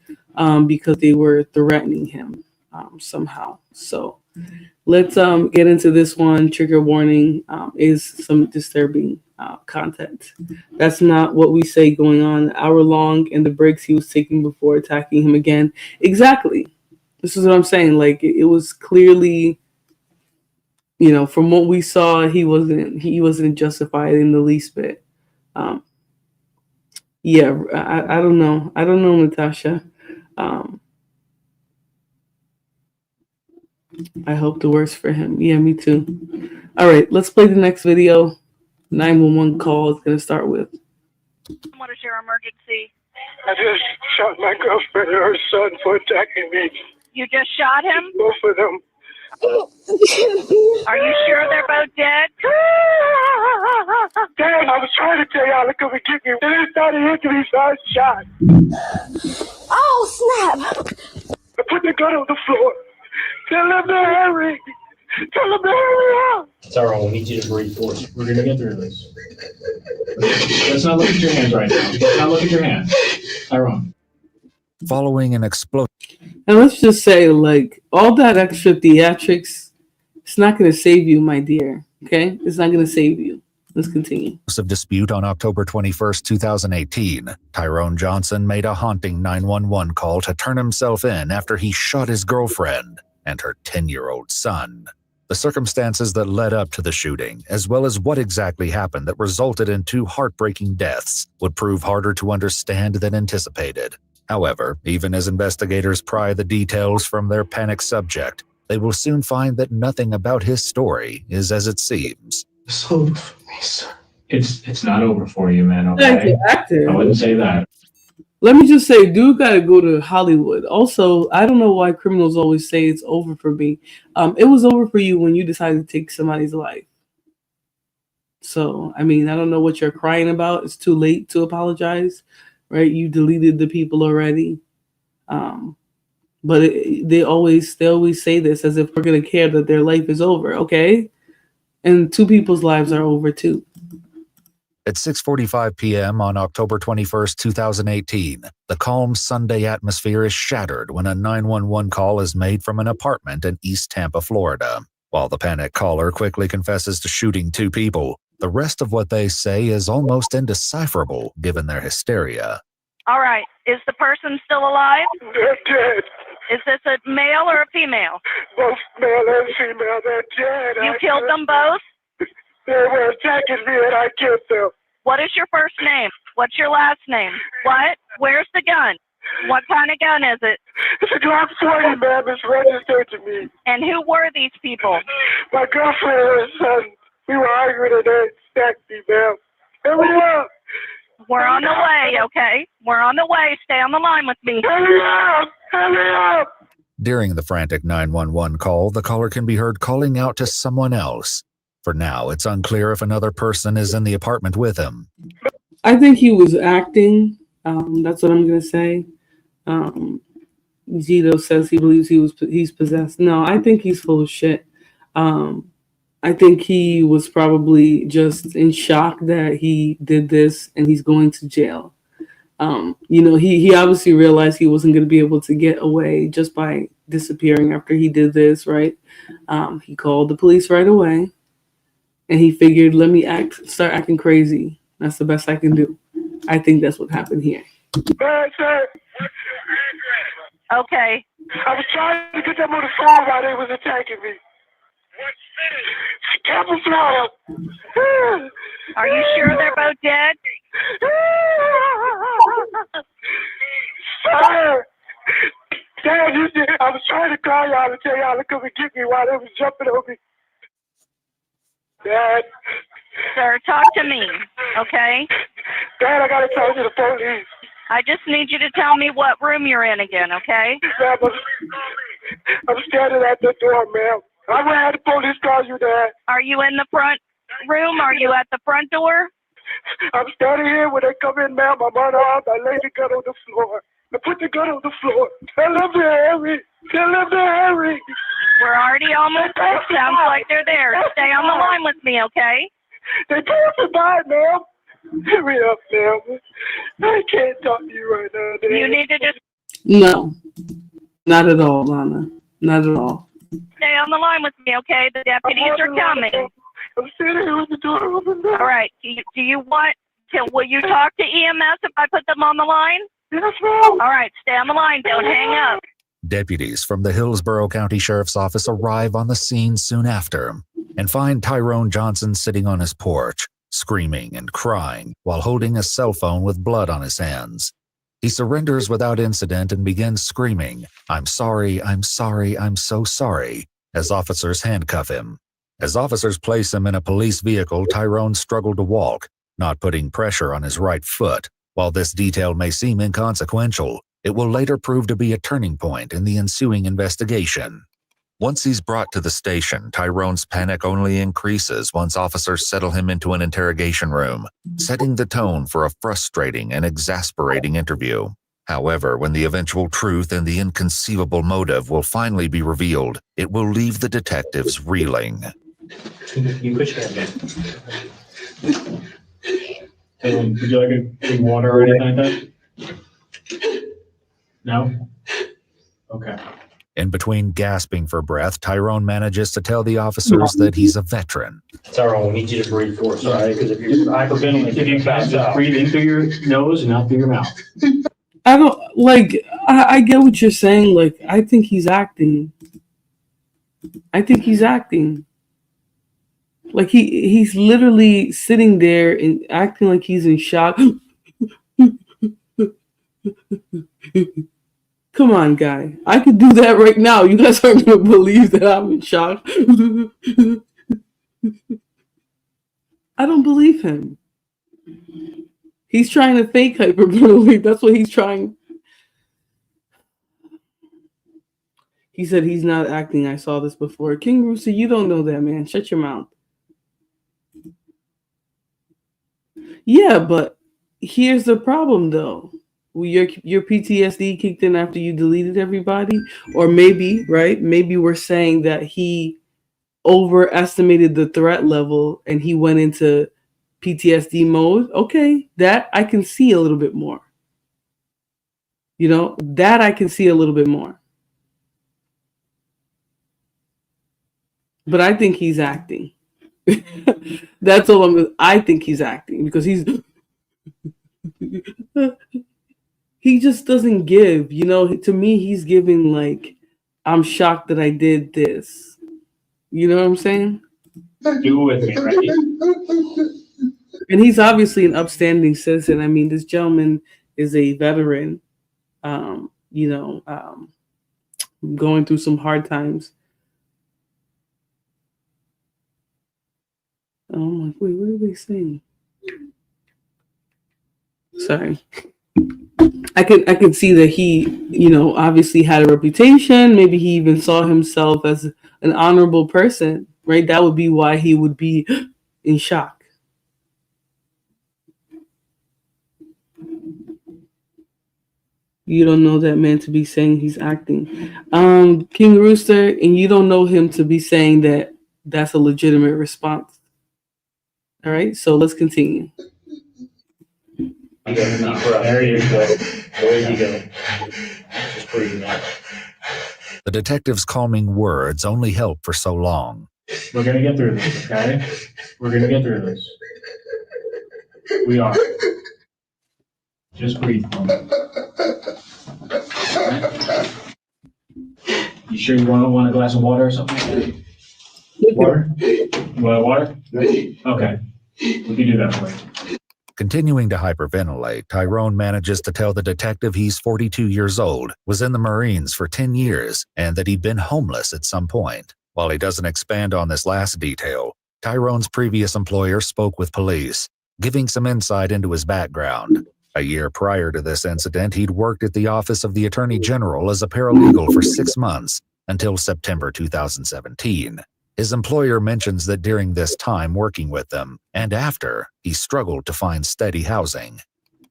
because they were threatening him somehow. So let's get into this one. Trigger warning is some disturbing content. That's not what we say going on an hour long and the breaks he was taking before attacking him again. Exactly. This is what I'm saying. It was clearly, from what we saw, he wasn't justified in the least bit. I don't know. I don't know, Natasha. I hope the worst for him. Yeah, me too. All right, let's play the next video. 911 call is going to start with. What is your emergency? I just shot my girlfriend and her son for attacking me. You just shot him? Both of them. Are you sure they're both dead? Damn, I was trying to tell y'all to come and get me. They didn't start hitting me, so I shot. Oh, snap. I put the gun on the floor. Tell them to hurry. Tell them to hurry up. Tyrone, we need you to breathe for us. We're going to get through this. Let's not look at your hands right now. Let's not look at your hands. Tyrone. Following an explosion. And let's just say, all that extra theatrics, it's not going to save you, my dear. Okay? It's not going to save you. Let's continue. Of dispute on October 21st, 2018, Tyrone Johnson made a haunting 911 call to turn himself in after he shot his girlfriend and her 10-year-old son. The circumstances that led up to the shooting, as well as what exactly happened that resulted in 2 heartbreaking deaths, would prove harder to understand than anticipated. However, even as investigators pry the details from their panicked subject, they will soon find that nothing about his story is as it seems. It's over for me, sir. It's not over for you, man, Thank okay? you, actor. I wouldn't say that. Let me just say, dude gotta go to Hollywood. Also, I don't know why criminals always say it's over for me. It was over for you when you decided to take somebody's life. So, I mean, I don't know what you're crying about. It's too late to apologize, right? You deleted the people already. But they always say this as if we're gonna care that their life is over, okay? And 2 people's lives are over too. At 6:45 p.m. on October 21st, 2018, the calm Sunday atmosphere is shattered when a 911 call is made from an apartment in East Tampa, Florida. While the panicked caller quickly confesses to shooting 2 people, the rest of what they say is almost indecipherable given their hysteria. All right. Is the person still alive? They're dead. Is this a male or a female? Both male and female, they're dead. You killed them both? They were attacking me and I killed them. What is your first name? What's your last name? What? Where's the gun? What kind of gun is it? It's a Glock 40, ma'am. It's registered to me. And who were these people? My girlfriend and her son. We were arguing and they attacked me, ma'am. Hurry up. We're on the way, okay? We're on the way. Stay on the line with me. Hurry up! Hurry up! During the frantic 911 call, the caller can be heard calling out to someone else. For now, it's unclear if another person is in the apartment with him. I think he was acting. That's what I'm gonna say. Zito says he believes he's possessed. No, I think he's full of shit. I think he was probably just in shock that he did this and he's going to jail. He obviously realized he wasn't going to be able to get away just by disappearing after he did this, right? He called the police right away and he figured, let me start acting crazy. That's the best I can do. I think that's what happened here. Okay. I was trying to get them on the phone while they was attacking me. What city? Tampa, Florida. Are you sure they're both dead? Sir! Dad, I was trying to call y'all to tell y'all to come and get me while they was jumping on me. Dad. Sir, talk to me, okay? Dad, I gotta talk to the police. I just need you to tell me what room you're in again, okay? Ma'am, I'm standing at the door, ma'am. I would have the police call you, Dad. Are you in the front room? Are you at the front door? I'm standing here when they come in, ma'am. I'm unarmed. I lay the gun on the floor. I put the gun on the floor. Tell them to hurry. Tell them to hurry. We're already almost there. Sounds like they're there. Stay on the line with me, okay? They passed by, ma'am. Hurry up, ma'am. I can't talk to you right now, Dad. You need to just No, not at all, Lana. Not at all. stay on the line with me, okay? The deputies are coming. I'm sitting here with the door open now. All right. Will you talk to EMS if I put them on the line? Yes, ma'am. All right. Stay on the line. Don't hang up. Deputies from the Hillsborough County Sheriff's Office arrive on the scene soon after and find Tyrone Johnson sitting on his porch, screaming and crying while holding a cell phone with blood on his hands. He surrenders without incident and begins screaming, "I'm sorry, I'm sorry, I'm so sorry," as officers handcuff him. As officers place him in a police vehicle, Tyrone struggled to walk, not putting pressure on his right foot. While this detail may seem inconsequential, it will later prove to be a turning point in the ensuing investigation. Once he's brought to the station, Tyrone's panic only increases once officers settle him into an interrogation room, setting the tone for a frustrating and exasperating interview. However, when the eventual truth and the inconceivable motive will finally be revealed, it will leave the detectives reeling. You put your hand in. Would you like a big water or anything like that? No? Okay. In between gasping for breath, Tyrone manages to tell the officers that he's a veteran. Tyrone, we need you to breathe for us, all right? Because if you're hyperventilating, if you can, just breathe in through your nose and out through your mouth. I don't like. I get what you're saying. Like, I think he's acting. Like he's literally sitting there and acting like he's in shock. Come on, guy. I could do that right now. You guys aren't gonna believe that I'm in shock. I don't believe him. He's trying to fake hyperventilate. That's what he's trying. He said he's not acting. I saw this before. King Rooster, you don't know that, man. Shut your mouth. Yeah, but here's the problem, though. Your PTSD kicked in after you deleted everybody, or maybe, right? Maybe we're saying that he overestimated the threat level and he went into PTSD mode. Okay, that I can see a little bit more. You know, that I can see a little bit more. But I think he's acting. That's all I think he's acting because he just doesn't give, you know. To me, he's giving like, I'm shocked that I did this. You know what I'm saying? Do with me, right? And he's obviously an upstanding citizen. I mean, this gentleman is a veteran, going through some hard times. Oh, I'm like, wait, what are they saying? Sorry. I can see that he, obviously had a reputation. Maybe he even saw himself as an honorable person, right? That would be why he would be in shock. You don't know that man to be saying he's acting. King Rooster, and you don't know him to be saying that that's a legitimate response. All right, so let's continue. There you go. There you go. Just breathe out. The detective's calming words only help for so long. We're going to get through this, okay? We're going to get through this. We are. Just breathe for me. You sure you want a glass of water or something? Water? You want water? Okay. We can do that for you. Continuing to hyperventilate, Tyrone manages to tell the detective he's 42 years old, was in the Marines for 10 years, and that he'd been homeless at some point. While he doesn't expand on this last detail, Tyrone's previous employer spoke with police, giving some insight into his background. A year prior to this incident, he'd worked at the Office of the Attorney General as a paralegal for 6 months until September 2017. His employer mentions that during this time working with them and after, he struggled to find steady housing.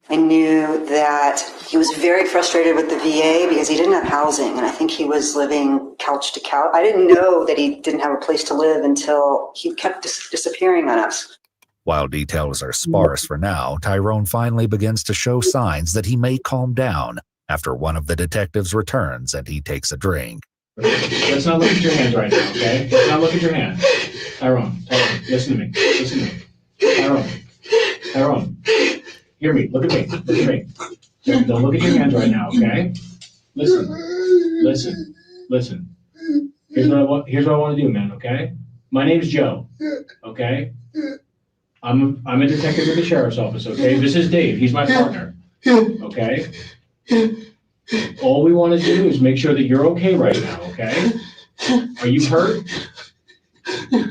I knew that he was very frustrated with the VA because he didn't have housing, and I think he was living couch to couch. I didn't know that he didn't have a place to live until he kept disappearing on us. While details are sparse for now, Tyrone finally begins to show signs that he may calm down after one of the detectives returns and he takes a drink. Let's not look at your hands right now, okay? Let's not look at your hands. Tyrone, listen to me. Listen to me. Tyrone, hear me. Look at me. Look at me. Don't look at your hands right now, okay? Listen. Here's what I want to do, man, okay? My name's Joe, okay? I'm a detective at the sheriff's office, okay? This is Dave. He's my partner, okay? All we want to do is make sure that you're okay right now, okay? Are you hurt? I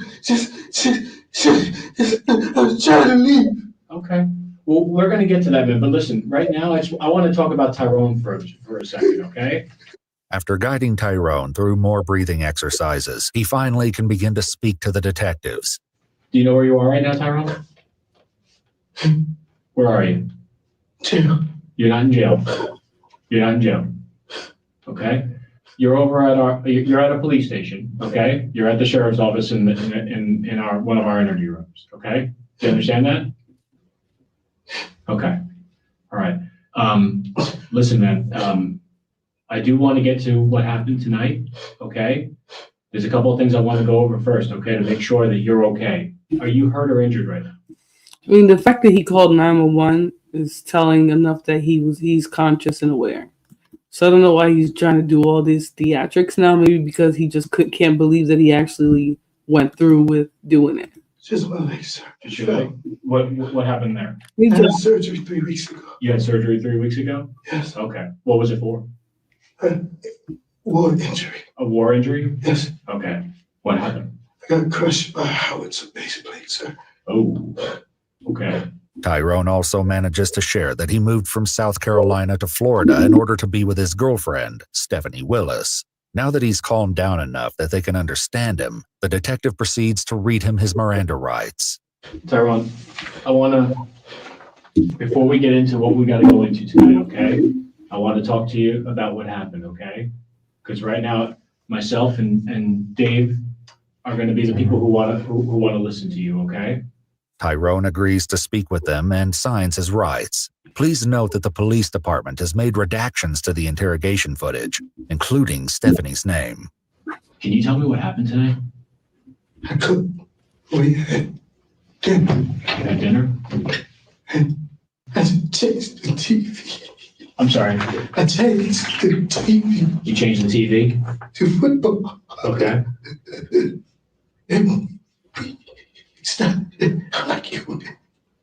was trying to leave. Okay. Well, we're going to get to that, man. But listen, right now, I want to talk about Tyrone for a second, okay? After guiding Tyrone through more breathing exercises, he finally can begin to speak to the detectives. Do you know where you are right now, Tyrone? Where are you? Jail. You're not in jail. You're not in jail. Okay? You're over at you're at a police station, okay? You're at the sheriff's office in one of our interview rooms, okay? Do you understand that? Okay. All right. Listen, man, I do want to get to what happened tonight, okay? There's a couple of things I want to go over first, okay, to make sure that you're okay. Are you hurt or injured right now? I mean, the fact that he called 911 is telling enough that he's conscious and aware. So I don't know why he's trying to do all these theatrics now. Maybe because he just can't believe that he actually went through with doing it. Just my leg, sir. Just your leg? What happened there? I had surgery 3 weeks ago. You had surgery 3 weeks ago? Yes. Okay. What was it for? War injury. A war injury? Yes. Okay. What happened? I got crushed by a howitzer base plate, sir. Oh. Okay. Tyrone also manages to share that he moved from South Carolina to Florida in order to be with his girlfriend, Stephanie Willis. Now that he's calmed down enough that they can understand him, the detective proceeds to read him his Miranda rights. Tyrone, I want to, before we get into what we got to go into tonight, okay? I want to talk to you about what happened, okay? Because right now, myself and Dave are going to be the people who want to listen to you, okay? Tyrone agrees to speak with them and signs his rights. Please note that the police department has made redactions to the interrogation footage, including Stephanie's name. Can you tell me what happened today? I cooked. We had dinner. You had dinner? I changed the TV. I'm sorry. I changed the TV. You changed the TV? To football. Okay. And we started arguing.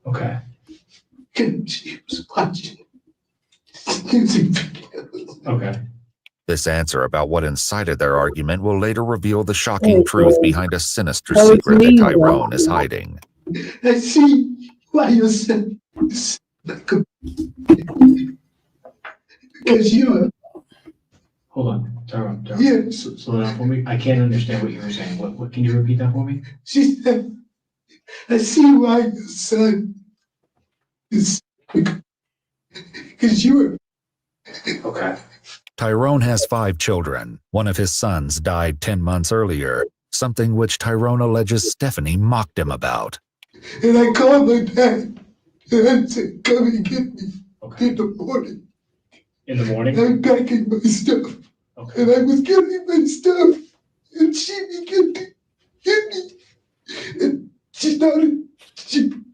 Okay. And she was watching music videos. Okay. This answer about what incited their argument will later reveal the shocking truth behind a sinister secret that Tyrone is hiding. I see why you're saying this. Because you are. Hold on, Tyrone. Yes. Slow down for me. I can't understand what you were saying. What can you repeat that for me? She said, I see why your son is. Because you are. Okay. Tyrone has 5 children. One of his sons died 10 months earlier, something which Tyrone alleges Stephanie mocked him about. And I called my dad and I said, come and get me in the morning. In the morning? I'm packing my stuff. Okay. And I was getting my stuff. And she began to hit me. And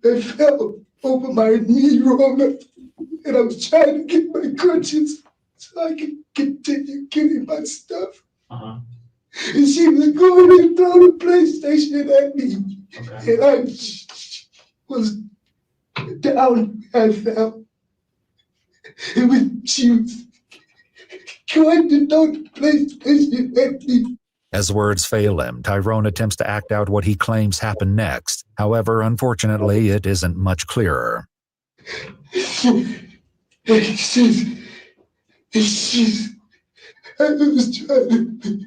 I fell over my knee roller. And I was trying to get my crutches so I could continue getting my stuff. Uh-huh. And she was going to throw the PlayStation at me. Okay. And I was down. I fell. She was going to throw the PlayStation at me. As words fail him, Tyrone attempts to act out what he claims happened next. However, unfortunately, it isn't much clearer. I was trying to.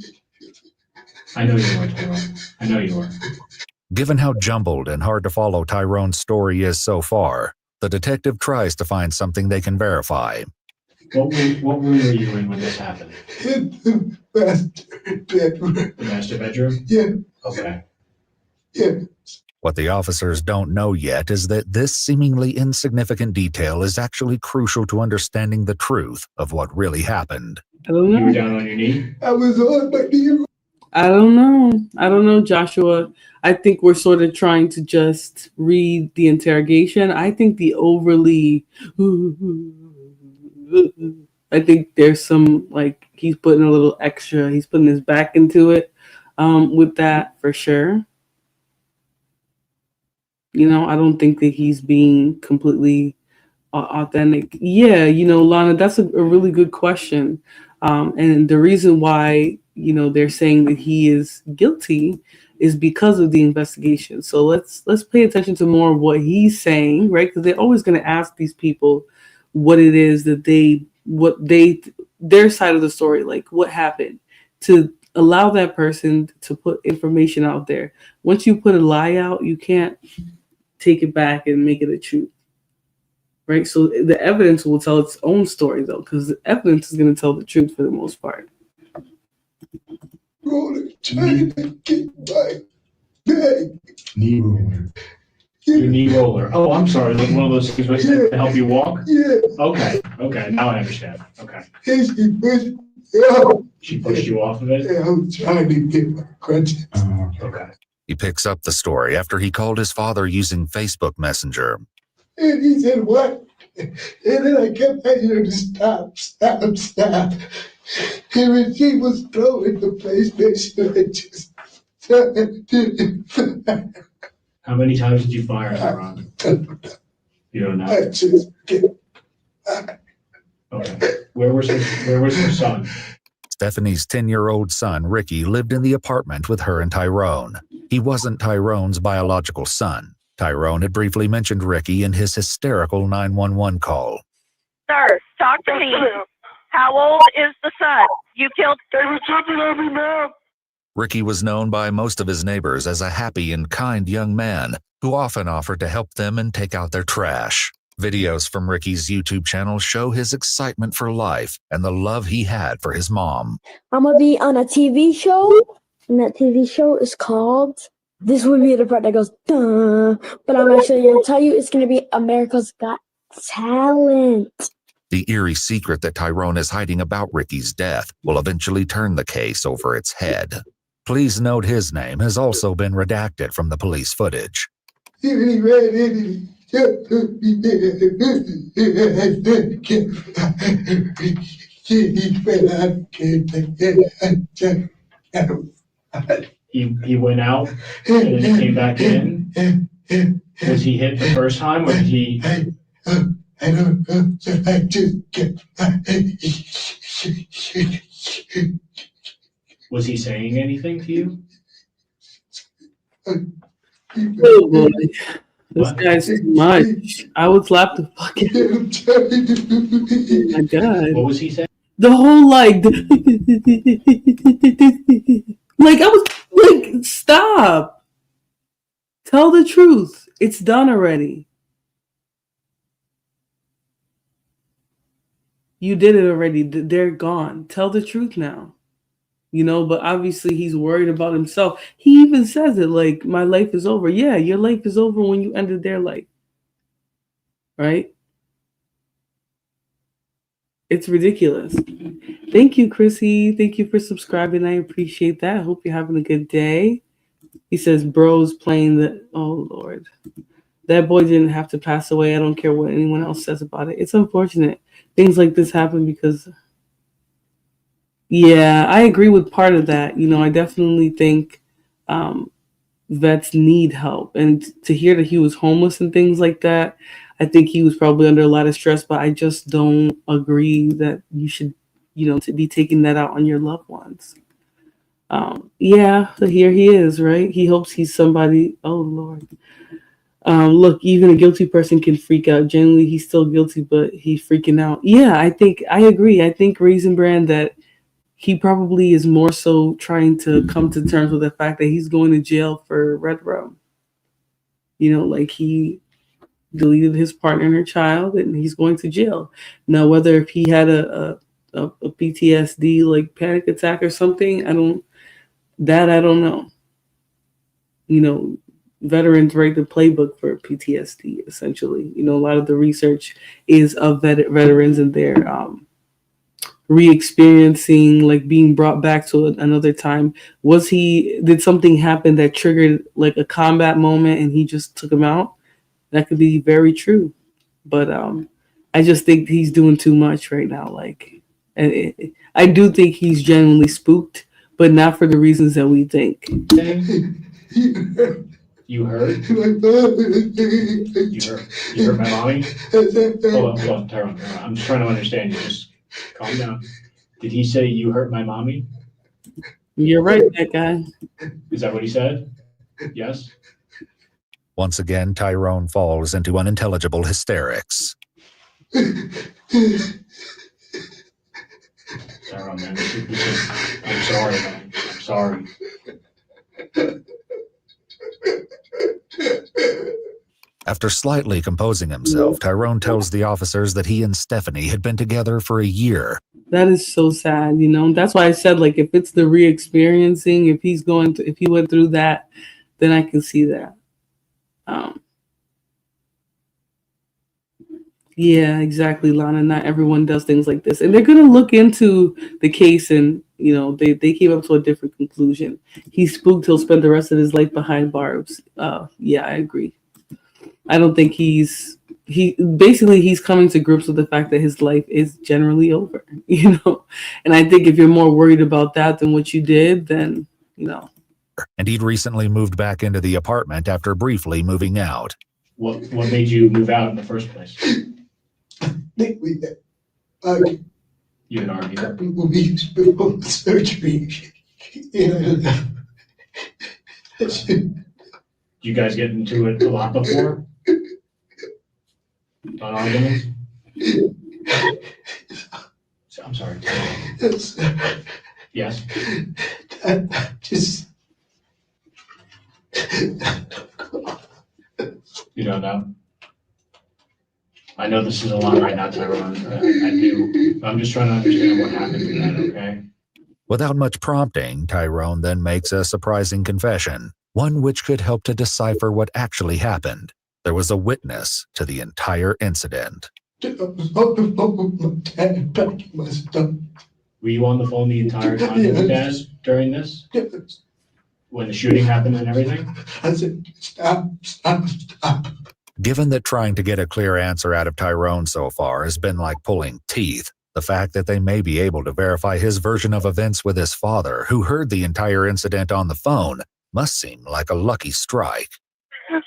I know you were, Tyrone. I know you were. Given how jumbled and hard to follow Tyrone's story is so far, the detective tries to find something they can verify. What room were you in when this happened? In the master bedroom. The master bedroom? Yeah. Okay. Yeah. What the officers don't know yet is that this seemingly insignificant detail is actually crucial to understanding the truth of what really happened. I don't know. You were down on your knee? I was on my knee. I don't know, Joshua. I think we're sort of trying to just read the interrogation. I think the overly, I think there's some, like, he's putting a little extra, he's putting his back into it with that for sure. You know, I don't think that he's being completely authentic. Yeah, you know, Lana, that's a really good question. And the reason why, you know, they're saying that he is guilty is because of the investigation. So let's pay attention to more of what he's saying, right? Because they're always going to ask these people what it is that their side of the story, like what happened, to allow that person to put information out there. Once you put a lie out, you can't take it back and make it a truth. Right? So the evidence will tell its own story, though, because the evidence is going to tell the truth for the most part. Trying to get my bag. Knee roller. Your knee roller. Oh, I'm sorry. Like one of those things to help you walk? Yeah. Okay. Now I understand. Okay. And she pushed She pushed you off of it? Yeah, I was trying to get my crutches. Okay. He picks up the story after he called his father using Facebook Messenger. And he said, what? And then I kept telling her to stop. And when she was throwing the PlayStation, I just How many times did you fire, Tyron? You don't know. I just Okay. Where was her son? Stephanie's 10-year-old son, Ricky, lived in the apartment with her and Tyrone. He wasn't Tyrone's biological son. Tyrone had briefly mentioned Ricky in his hysterical 911 call. Sir, talk to me. How old is the son? You killed. They were jumping on me, ma'am. Ricky was known by most of his neighbors as a happy and kind young man who often offered to help them and take out their trash. Videos from Ricky's YouTube channel show his excitement for life and the love he had for his mom. I'm gonna be on a TV show, and that TV show is called. This would be the part that goes, duh, but I'm actually gonna tell you it's gonna be America's Got Talent. The eerie secret that Tyrone is hiding about Ricky's death will eventually turn the case over its head. Please note his name has also been redacted from the police footage. He ran in and He went out and then came back in. Was he hit the first time or did he? I don't know. I just kept. Was he saying anything to you? Oh boy, this guy's too much. I would slap the fucking. Oh my god! What was he saying? The whole like I was like, stop. Tell the truth. It's done already. You did it already. They're gone. Tell the truth now. You know, but obviously he's worried about himself. He even says it like, my life is over. Yeah, your life is over when you ended their life. Right? It's ridiculous. Thank you, Chrissy. Thank you for subscribing. I appreciate that. I hope you're having a good day. He says, bro's playing the... Oh, Lord. That boy didn't have to pass away. I don't care what anyone else says about it. It's unfortunate. Things like this happen because... Yeah, I agree with part of that. You know, I definitely think vets need help. And to hear that he was homeless and things like that, I think he was probably under a lot of stress, but I just don't agree that you should, you know, to be taking that out on your loved ones. Yeah, so here he is, right? He hopes he's somebody. Oh, Lord. Look, even a guilty person can freak out. Generally, he's still guilty, but he's freaking out. Yeah, I agree. I think Raisin Bran that he probably is more so trying to come to terms with the fact that he's going to jail for Red Rum. You know, like he deleted his partner and her child, and he's going to jail. Now, whether if he had a PTSD, like panic attack or something, I don't know. You know, veterans write the playbook for PTSD, essentially. You know, a lot of the research is of veterans and their re-experiencing, like being brought back to another time. Did something happen that triggered like a combat moment and he just took him out? That could be very true. But I just think he's doing too much right now. Like, I do think he's genuinely spooked, but not for the reasons that we think. You heard? You heard my mommy? Hold on, Tyrone. I'm just trying to understand you. Just calm down. Did he say you hurt my mommy? You're right, that guy. Is that what he said? Yes? Once again, Tyrone falls into unintelligible hysterics. Tyrone, man, I'm sorry, man. I'm sorry. After slightly composing himself, Tyrone tells the officers that he and Stephanie had been together for a year. That is so sad, you know. That's why I said, like, if it's the re-experiencing, if he went through that, then I can see that. Yeah, exactly, Lana. Not everyone does things like this. And they're going to look into the case and, they came up to a different conclusion. He's spooked. He'll spend the rest of his life behind bars. Yeah, I agree. I don't think he's coming to grips with the fact that his life is generally over, And I think if you're more worried about that than what you did, then, And he'd recently moved back into the apartment after briefly moving out. What made you move out in the first place? We argued. You had argued. We spent on surgery. You guys get into it a lot before? On arguments? I'm sorry. Yes. You don't know? I know this is a lot right now, Tyrone. I do. I'm just trying to understand what happened to that, okay? Without much prompting, Tyrone then makes a surprising confession, one which could help to decipher what actually happened. There was a witness to the entire incident. Were you on the phone the entire time with your dad during this? Yes. When the shooting happened and everything? I said, stop. Given that trying to get a clear answer out of Tyrone so far has been like pulling teeth, the fact that they may be able to verify his version of events with his father, who heard the entire incident on the phone, must seem like a lucky strike. I'm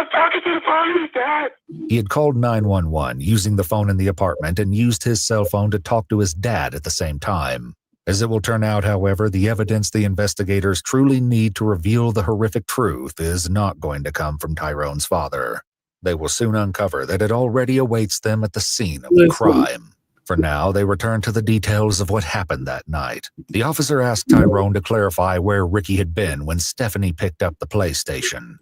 talking to the police, Dad. He had called 911 using the phone in the apartment and used his cell phone to talk to his dad at the same time. As it will turn out, however, the evidence the investigators truly need to reveal the horrific truth is not going to come from Tyrone's father. They will soon uncover that it already awaits them at the scene of the crime. For now, they return to the details of what happened that night. The officer asked Tyrone to clarify where Ricky had been when Stephanie picked up the PlayStation.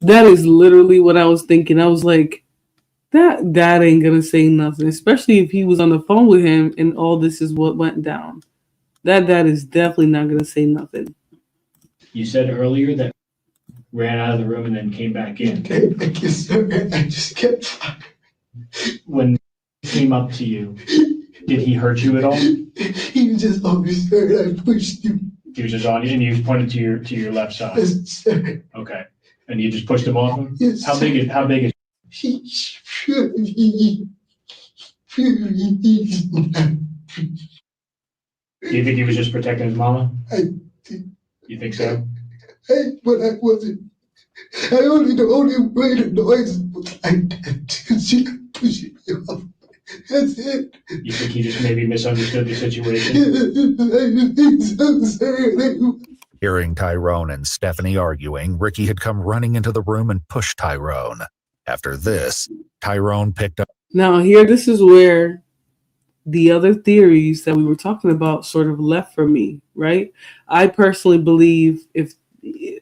That is literally what I was thinking. I was like, that dad ain't gonna say nothing, especially if he was on the phone with him and all this is what went down. That dad is definitely not gonna say nothing. You said earlier that ran out of the room and then came back in. Yes, sir. I just kept firing. When he came up to you, did he hurt you at all? He was just on me, sir. I pushed him. He was just on you and you pointed to your left side. Yes, sir. Okay. And you just pushed him off him? Yes. How big is he should be. Do you think he was just protecting his mama? You think so? But I wasn't. The only way the noise was like that. She could push me off. That's it. You think he just maybe misunderstood the situation? I think so, sir. Hearing Tyrone and Stephanie arguing, Ricky had come running into the room and pushed Tyrone. After this, Tyrone picked up. Now, this is where the other theories that we were talking about sort of left for me, right? I personally believe if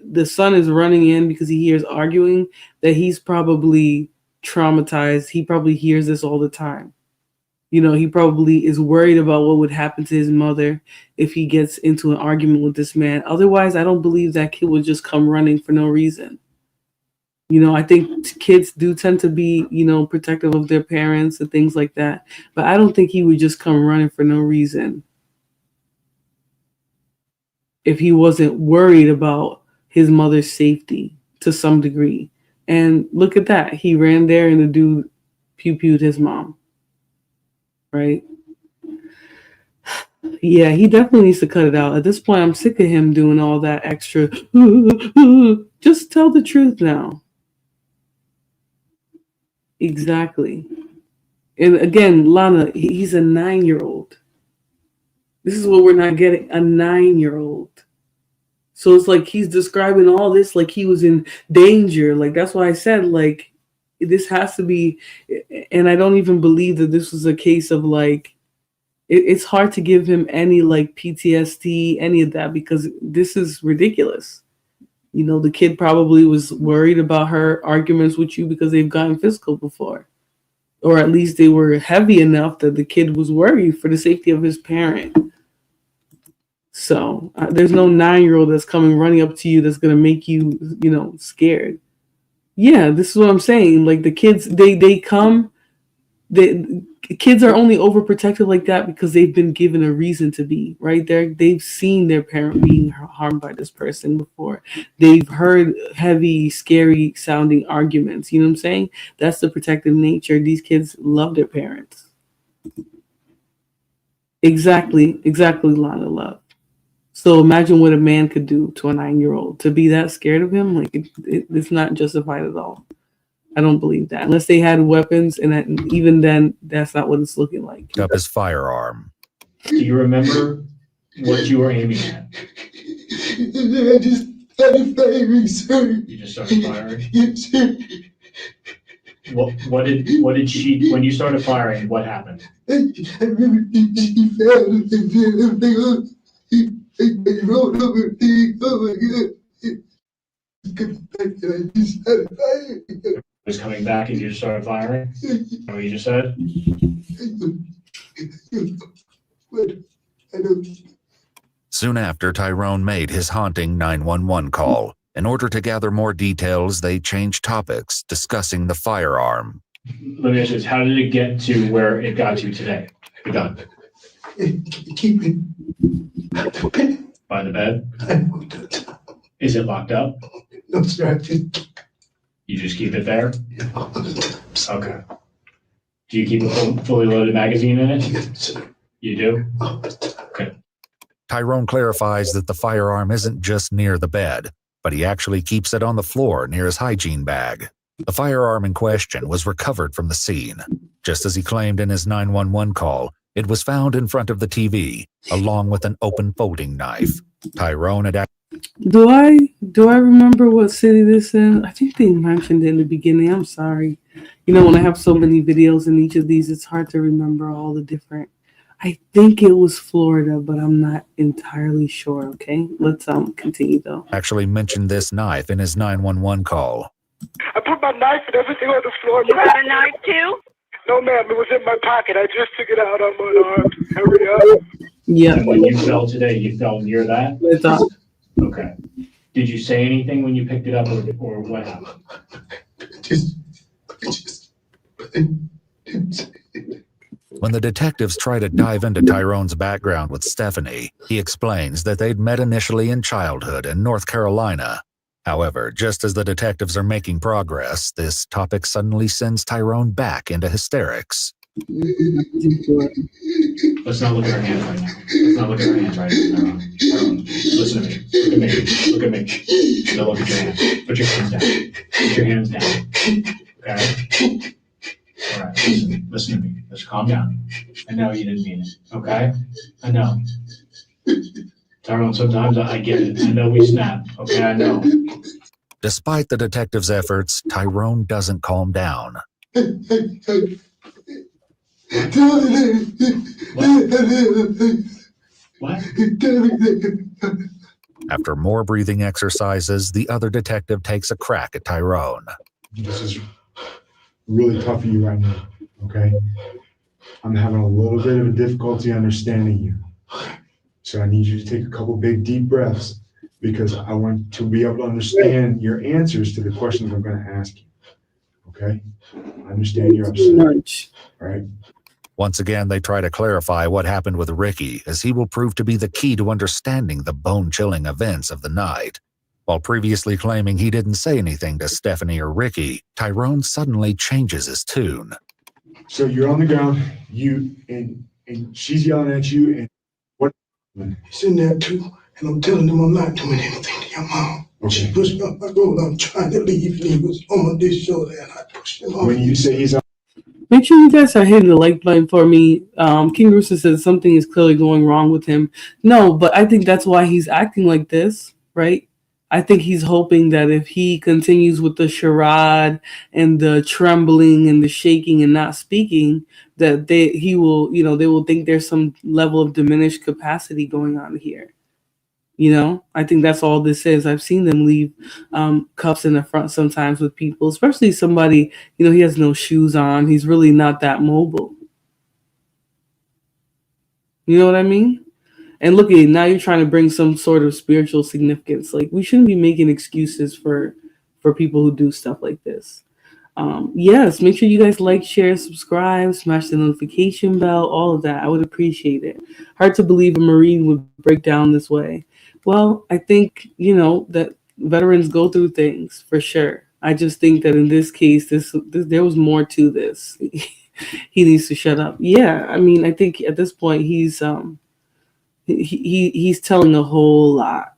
the son is running in because he hears arguing, that he's probably traumatized. He probably hears this all the time. He probably is worried about what would happen to his mother if he gets into an argument with this man. Otherwise, I don't believe that kid would just come running for no reason. I think kids do tend to be, protective of their parents and things like that. But I don't think he would just come running for no reason if he wasn't worried about his mother's safety to some degree. And look at that. He ran there and the dude pew-pewed his mom. Right? Yeah, he definitely needs to cut it out. At this point, I'm sick of him doing all that extra. Just tell the truth now. Exactly. And again, Lana, he's a 9-year-old. This is what we're not getting, a 9-year-old. So it's like he's describing all this like he was in danger. Like, that's why I said, like, this has to be, and I don't even believe that this was a case of like, it's hard to give him any like PTSD, any of that, because this is ridiculous. The kid probably was worried about her arguments with you because they've gotten physical before. Or at least they were heavy enough that the kid was worried for the safety of his parent. So there's no 9-year-old that's coming running up to you that's going to make you, scared. Yeah, this is what I'm saying. Like the kids, they come kids are only overprotective like that because they've been given a reason to be, right? They've seen their parent being harmed by this person before. They've heard heavy, scary sounding arguments. You know what I'm saying? That's the protective nature. These kids love their parents. Exactly, Lana, love. So imagine what a man could do to a 9-year-old. To be that scared of him, like it's not justified at all. I don't believe that. Unless they had weapons, and even then, that's not what it's looking like. Up his firearm. Do you remember what you were aiming at? I just started firing, sir. You just started firing? Yes, sir. What did she, when you started firing, what happened? I remember she fell and then I rolled over and thing. Oh my God. I just started firing. It was coming back and you just started firing? Is that what you just said? Soon after, Tyrone made his haunting 911 call. In order to gather more details, they changed topics, discussing the firearm. Let me ask you this. How did it get to where it got to today? The gun. Keep it by the bed? Is it locked up? No, sir. You just keep it there? Okay. Do you keep a fully loaded magazine in it? Yes, sir. You do? Okay. Tyrone clarifies that the firearm isn't just near the bed, but he actually keeps it on the floor near his hygiene bag. The firearm in question was recovered from the scene. Just as he claimed in his 911 call, it was found in front of the TV, along with an open folding knife. Tyrone had... Do I remember what city this is? I think they mentioned it in the beginning. I'm sorry. You know, when I have so many videos in each of these, it's hard to remember all the different... I think it was Florida, but I'm not entirely sure, okay? Let's continue, though. Actually mentioned this knife in his 911 call. I put my knife and everything on the floor. You got a knife, too? No, ma'am. It was in my pocket. I just took it out on my arm. Hurry up. Yeah. And when you fell today, you fell near that? It's up. Okay. Did you say anything when you picked it up, or what happened? When the detectives try to dive into Tyrone's background with Stephanie, he explains that they'd met initially in childhood in North Carolina. However, just as the detectives are making progress, this topic suddenly sends Tyrone back into hysterics. Let's not look at our hands right now. Let's not look at our hands right now. Tyrone, listen to me. Look at me. Look at me. Don't look at your hands. Put your hands down. Put your hands down. Okay? All right, listen to me. Let's calm down. I know you didn't mean it, okay? I know. Tyrone, sometimes I get it. I know we snap, okay? I know. Despite the detectives' efforts, Tyrone doesn't calm down. What? After more breathing exercises, the other detective takes a crack at Tyrone. This is really tough for you right now, okay? I'm having a little bit of a difficulty understanding you. So I need you to take a couple big deep breaths because I want to be able to understand your answers to the questions I'm going to ask you, okay? I understand you're upset, right? Once again, they try to clarify what happened with Ricky, as he will prove to be the key to understanding the bone-chilling events of the night. While previously claiming he didn't say anything to Stephanie or Ricky, Tyrone suddenly changes his tune. So you're on the ground, and she's yelling at you, and what? He's in there too, and I'm telling him I'm not doing anything to your mom. Okay. She pushed me off my road. I'm trying to leave, and he was on this shoulder, and I pushed him off. When you say he's on... Make sure you guys are hitting the like button for me. King Rooster says something is clearly going wrong with him. No, but I think that's why he's acting like this, right? I think he's hoping that if he continues with the charade and the trembling and the shaking and not speaking, that they will think there's some level of diminished capacity going on here. You know, I think that's all this is. I've seen them leave cuffs in the front sometimes with people, especially somebody, he has no shoes on. He's really not that mobile. You know what I mean? And look at it, now you're trying to bring some sort of spiritual significance. Like, we shouldn't be making excuses for people who do stuff like this. Yes, make sure you guys like, share, subscribe, smash the notification bell, all of that. I would appreciate it. Hard to believe a Marine would break down this way. Well, I think, that veterans go through things for sure. I just think that in this case, this there was more to this. He needs to shut up. Yeah, I mean, I think at this point he's telling a whole lot.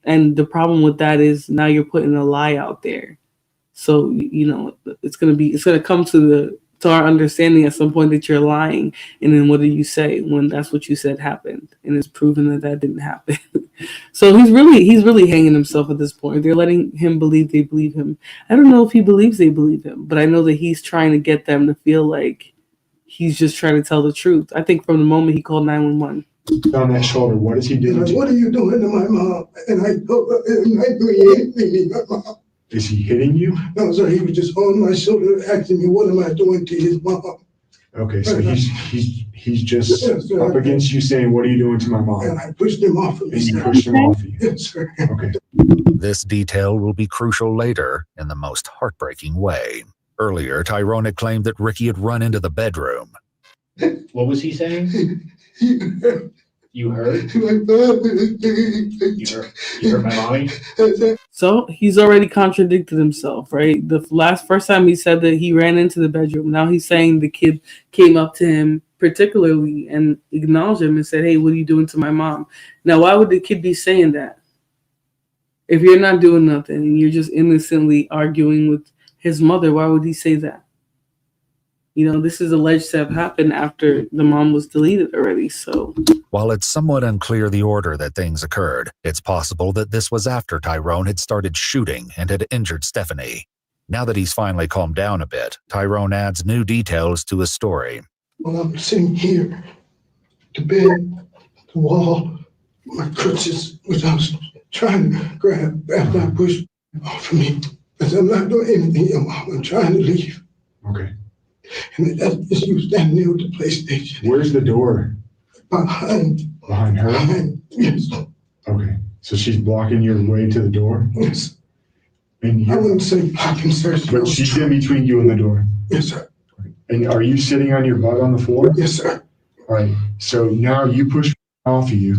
And the problem with that is now you're putting a lie out there. So it's gonna come to our understanding at some point that you're lying, and then what do you say when that's what you said happened, and it's proven that didn't happen? So he's really hanging himself at this point. They're letting him believe they believe him. I don't know if he believes they believe him, but I know that he's trying to get them to feel like he's just trying to tell the truth. I think from the moment he called 911. On that shoulder, what is he doing? What are you doing to my mom? And I knew he hit me, my mom. Is he hitting you? No, sir, he was just on my shoulder asking me, what am I doing to his mom? Okay, so he's just up against you saying, what are you doing to my mom? And I pushed him off of me. And you pushed him off of you? Yes, sir. Okay. This detail will be crucial later in the most heartbreaking way. Earlier, Tyrone had claimed that Ricky had run into the bedroom. What was he saying? You heard? You heard my mommy? So he's already contradicted himself, right? The first time he said that he ran into the bedroom. Now he's saying the kid came up to him particularly and acknowledged him and said, "Hey, what are you doing to my mom?" Now, why would the kid be saying that? If you're not doing nothing and you're just innocently arguing with his mother, why would he say that? This is alleged to have happened after the mom was deleted already, so. While it's somewhat unclear the order that things occurred, it's possible that this was after Tyrone had started shooting and had injured Stephanie. Now that he's finally calmed down a bit, Tyrone adds new details to his story. Well, I'm sitting here, the bed, the wall, my crutches, which I was trying to grab after I pushed off of me. Because I'm not doing anything, I'm trying to leave. Okay. And that's you standing there with the PlayStation. Where's the door? Behind her? Yes. Okay. So she's blocking your way to the door? Yes. And I wouldn't say blocking, sir. But she's in between you and the door? Yes, sir. And are you sitting on your butt on the floor? Yes, sir. All right. So now you push off of you,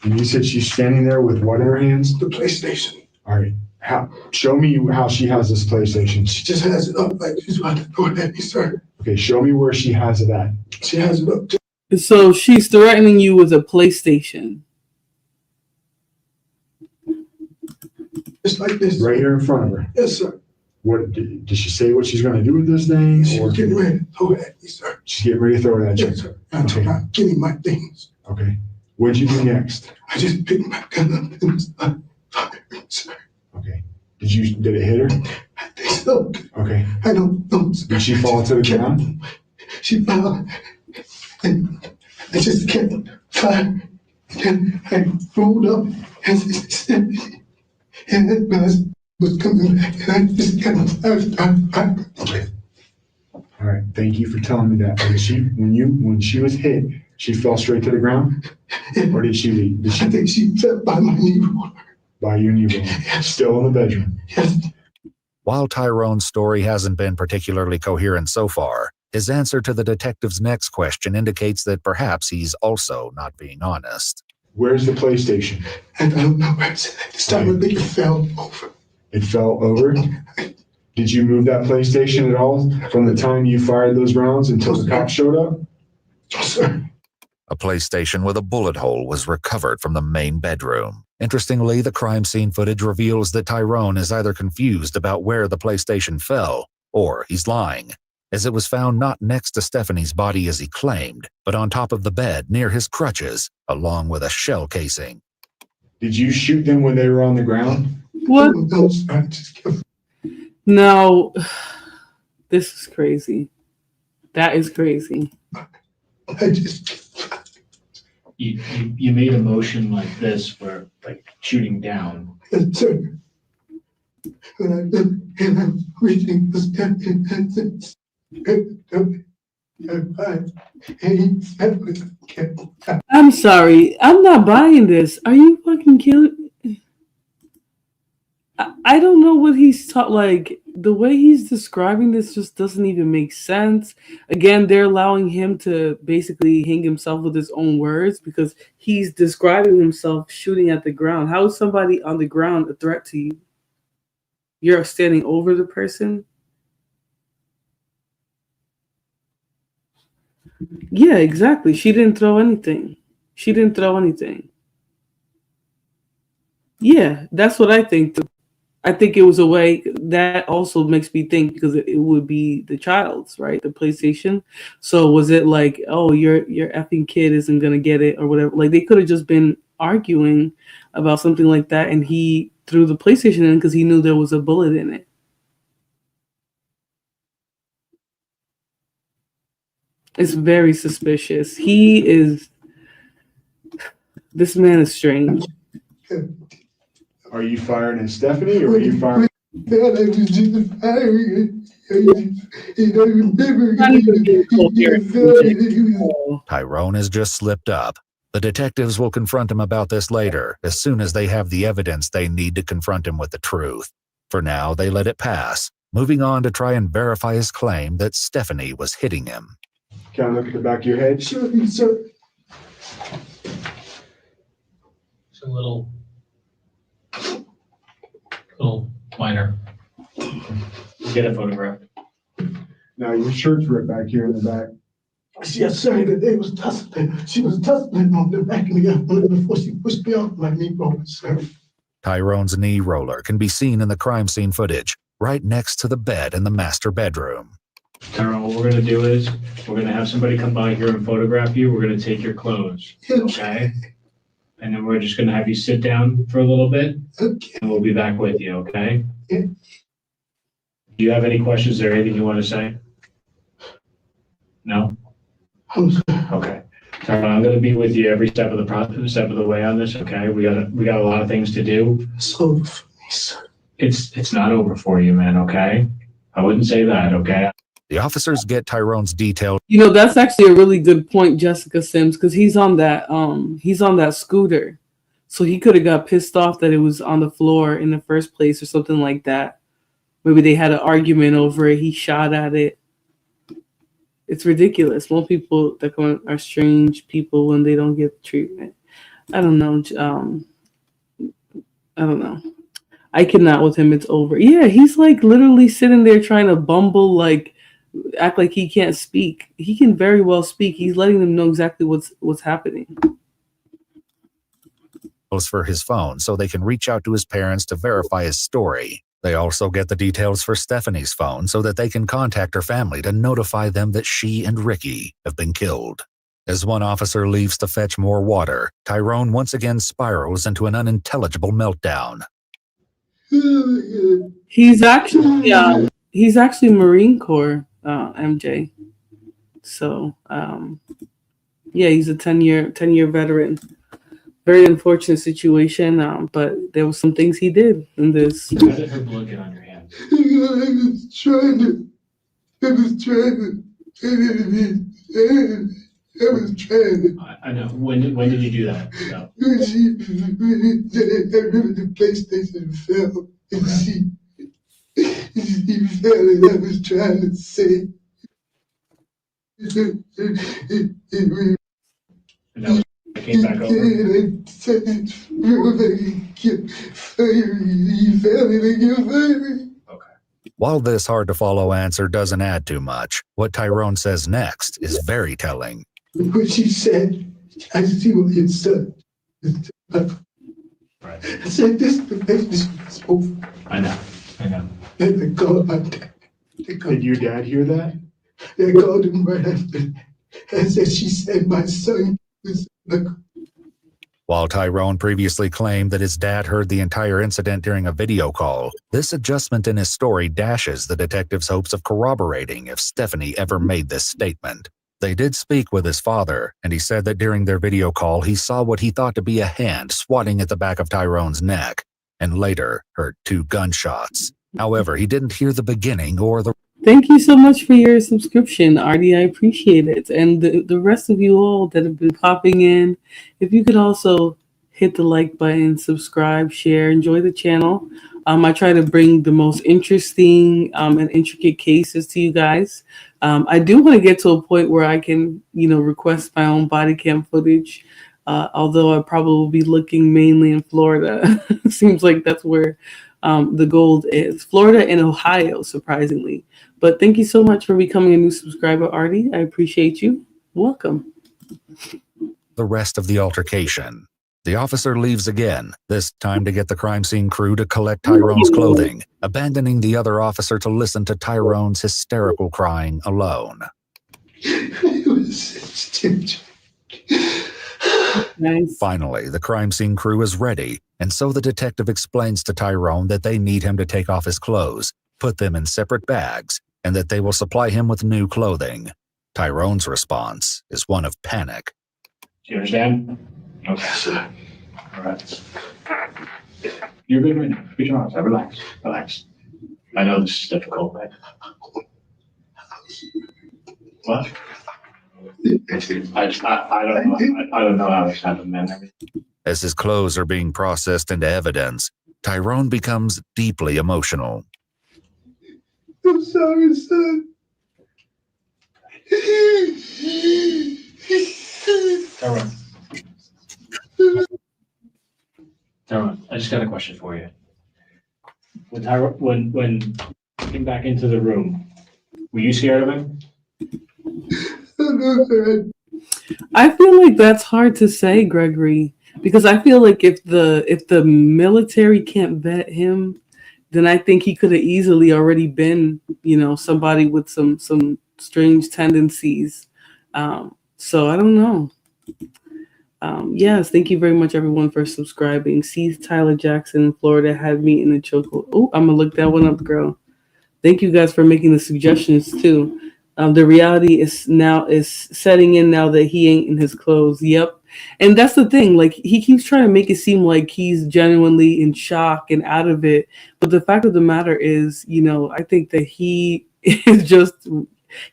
and you said she's standing there with what in her hands? The PlayStation. All right. Show me how she has this PlayStation. She just has it up like she's about to throw it at me, sir. Okay, show me where she has it at. She has it up. So she's threatening you with a PlayStation. Just like this. Right here in front of her. Yes, sir. What did she say what she's going to do with this thing? She's getting ready to throw it at me, sir. She's getting ready to throw it at you? Yes, sir. I told her, give me my things. Okay. What'd you do next? I just picked my gun up and was firing, sir. Okay. Did it hit her? I think so. Okay. I don't know, sir. Did she fall to the ground? She fell. And I just kept firing. And I rolled up as I said, and then I was coming back, and I just kept firing. Okay. All right. Thank you for telling me that. When she was hit, she fell straight to the ground, or did she leave? I think she fell by my knee roller. By your knee roller. Still in the bedroom. Yes. While Tyrone's story hasn't been particularly coherent so far, his answer to the detective's next question indicates that perhaps he's also not being honest. Where's the PlayStation? I don't know where it's at. This time I think it fell over. It fell over? Did you move that PlayStation at all from the time you fired those rounds until the cops showed up? Yes, sir. A PlayStation with a bullet hole was recovered from the main bedroom. Interestingly, the crime scene footage reveals that Tyrone is either confused about where the PlayStation fell, or he's lying, as it was found not next to Stephanie's body as he claimed, but on top of the bed near his crutches, along with a shell casing. Did you shoot them when they were on the ground? What? No, this is crazy. That is crazy. I just... You made a motion like this for like shooting down. Yes, sir. And I'm reaching the step and I'm sorry. I'm not buying this. Are you fucking kidding? I don't know what he's taught. Like, the way he's describing this just doesn't even make sense. Again, they're allowing him to basically hang himself with his own words because he's describing himself shooting at the ground. How is somebody on the ground a threat to you? You're standing over the person? Yeah, exactly. She didn't throw anything. She didn't throw anything. Yeah, that's what I think too. I think it was a way that also makes me think because it would be the child's, right? The PlayStation. So was it like, oh, your effing kid isn't gonna get it or whatever? Like they could have just been arguing about something like that, and he threw the PlayStation in because he knew there was a bullet in it. It's very suspicious. This man is strange. Are you firing at Stephanie or are you firing? Tyrone has just slipped up. The detectives will confront him about this later, as soon as they have the evidence they need to confront him with the truth. For now, they let it pass, moving on to try and verify his claim that Stephanie was hitting him. Can I look at the back of your head? Sure, sir. It's a little minor. Get a photograph. Now your shirt's ripped back here in the back. Yes, sir. They was tussling. She was tussling on the back of me before she pushed me off my knee roller, sir. Tyrone's knee roller can be seen in the crime scene footage, right next to the bed in the master bedroom. Tyrone, what we're gonna do is we're gonna have somebody come by here and photograph you. We're gonna take your clothes, okay? And then we're just gonna have you sit down for a little bit, and we'll be back with you, okay? Do you have any questions or anything you want to say? No? Okay. Tyrone, I'm gonna be with you every step of the way on this, okay? We got a lot of things to do. It's over for me, sir. It's not over for you, man, okay? I wouldn't say that, okay? The officers get Tyrone's detailed. You know, that's actually a really good point, Jessica Sims, because he's on that scooter. So he could have got pissed off that it was on the floor in the first place or something like that. Maybe they had an argument over it. He shot at it. It's ridiculous. Most people that come are strange people when they don't get treatment. I don't know. I don't know. I cannot with him. It's over. Yeah, he's like literally sitting there trying to bumble, like act like he can't speak. He can very well speak. He's letting them know exactly what's happening. For his phone so they can reach out to his parents to verify his story. They also get the details for Stephanie's phone so that they can contact her family to notify them that she and Ricky have been killed. As one officer leaves to fetch more water, Tyrone once again spirals into an unintelligible meltdown. He's actually Marine Corps, MJ. So yeah, he's a 10-year veteran. Very unfortunate situation, but there was some things he did in this. How did her blood get on your hands? I was trying to. I know. When did you do that? No. The PlayStation fell, and she fell, and I was trying to say. I came back over. While this hard-to-follow answer doesn't add too much, what Tyrone says next is very telling. What she said, I see what you said. I said, this is over. I know. And I called my dad. Did your dad hear that? They called him right after. And said, she said, my son was. While Tyrone previously claimed that his dad heard the entire incident during a video call, this adjustment in his story dashes the detective's hopes of corroborating if Stephanie ever made this statement. They did speak with his father, and he said that during their video call he saw what he thought to be a hand swatting at the back of Tyrone's neck, and later heard 2 gunshots. However, he didn't hear the beginning or the... Thank you so much for your subscription, Artie. I appreciate it. And the rest of you all that have been popping in, if you could also hit the like button, subscribe, share, enjoy the channel. I try to bring the most interesting and intricate cases to you guys. I do want to get to a point where I can, request my own body cam footage. Although I probably will be looking mainly in Florida. Seems like that's where the gold is. Florida and Ohio, surprisingly. But thank you so much for becoming a new subscriber, Artie. I appreciate you. Welcome. The rest of the altercation. The officer leaves again, this time to get the crime scene crew to collect Tyrone's clothing, abandoning the other officer to listen to Tyrone's hysterical crying alone. Nice. Finally, the crime scene crew is ready, and so the detective explains to Tyrone that they need him to take off his clothes, put them in separate bags, and that they will supply him with new clothing. Tyrone's response is one of panic. Do you understand? Okay, sir. All right. You're good right now. Put your arms out. Relax. Relax. I know this is difficult, but... What? I don't know how this happened, man. As his clothes are being processed into evidence, Tyrone becomes deeply emotional. I'm sorry, son. Tyrone, I just got a question for you. When he came back into the room, were you scared of him? I feel like that's hard to say, Gregory, because I feel like if the military can't vet him, then I think he could have easily already been, somebody with some strange tendencies. So I don't know. Yes, thank you very much, everyone, for subscribing. See, Tyler Jackson in Florida had me in a chokehold. Oh, I'm gonna look that one up, girl. Thank you guys for making the suggestions too. The reality is setting in now that he ain't in his clothes. Yep. And that's the thing. Like, he keeps trying to make it seem like he's genuinely in shock and out of it. But the fact of the matter is, I think that he is just,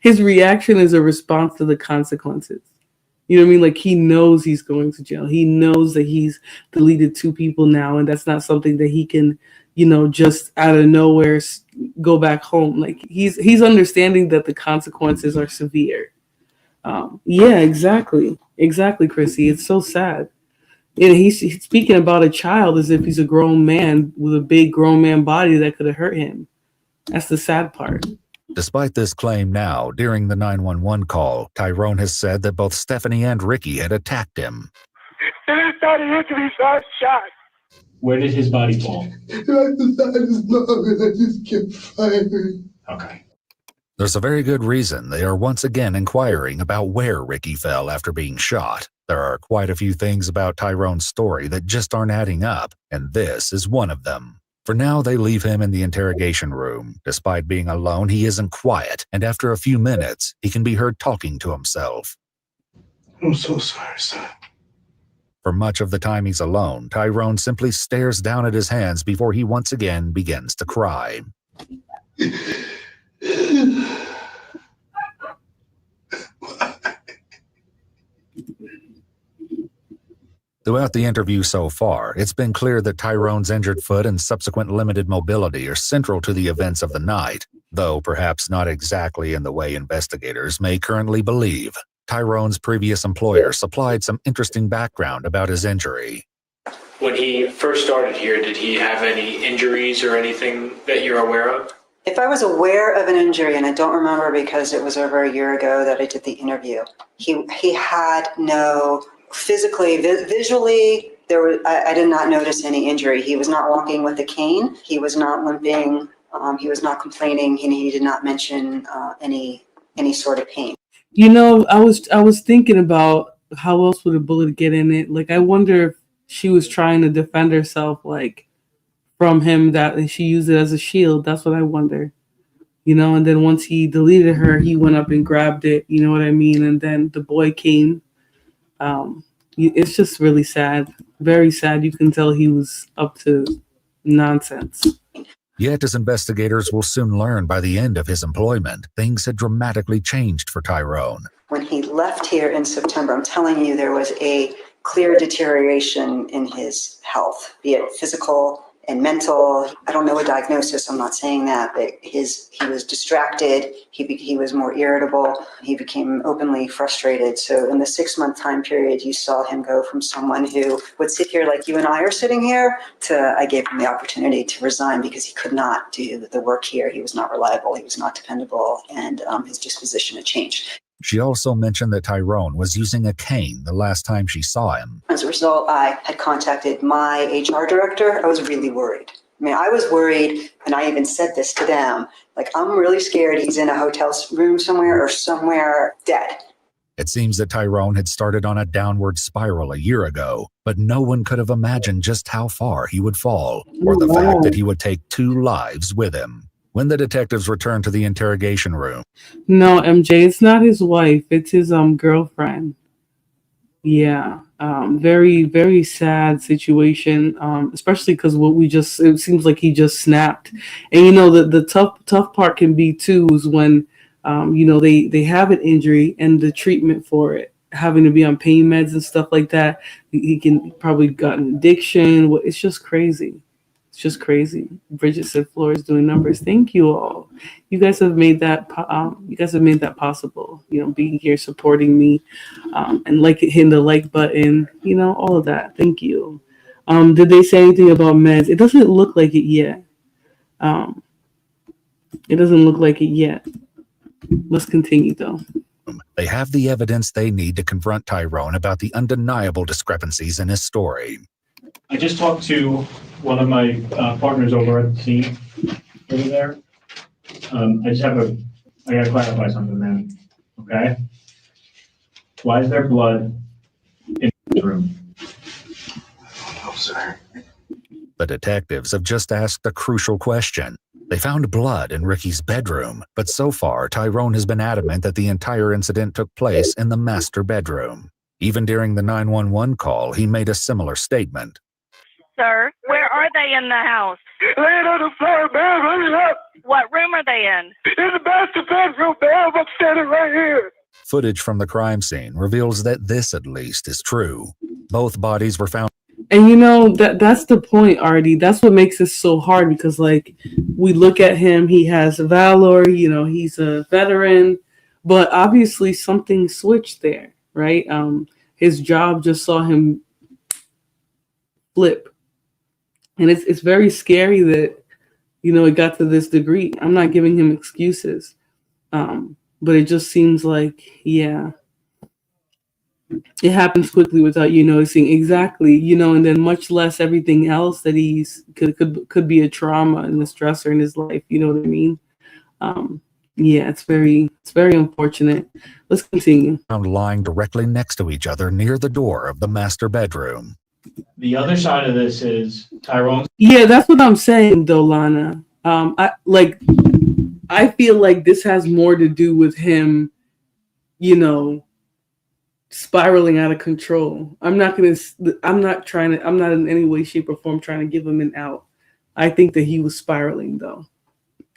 his reaction is a response to the consequences. You know what I mean? Like, he knows he's going to jail. He knows that he's deleted 2 people now, and that's not something that he can, just out of nowhere go back home. Like, he's understanding that the consequences are severe. Yeah, exactly, Chrissy. It's so sad. And he's speaking about a child as if he's a grown man with a big grown man body that could have hurt him. That's the sad part. Despite this claim now, during the 911 call, Tyrone has said that both Stephanie and Ricky had attacked him. Shot. Where did his body fall? Right beside his mom, and I just kept firing. Okay. There's a very good reason they are once again inquiring about where Ricky fell after being shot. There are quite a few things about Tyrone's story that just aren't adding up, and this is one of them. For now, they leave him in the interrogation room. Despite being alone, he isn't quiet, and after a few minutes, he can be heard talking to himself. I'm so sorry, son. For much of the time he's alone, Tyrone simply stares down at his hands before he once again begins to cry. Throughout the interview so far, it's been clear that Tyrone's injured foot and subsequent limited mobility are central to the events of the night, though perhaps not exactly in the way investigators may currently believe. Tyrone's previous employer supplied some interesting background about his injury. When he first started here, did he have any injuries or anything that you're aware of? If I was aware of an injury, and I don't remember because it was over a year ago that I did the interview, he had no physically, visually, I did not notice any injury. He was not walking with a cane. He was not limping. He was not complaining, and he did not mention any sort of pain. I was thinking about how else would a bullet get in it. Like, I wonder if she was trying to defend herself, like, from him, that she used it as a shield. That's what I wonder. And then once he deleted her, he went up and grabbed it. You know what I mean? And then the boy came. It's just really sad. Very sad. You can tell he was up to nonsense. Yet, as investigators will soon learn by the end of his employment, things had dramatically changed for Tyrone. When he left here in September, I'm telling you, there was a clear deterioration in his health, be it physical and mental. I don't know a diagnosis, I'm not saying that, but he was distracted, he was more irritable, he became openly frustrated. So in the 6-month time period, you saw him go from someone who would sit here like you and I are sitting here to I gave him the opportunity to resign because he could not do the work here. He was not reliable, he was not dependable, and his disposition had changed. She also mentioned that Tyrone was using a cane the last time she saw him. As a result, I had contacted my HR director. I was really worried. I mean, I was worried, and I even said this to them, like, I'm really scared he's in a hotel room somewhere or somewhere dead. It seems that Tyrone had started on a downward spiral a year ago, but no one could have imagined just how far he would fall, or the fact that he would take 2 lives with him. When the detectives returned to the interrogation room. No, MJ, it's not his wife. It's his girlfriend. Yeah. Very, very sad situation. Especially because it seems like he just snapped. And you know, the tough part can be too is when they have an injury and the treatment for it, having to be on pain meds and stuff like that. He can probably got an addiction. It's just crazy. It's just crazy. Bridget said Floor is doing numbers. Thank you all. You guys have made that. You guys have made that possible. You know, being here, supporting me, and hitting the like button. You know, all of that. Thank you. Did they say anything about meds? It doesn't look like it yet. It doesn't look like it yet. Let's continue though. They have the evidence they need to confront Tyrone about the undeniable discrepancies in his story. I just talked to one of my partners over at the scene over there. I gotta clarify something, man. Okay? Why is there blood in the room? No, sir. The detectives have just asked a crucial question. They found blood in Ricky's bedroom, but so far, Tyrone has been adamant that the entire incident took place in the master bedroom. Even during the 911 call, he made a similar statement. Sir, where are they in the house? Laying on the floor, man, running up. What room are they in? In the master bedroom, man. I'm standing right here. Footage from the crime scene reveals that this, at least, is true. Both bodies were found. And you know, that's the point, Artie. That's what makes this so hard because, like, we look at him, he has valor, you know, he's a veteran, but obviously something switched there, right? His job just saw him flip. And it's very scary that, you know, it got to this degree. I'm not giving him excuses. But it just seems like, yeah, it happens quickly without you noticing. Exactly, you know, and then much less everything else that he's could be a trauma and a stressor in his life. You know what I mean? Yeah, it's very unfortunate. Let's continue. Found lying directly next to each other near the door of the master bedroom. The other side of this is Tyrone. Yeah, that's what I'm saying, though, Lana. I feel like this has more to do with him, you know, spiraling out of control. I'm not in any way, shape, or form trying to give him an out. I think that he was spiraling, though.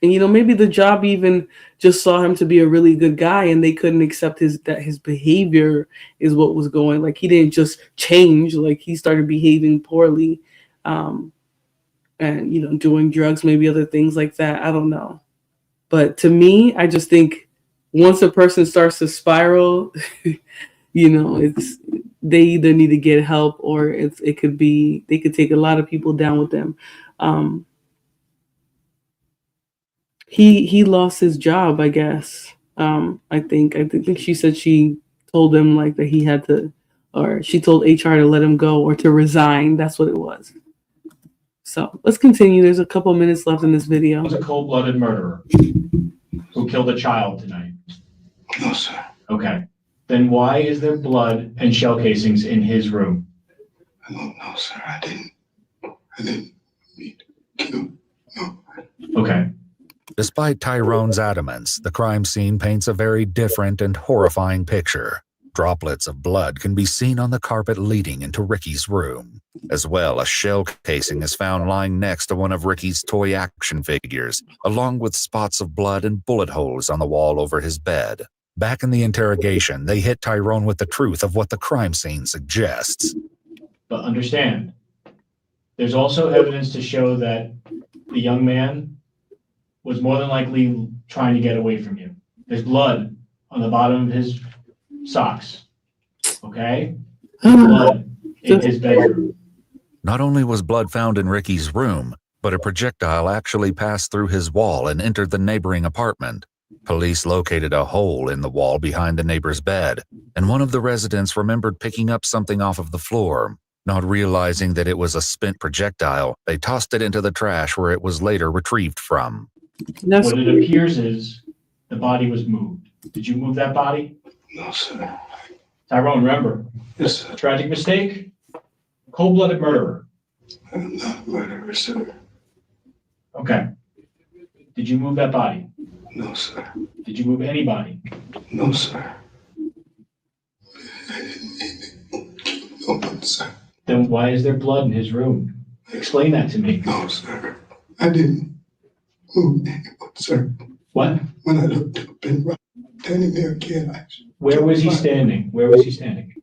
And, you know, maybe the job even just saw him to be a really good guy and they couldn't accept that his behavior is what was going. Like, he didn't just change. Like, he started behaving poorly and, you know, doing drugs, maybe other things like that. I don't know. But to me, I just think once a person starts to spiral, you know, they either need to get help or they could take a lot of people down with them. He lost his job, I guess. I think she said she told him like that he had to, or she told HR to let him go or to resign. That's what it was. So let's continue. There's a couple minutes left in this video. He was a cold-blooded murderer who killed a child tonight. No, sir. Okay. Then why is there blood and shell casings in his room? I don't know, sir. I didn't mean to kill. No. Okay. Despite Tyrone's adamance, the crime scene paints a very different and horrifying picture. Droplets of blood can be seen on the carpet leading into Ricky's room. As well, a shell casing is found lying next to one of Ricky's toy action figures, along with spots of blood and bullet holes on the wall over his bed. Back in the interrogation, they hit Tyrone with the truth of what the crime scene suggests. But understand, There's also evidence to show that the young man was more than likely trying to get away from you. There's blood on the bottom of his socks. Okay? There's blood in his bedroom. Not only was blood found in Ricky's room, but a projectile actually passed through his wall and entered the neighboring apartment. Police located a hole in the wall behind the neighbor's bed, and one of the residents remembered picking up something off of the floor. Not realizing that it was a spent projectile, they tossed it into the trash where it was later retrieved from. What it appears is the body was moved. Did you move that body? No, sir. Tyrone, remember? Yes, sir. Tragic mistake? Cold-blooded murderer. I'm not a murderer, sir. Okay. Did you move that body? No, sir. Did you move anybody? No, sir. No, sir. Then why is there blood in his room? Explain that to me. No, sir. I didn't move anyone, sir. What? When I looked up and right, standing there again, Where was he standing? Where was he standing?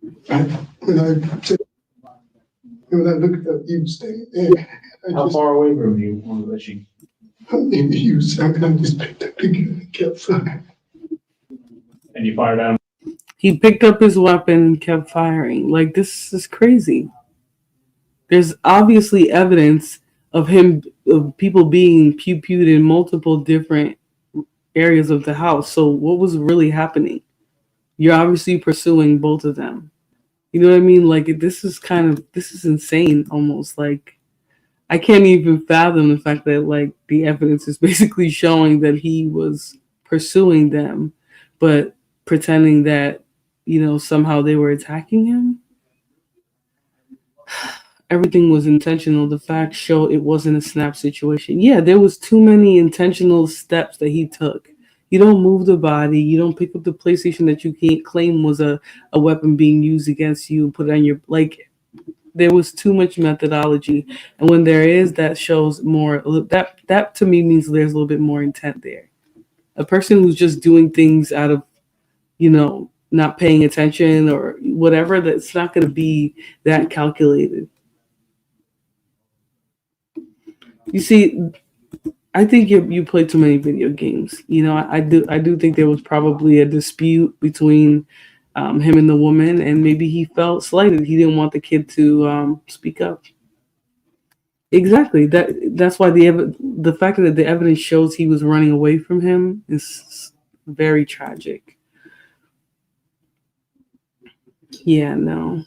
when I looked up, he was standing there. How far away from you was she? He was standing, I just picked up the gun and kept firing. And you fired at him? He picked up his weapon and kept firing. Like, this is crazy. There's obviously evidence of people being pew-pewed in multiple different areas of the house. So what was really happening? You're obviously pursuing both of them. You know what I mean? Like, this is insane almost. Like, I can't even fathom the fact that, like, the evidence is basically showing that he was pursuing them, but pretending that, somehow they were attacking him. Everything was intentional. The facts show it wasn't a snap situation. Yeah, there was too many intentional steps that he took. You don't move the body. You don't pick up the PlayStation that you can't claim was a weapon being used against you and put it on your, like, there was too much methodology. And when there is, that shows more, that to me means there's a little bit more intent there. A person who's just doing things out of, not paying attention or whatever, that's not going to be that calculated. You see, I think you play too many video games. I do think there was probably a dispute between him and the woman, and maybe he felt slighted. He didn't want the kid to speak up. Exactly. That's why the fact that the evidence shows he was running away from him is very tragic. Yeah, no.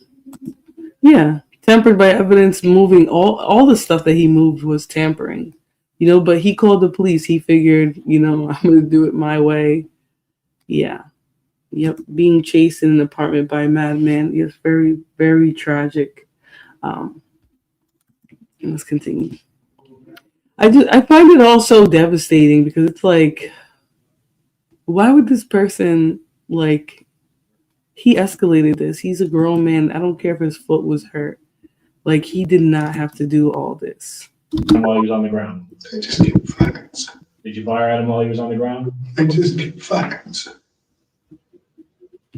Yeah, tampered by evidence, moving all the stuff that he moved was tampering. But he called the police. He figured, I'm going to do it my way. Yeah. Yep. Being chased in an apartment by a madman is very, very tragic. Let's continue. I find it all so devastating because it's like, why would this person, like, he escalated this. He's a grown man. I don't care if his foot was hurt. Like, he did not have to do all this. While he was on the ground? I just kept firing, sir. Did you fire at him while he was on the ground? I just kept firing, sir.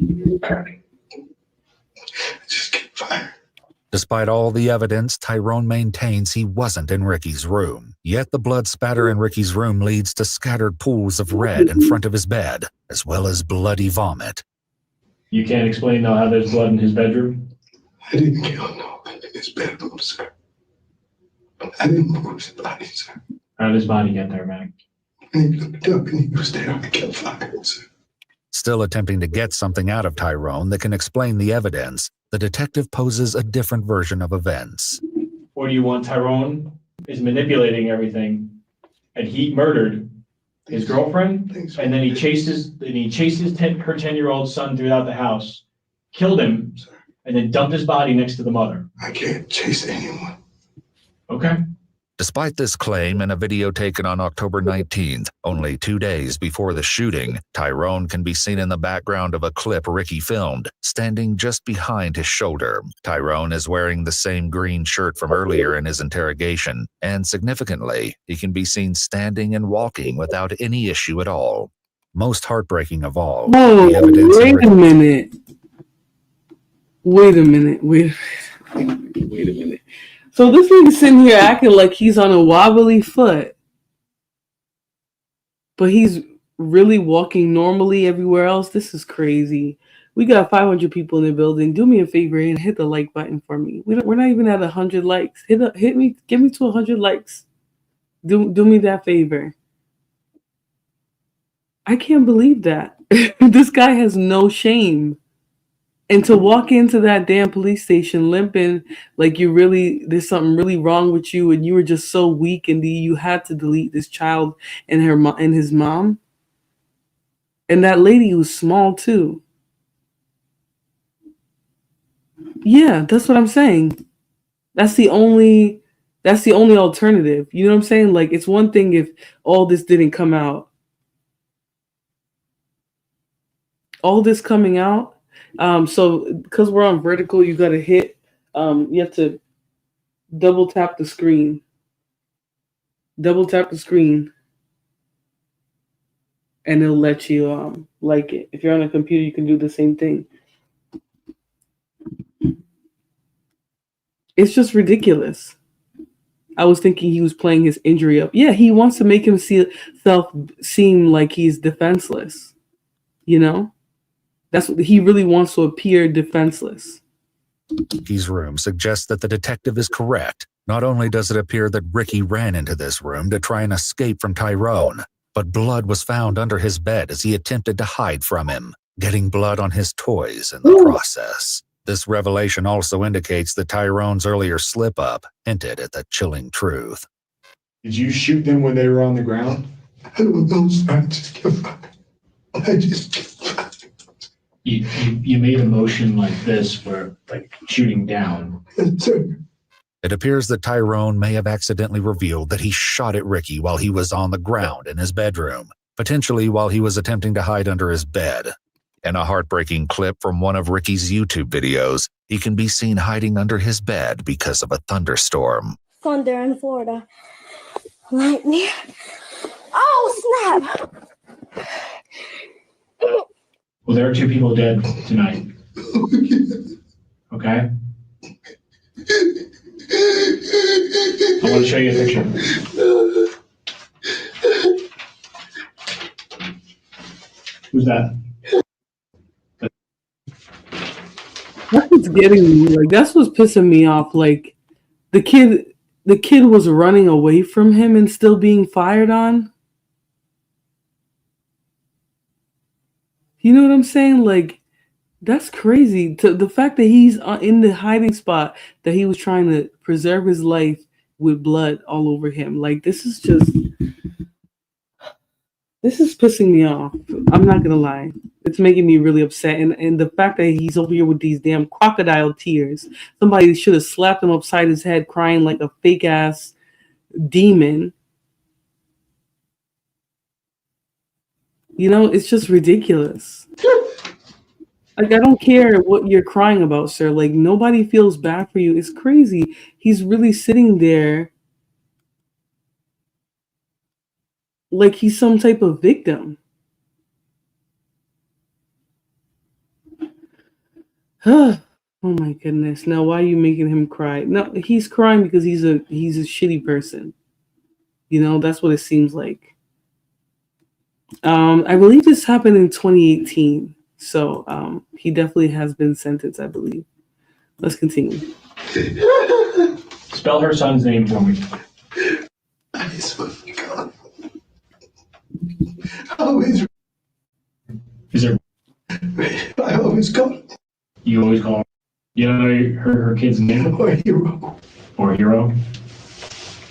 Okay. I just kept firing. Despite all the evidence, Tyrone maintains he wasn't in Ricky's room. Yet the blood spatter in Ricky's room leads to scattered pools of red in front of his bed, as well as bloody vomit. You can't explain now how there's blood in his bedroom? I didn't kill no one in his bedroom, sir. I didn't move his body, sir. How did his body get there, Mac? And he looked up and he was there. I kept firing, sir. Still attempting to get something out of Tyrone that can explain the evidence, the detective poses a different version of events. Or do you want Tyrone is manipulating everything, and he murdered his girlfriend, and then he chased her 10-year-old son throughout the house, killed him, and then dumped his body next to the mother? I can't chase anyone. Okay. Despite this claim in a video taken on October 19th, only 2 days before the shooting, Tyrone can be seen in the background of a clip Ricky filmed, standing just behind his shoulder. Tyrone is wearing the same green shirt from earlier in his interrogation, and significantly, he can be seen standing and walking without any issue at all. Most heartbreaking of all, the evidence... Wait a minute. So this nigga sitting here acting like he's on a wobbly foot, but he's really walking normally everywhere else. This is crazy. We got 500 people in the building. Do me a favor and hit the like button for me. We're not even at 100 likes. Hit me, get me to 100 likes. Do me that favor. I can't believe that. This guy has no shame. And to walk into that damn police station limping like there's something really wrong with you, and you were just so weak and you had to delete this child and his mom. And that lady was small too. Yeah, that's what I'm saying. That's the only alternative. You know what I'm saying? Like, it's one thing if all this didn't come out. All this coming out. So because we're on vertical, you gotta hit. You have to double tap the screen. Double tap the screen, and it'll let you like it. If you're on a computer, you can do the same thing. It's just ridiculous. I was thinking he was playing his injury up. Yeah, he wants to make himself seem like he's defenseless. You know? That's what he really wants to appear defenseless. Ricky's room suggests that the detective is correct. Not only does it appear that Ricky ran into this room to try and escape from Tyrone, but blood was found under his bed as he attempted to hide from him, getting blood on his toys in the process. This revelation also indicates that Tyrone's earlier slip-up hinted at the chilling truth. Did you shoot them when they were on the ground? I don't know, sir. I just You made a motion like this for like shooting down. Yes, sir. It appears that Tyrone may have accidentally revealed that he shot at Ricky while he was on the ground in his bedroom, potentially while he was attempting to hide under his bed. In a heartbreaking clip from one of Ricky's YouTube videos, he can be seen hiding under his bed because of a thunderstorm. Thunder in Florida. Lightning. Oh, snap! Well, there are 2 people dead tonight. Okay? I want to show you a picture. Who's that? That's what's getting me. Like, that's what's pissing me off. Like, the kid was running away from him and still being fired on. You know what I'm saying? Like, that's crazy. The fact that he's in the hiding spot, that he was trying to preserve his life with blood all over him. Like, this is pissing me off. I'm not gonna lie. It's making me really upset. And the fact that he's over here with these damn crocodile tears. Somebody should have slapped him upside his head crying like a fake ass demon. You know, it's just ridiculous. Like, I don't care what you're crying about, sir. Like, nobody feels bad for you. It's crazy. He's really sitting there like he's some type of victim. Oh my goodness. Now, why are you making him cry? No, he's crying because he's a shitty person. You know, that's what it seems like. I believe this happened in 2018. So he definitely has been sentenced, I believe. Let's continue. Spell her son's name for me. I swear to God. I always. Is there? I always call. You always call her. You know her kid's name? Or Hero. Or Hero?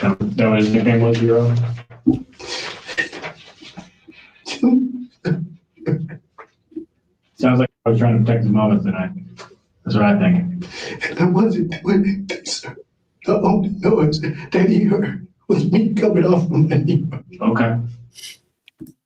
That was his nickname was Hero? Sounds like I was trying to protect his mama tonight. That's what I think. And I wasn't doing anything, sir. The only noise that he heard was me coming off from my knee. Okay.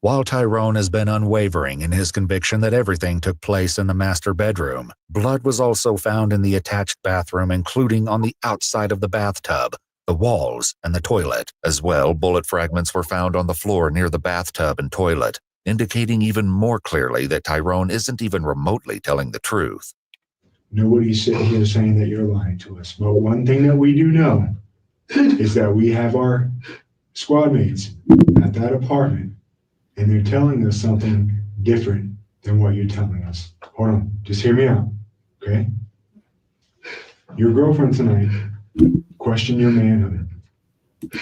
While Tyrone has been unwavering in his conviction that everything took place in the master bedroom, blood was also found in the attached bathroom, including on the outside of the bathtub, the walls, and the toilet. As well, bullet fragments were found on the floor near the bathtub and toilet, indicating even more clearly that Tyrone isn't even remotely telling the truth. Nobody's sitting here saying that you're lying to us. But one thing that we do know is that we have our squad mates at that apartment, and they're telling us something different than what you're telling us. Hold on, just hear me out, okay? Your girlfriend tonight questioned your manhood,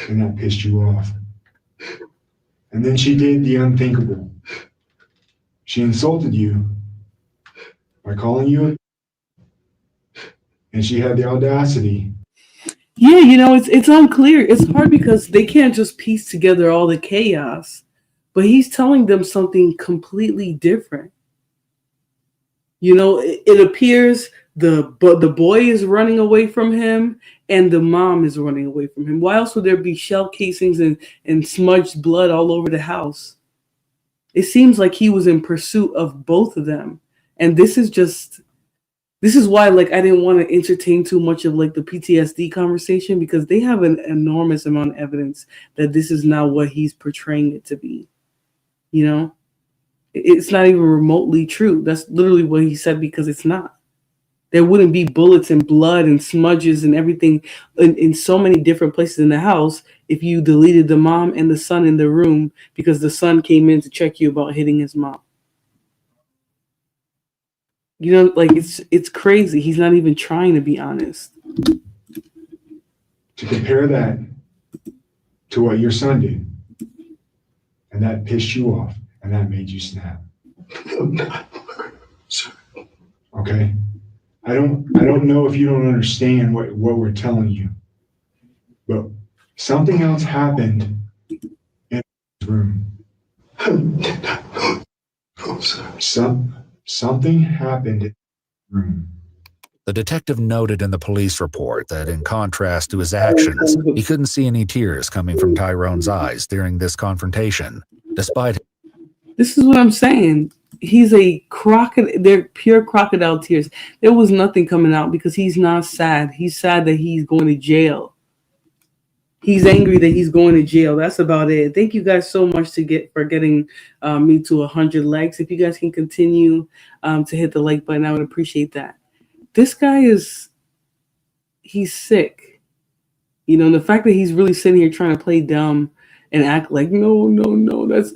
and that pissed you off. And then she did the unthinkable. She insulted you by calling you and she had the audacity. Yeah, it's unclear. It's hard because they can't just piece together all the chaos. But he's telling them something completely different. It appears the boy is running away from him and the mom is running away from him. Why else would there be shell casings and smudged blood all over the house? It seems like he was in pursuit of both of them. And this is why I didn't want to entertain too much of the PTSD conversation, because they have an enormous amount of evidence that this is not what he's portraying it to be. It's not even remotely true. That's literally what he said, because it's not. There wouldn't be bullets and blood and smudges and everything in so many different places in the house if you deleted the mom and the son in the room because the son came in to check you about hitting his mom. It's crazy. He's not even trying to be honest. To compare that to what your son did, and that pissed you off, and that made you snap. Okay? I don't know if you don't understand what we're telling you, but something else happened in this room. Something happened in this room. The detective noted in the police report that, in contrast to his actions, he couldn't see any tears coming from Tyrone's eyes during this confrontation, despite. This is what I'm saying. He's a crocodile. They're pure crocodile tears. There was nothing coming out because he's not sad. He's sad that he's going to jail. He's angry that he's going to jail. That's about it. Thank you guys so much for getting me to 100 likes. If you guys can continue to hit the like button, I would appreciate that. This guy he's sick. The fact that he's really sitting here trying to play dumb and act like, no, that's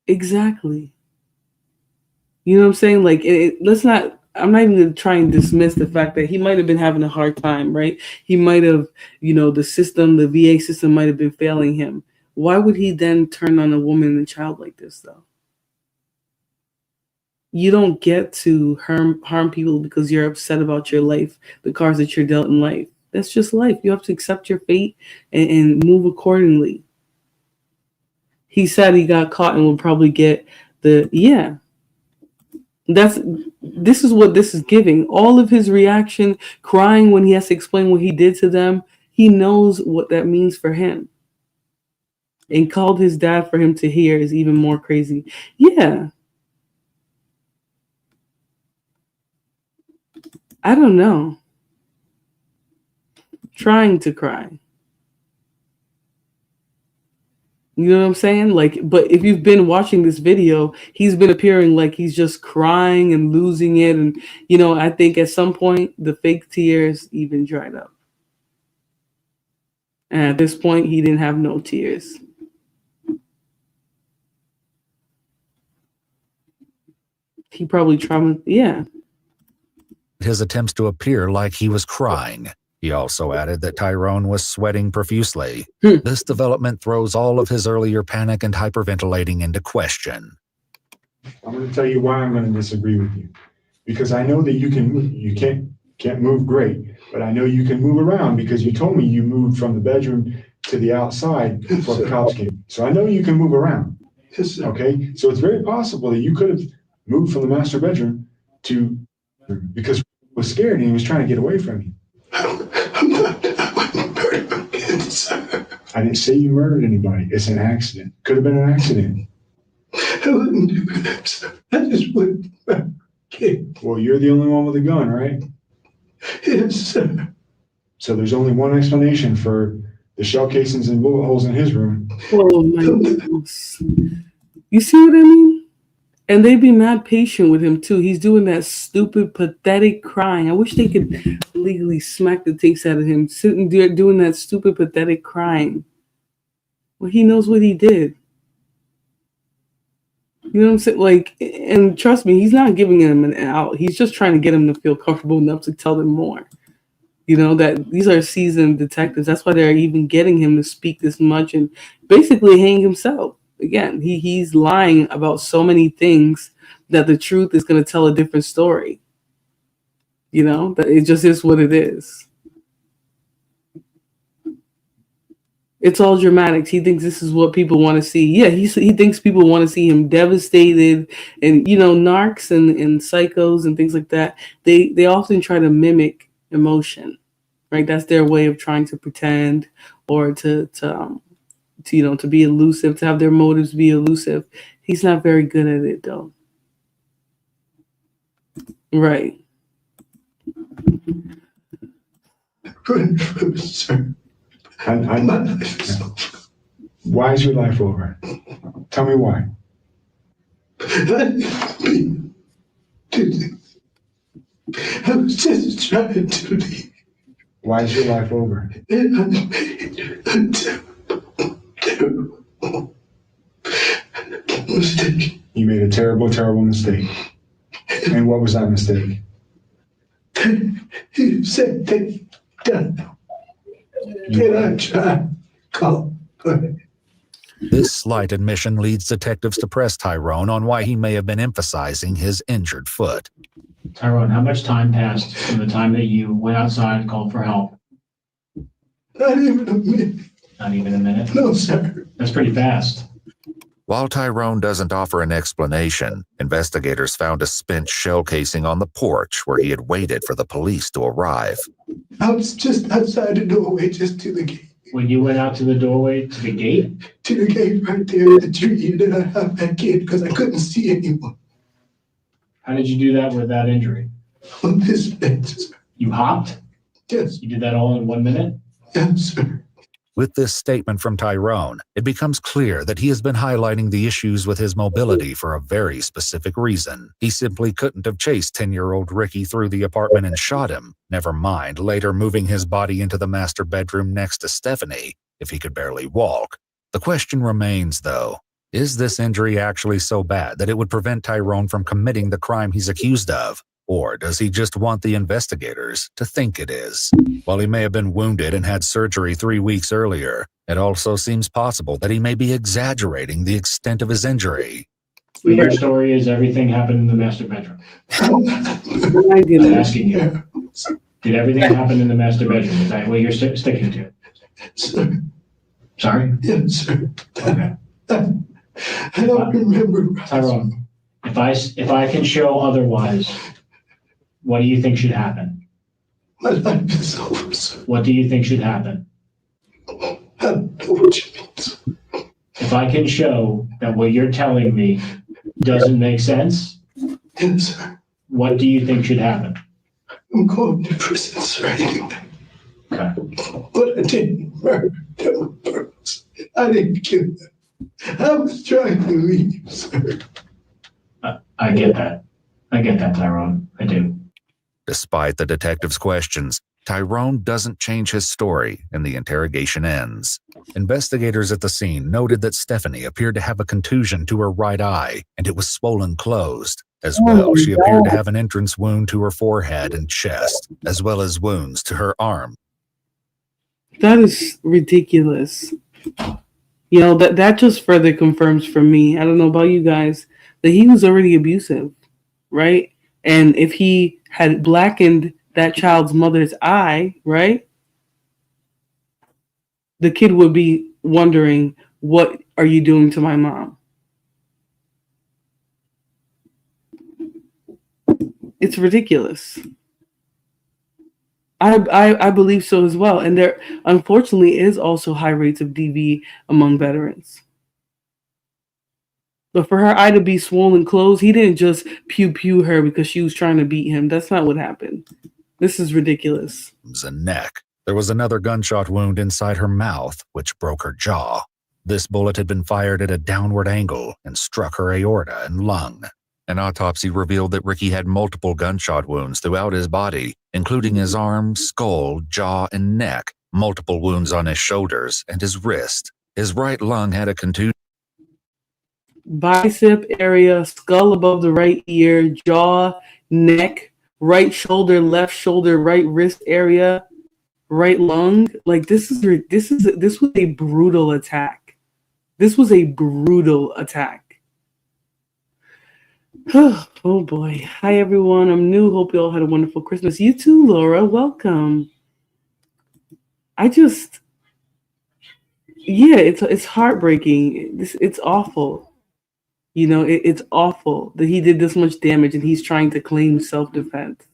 exactly. You know what I'm saying? Let's not. I'm not even going to try and dismiss the fact that he might have been having a hard time, right? He might have, the VA system might have been failing him. Why would he then turn on a woman and a child like this, though? You don't get to harm people because you're upset about your life, the cards that you're dealt in life. That's just life. You have to accept your fate and move accordingly. He said he got caught and will probably get this is what this is giving. All of his reaction, crying when he has to explain what he did to them, he knows what that means for him. And called his dad for him to hear is even more crazy. Yeah. I don't know. Trying to cry. You know what I'm saying? But if you've been watching this video, he's been appearing like he's just crying and losing it. And, I think at some point, the fake tears even dried up. And at this point, he didn't have no tears. He probably traumatized. Yeah. His attempts to appear like he was crying. He also added that Tyrone was sweating profusely. This development throws all of his earlier panic and hyperventilating into question. I'm going to tell you why I'm going to disagree with you. Because I know that you can't move great, but I know you can move around because you told me you moved from the bedroom to the outside before the cops came. So I know you can move around. Okay? So it's very possible that you could have moved from the master bedroom to because he was scared and he was trying to get away from you. I didn't say you murdered anybody. It's an accident. Could have been an accident. I wouldn't do that, sir. I just wouldn't. Well, you're the only one with a gun, right? Yes, sir. So there's only one explanation for the shell casings and bullet holes in his room. Oh my goodness. You see what I mean? And they'd be mad patient with him too. He's doing that stupid, pathetic crying. I wish they could legally smack the taste out of him sitting there doing that stupid, pathetic crying. Well, he knows what he did. You know what I'm saying? Like, and trust me, he's not giving him an out. He's just trying to get him to feel comfortable enough to tell them more. You know, that these are seasoned detectives. That's why they're even getting him to speak this much and basically hang himself. Again, he's lying about so many things that the truth is going to tell a different story. You know, that it just is what it is. It's all dramatics. He thinks this is what people want to see. Yeah, he thinks people want to see him devastated. And, you know, narcs and psychos and things like that, they often try to mimic emotion, right? That's their way of trying to pretend or to you know, to be elusive, to have their motives be elusive. He's not very good at it, though. Right. Sir, why is your life over? Tell me why. I was just trying to leave. Why is your life over? Mistake. You made a terrible, terrible mistake. And what was that mistake? You said they done. Did I try? Call. This slight admission leads detectives to press Tyrone on why he may have been emphasizing his injured foot. Tyrone, how much time passed from the time that you went outside and called for help? Not even a minute. Not even a minute? No, sir. That's pretty fast. While Tyrone doesn't offer an explanation, investigators found a spent shell casing on the porch where he had waited for the police to arrive. I was just outside the doorway, just to the gate. When you went out to the doorway, to the gate? To the gate right there at the tree, and then I hopped back in because I couldn't see anyone. How did you do that with that injury? On this bench. You hopped? Yes. You did that all in 1 minute? Yes, sir. With this statement from Tyrone, it becomes clear that he has been highlighting the issues with his mobility for a very specific reason. He simply couldn't have chased 10-year-old Ricky through the apartment and shot him, never mind later moving his body into the master bedroom next to Stephanie, if he could barely walk. The question remains, though, is this injury actually so bad that it would prevent Tyrone from committing the crime he's accused of? Or does he just want the investigators to think it is? While he may have been wounded and had surgery 3 weeks earlier, it also seems possible that he may be exaggerating the extent of his injury. Well, your story is everything happened in the master bedroom. I'm asking you. Did everything happen in the master bedroom? Is that what you're sticking to? Sir. Sorry? Yes, sir. Okay. I don't remember. Tyrone, if I can show otherwise, what do you think should happen? My life is over, sir. What do you think should happen? I don't know what you mean, sir. If I can show that what you're telling me doesn't make sense, Yes, sir. what do you think should happen? I'm going to prison, sir, anyway. Okay. But I didn't murder them on purpose. I didn't kill them. I was trying to leave, sir. I get that. I get that, Tyrone. I do. Despite the detective's questions, Tyrone doesn't change his story and the interrogation ends. Investigators at the scene noted that Stephanie appeared to have a contusion to her right eye and it was swollen closed. As well, she appeared to have an entrance wound to her forehead and chest, as well as wounds to her arm. That is ridiculous. You know, that just further confirms for me, I don't know about you guys, that he was already abusive, right? And if he had blackened that child's mother's eye, right, the kid would be wondering, what are you doing to my mom? It's ridiculous. I believe so as well. And there, unfortunately, is also high rates of DV among veterans. But for her eye to be swollen closed, he didn't just pew her because she was trying to beat him. That's not what happened. This is ridiculous. The neck. There was another gunshot wound inside her mouth, which broke her jaw. This bullet had been fired at a downward angle and struck her aorta and lung. An autopsy revealed that Ricky had multiple gunshot wounds throughout his body, including his arm, skull, jaw, and neck, multiple wounds on his shoulders and his wrist. His right lung had a contusion. Bicep area, skull above the right ear, jaw, neck, right shoulder, left shoulder, right wrist area, right lung. Like this was a brutal attack. This was a brutal attack. Oh boy. Hi everyone. I'm new. Hope you all had a wonderful Christmas. You too, Laura. Welcome. It's heartbreaking. It's awful. It's awful that he did this much damage and he's trying to claim self-defense.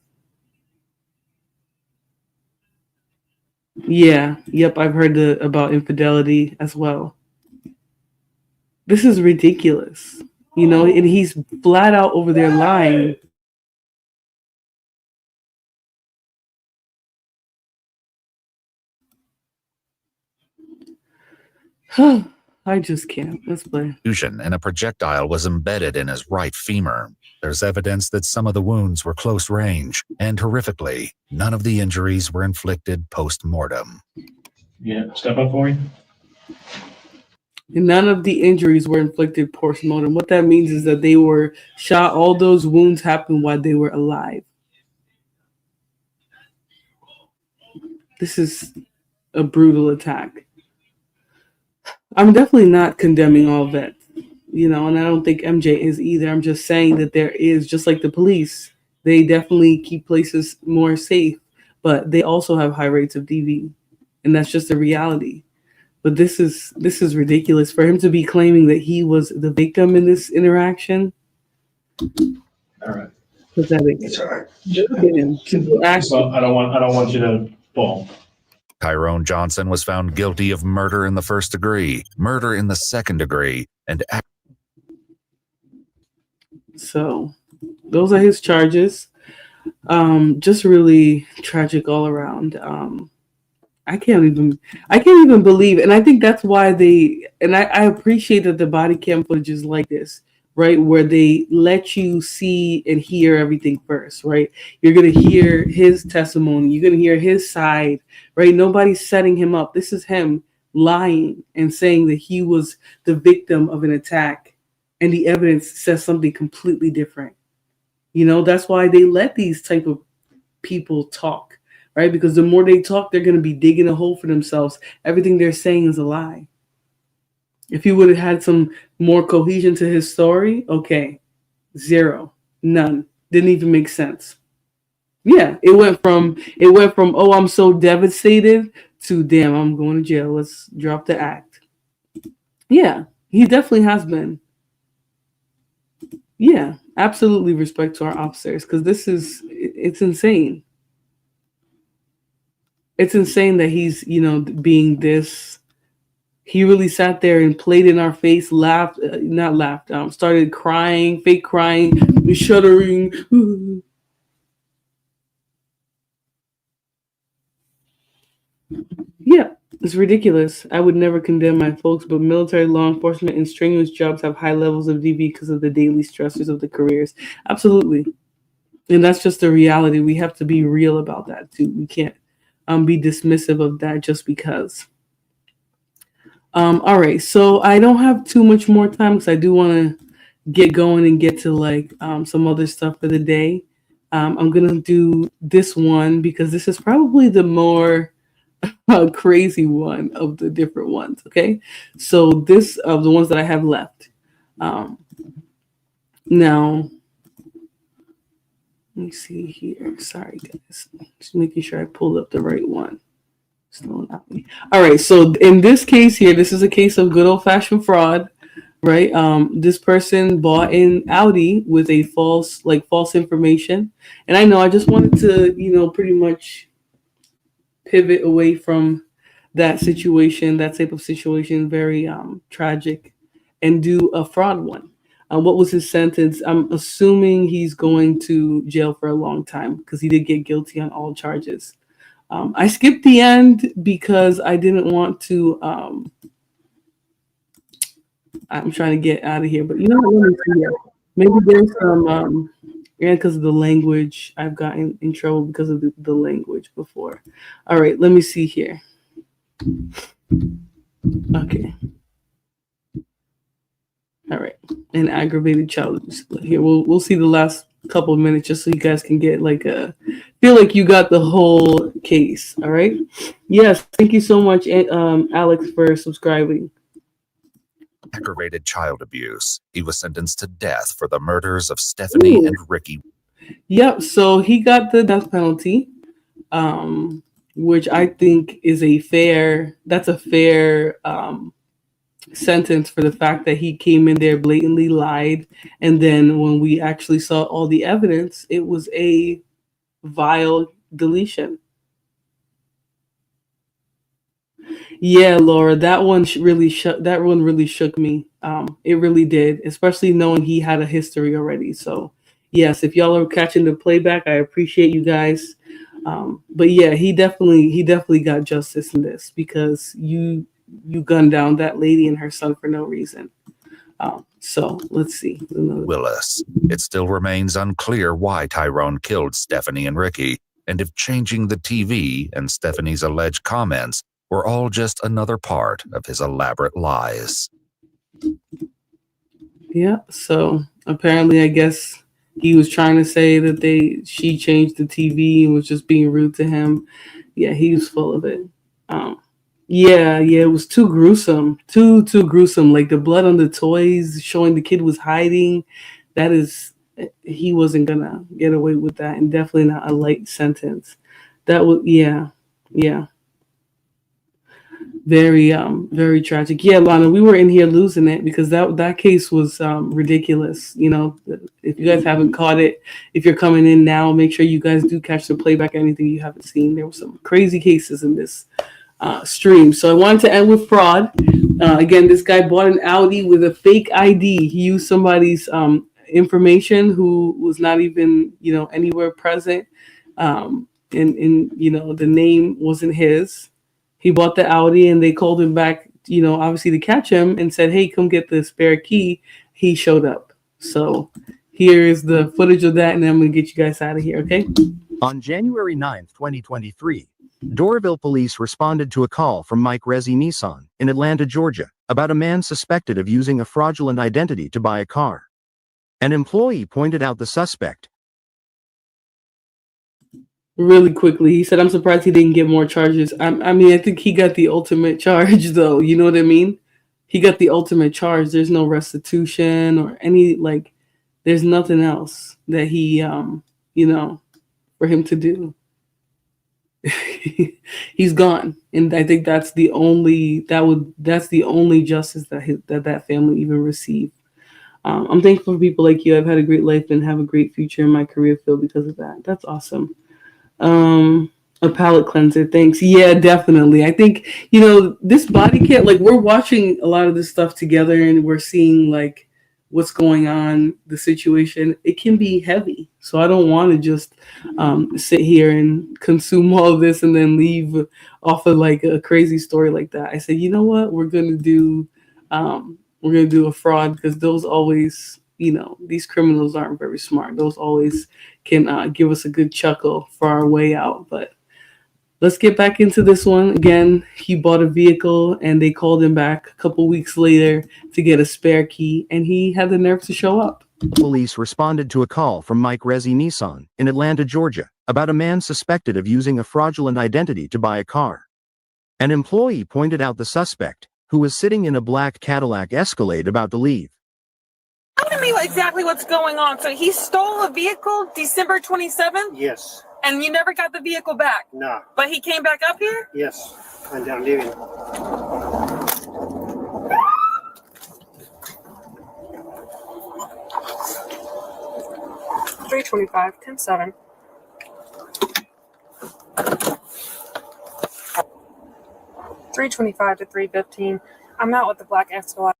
Yeah, yep, I've heard about infidelity as well. This is ridiculous. And he's flat out over there lying. I just can't. Let's play. And a projectile was embedded in his right femur. There's evidence that some of the wounds were close range, and horrifically, none of the injuries were inflicted post-mortem. Yeah, step up for me. None of the injuries were inflicted post-mortem. What that means is that they were shot. All those wounds happened while they were alive. This is a brutal attack. I'm definitely not condemning all vets, and I don't think MJ is either. I'm just saying that there is, just like the police, they definitely keep places more safe, but they also have high rates of DV, and that's just a reality. But this is ridiculous for him to be claiming that he was the victim in this interaction. All right. Pathetic. It's all right. Well, I don't want you to fall. Tyrone Johnson was found guilty of murder in the first degree, murder in the second degree, and so those are his charges. Just really tragic all around. I can't even believe, and I think that's why I appreciate that the body cam footage is like this, right? Where they let you see and hear everything first, right? You're going to hear his testimony. You're going to hear his side, right? Nobody's setting him up. This is him lying and saying that he was the victim of an attack, and the evidence says something completely different. That's why they let these type of people talk. Right? Because the more they talk, they're going to be digging a hole for themselves. Everything they're saying is a lie. If he would have had some more cohesion to his story, okay, zero, none, didn't even make sense. Yeah, it went from oh, I'm so devastated to damn, I'm going to jail. Let's drop the act. Yeah, he definitely has been. Yeah, absolutely respect to our officers because it's insane. It's insane that he's, being this. He really sat there and played in our face, started crying, fake crying, shuddering. Yeah, it's ridiculous. I would never condemn my folks, but military, law enforcement, and strenuous jobs have high levels of DV because of the daily stressors of the careers. Absolutely. And that's just the reality. We have to be real about that too. We can't be dismissive of that just because. All right, so I don't have too much more time because I do want to get going and get to some other stuff for the day. I'm gonna do this one because this is probably the more crazy one of the different ones. Okay, so this of the ones that I have left. Now, let me see here. Sorry, guys, just making sure I pulled up the right one. All right, so in this case here, this is a case of good old-fashioned fraud, right? This person bought an Audi with a false information, and I know I just wanted to, pretty much pivot away from that situation, that type of situation, very tragic, and do a fraud one. What was his sentence? I'm assuming he's going to jail for a long time because he did get guilty on all charges. I skipped the end because I didn't want to. I'm trying to get out of here, but let me see here. Maybe there's some, yeah, because of the language. I've gotten in trouble because of the language before. All right, let me see here. Okay. All right. An aggravated child abuse. Here, we'll see the last couple of minutes just so you guys can get like a feel like you got the whole case. All right. Yes. Thank you so much, Alex, for subscribing. Aggravated child abuse. He was sentenced to death for the murders of Stephanie Ooh. and Ricky. Yep. So he got the death penalty, which I think is a fair. That's a fair sentence for the fact that he came in there, blatantly lied, and then when we actually saw all the evidence, it was a vile deletion. Yeah, Laura, that one really shook me. It really did, especially knowing he had a history already. So, yes, if y'all are catching the playback, I appreciate you guys. But yeah, he definitely got justice in this because you gunned down that lady and her son for no reason. So let's see. Willis. It still remains unclear why Tyrone killed Stephanie and Ricky, and if changing the TV and Stephanie's alleged comments were all just another part of his elaborate lies. Yeah, so apparently I guess he was trying to say that she changed the TV and was just being rude to him. Yeah, he was full of it. Yeah, it was too gruesome. Too gruesome. Like the blood on the toys showing the kid was hiding. He wasn't gonna get away with that, and definitely not a light sentence. That was yeah. Very tragic. Yeah, Lana, we were in here losing it because that case was ridiculous. You know, if you guys haven't caught it, if you're coming in now, make sure you guys do catch the playback. Anything you haven't seen, there were some crazy cases in this stream. So I wanted to end with fraud. Again, this guy bought an Audi with a fake ID. He used somebody's information who was not even anywhere present, and the name wasn't his. He bought the Audi and they called him back, obviously to catch him and said, hey, come get the spare key. He showed up. So here's the footage of that, and then I'm going to get you guys out of here, okay? On January 9th, 2023, Doraville police responded to a call from Mike Resi Nissan in Atlanta, Georgia, about a man suspected of using a fraudulent identity to buy a car. An employee pointed out the suspect. Really quickly, he said, I'm surprised he didn't get more charges. I think he got the ultimate charge, though. You know what I mean? He got the ultimate charge. There's no restitution or any, there's nothing else that he, for him to do. He's gone. And I think that's the only justice that family even received. I'm thankful for people like you. I've had a great life and have a great future in my career field because of that. That's awesome. A palate cleanser, thanks. Yeah, definitely. I think this body kit, we're watching a lot of this stuff together and we're seeing what's going on, the situation. It can be heavy, so I don't want to just sit here and consume all of this and then leave off of a crazy story like that. I said, you know what, we're gonna do a fraud because those always, these criminals aren't very smart. Those always can give us a good chuckle for our way out. But let's get back into this one. Again, he bought a vehicle and they called him back a couple weeks later to get a spare key, and he had the nerve to show up. Police responded to a call from Mike Resi Nissan in Atlanta, Georgia, about a man suspected of using a fraudulent identity to buy a car. An employee pointed out the suspect, who was sitting in a black Cadillac Escalade about to leave. Tell me exactly what's going on. So he stole a vehicle December 27th? Yes. And you never got the vehicle back? No. But he came back up here? Yes. And I'm leaving. $325, 10-7. $325 to $315. I'm out with the black Escalade.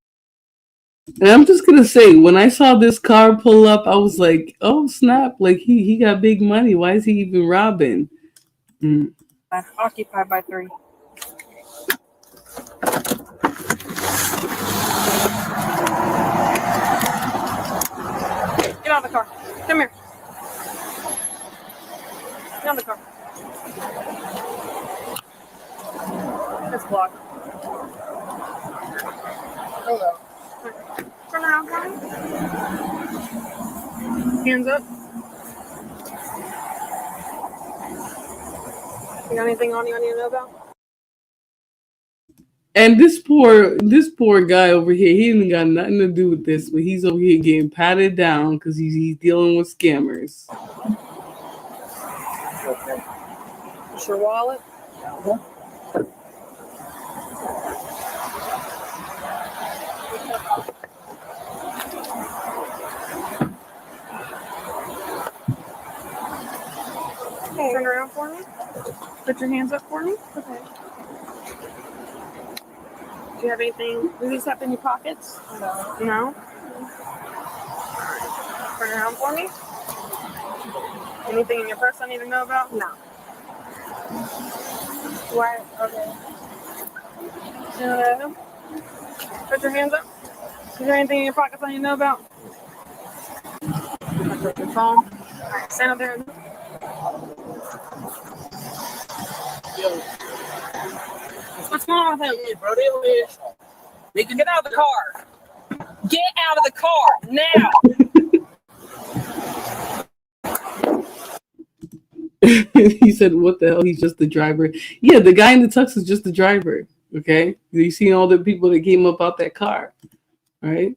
And I'm just gonna say, when I saw this car pull up, I was like, "Oh snap! He got big money. Why is he even robbing?" Occupied by 3. Come here. Get on the car. It's blocked. Hello. Turn around for me. Hands up. You got anything on you I need to know about? And this poor guy over here, he ain't got nothing to do with this, but he's over here getting patted down because he's dealing with scammers. Okay. It's your wallet? Yeah. Okay. Turn around for me. Put your hands up for me. Okay. Do you have anything? Do these have in your pockets? No. No? Turn around for me. Anything in your purse I need to know about? No. Why? Okay. Put your hands up. Is there anything in your pockets I need to know about? Put your phone. Alright, stand up there. What's going on with him? Bro, they can get out of the car. Get out of the car now. He said, "What the hell? He's just the driver." Yeah, the guy in the tux is just the driver. Okay, you see all the people that came up out that car, right?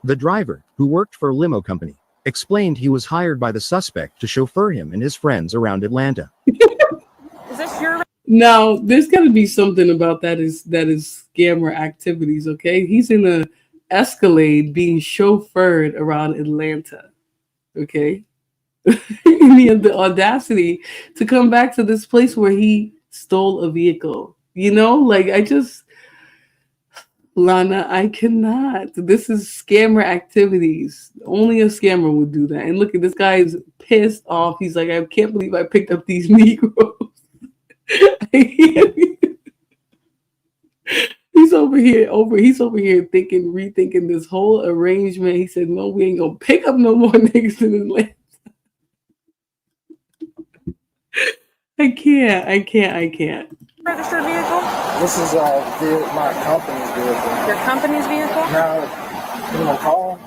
The driver, who worked for a limo company, explained he was hired by the suspect to chauffeur him and his friends around Atlanta. Is this your? Now, there's got to be something about that is scammer activities. Okay, he's in a Escalade being chauffeured around Atlanta. Okay, and he had the audacity to come back to this place where he stole a vehicle. You know, like Lana, I cannot. This is scammer activities. Only a scammer would do that. And look at this guy is pissed off. He's like, I can't believe I picked up these Negroes. He's over here rethinking this whole arrangement. He said, no, we ain't gonna pick up no more niggas in Atlanta. I can't. Registered vehicle? This is my company's vehicle. Your company's vehicle? Now, give them a call.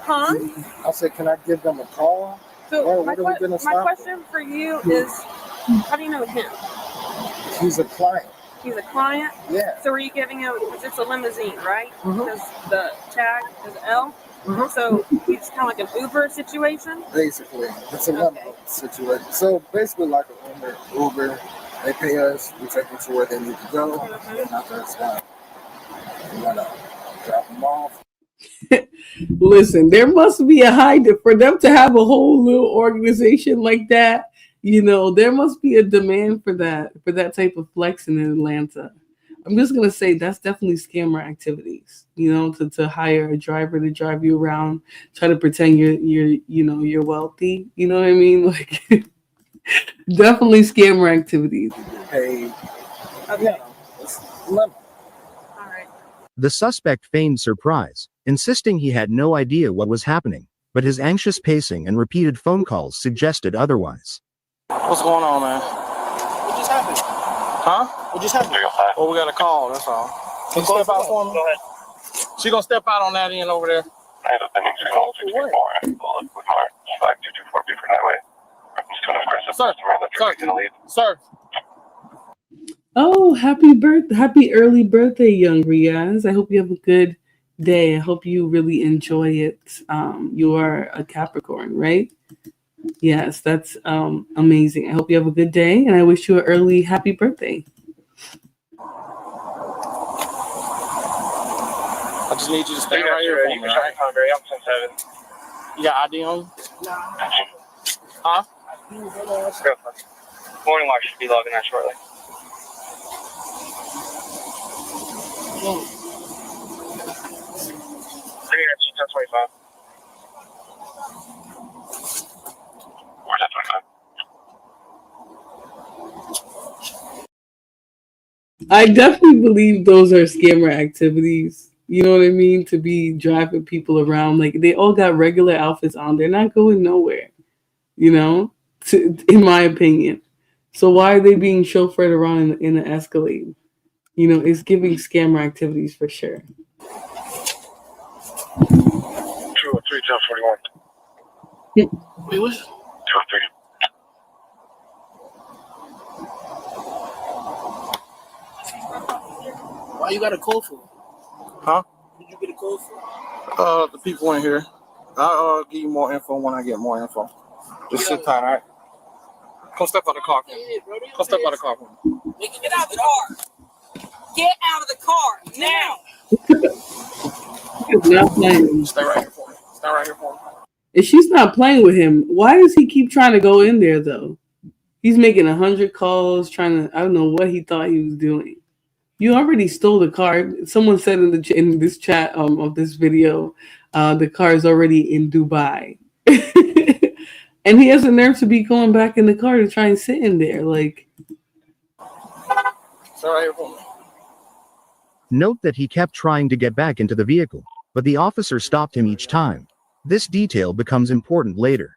Huh? I said, can I give them a call? So my question for you is, how do you know him? He's a client. He's a client? Yeah. So are you giving him, because it's a limousine, right? Because the tag is L? So it's kind of like an Uber situation? Basically. It's a limo situation. So basically like an Uber. They pay us, we take them to where they need to go, and after it's done, we want to drop them off. Listen, there must be a for them to have a whole little organization like that. You know, there must be a demand for that type of flexing in Atlanta. I'm just gonna say that's definitely scammer activities. You know, to hire a driver to drive you around, try to pretend you're wealthy. You know what I mean? Like, definitely scammer activities. Hey, The suspect feigned surprise, insisting he had no idea what was happening, but his anxious pacing and repeated phone calls suggested otherwise. What's going on, man? What just happened? Huh? What just happened? Well, we got a call, that's all. Can you step out for me? Go ahead. She gonna step out on that end over there. Sir. Oh, happy early birthday, young Riaz. I hope you have a good day. I hope you really enjoy it. You are a Capricorn, right? Yes, that's amazing. I hope you have a good day, and I wish you an early happy birthday. I just need you to stay right here for me, all right? You got ID on you? Huh? Morning watch should be logging out shortly. I definitely believe those are scammer activities. You know what I mean? To be driving people around. Like, they all got regular outfits on. They're not going nowhere, you know, in my opinion. So why are they being chauffeured around in an Escalade? You know, it's giving scammer activities for sure. 203, 1041. Wait, what's 203. Why you got a code for? Huh? Did you get a code for? The people in here. I'll give you more info when I get more info. Just sit tight, all right? Come step out of the car. Come step out of the car. Make it get out of the car. Get out of the car now. Not playing. Stay right here for me. Stay right here for me. If she's not playing with him, why does he keep trying to go in there though? He's making 100 calls, trying to. I don't know what he thought he was doing. You already stole the car. Someone said in this chat of this video, the car is already in Dubai, and he has the nerve to be going back in the car to try and sit in there. Like, Stay right here for me. Note that he kept trying to get back into the vehicle, but the officer stopped him each time. This detail becomes important later.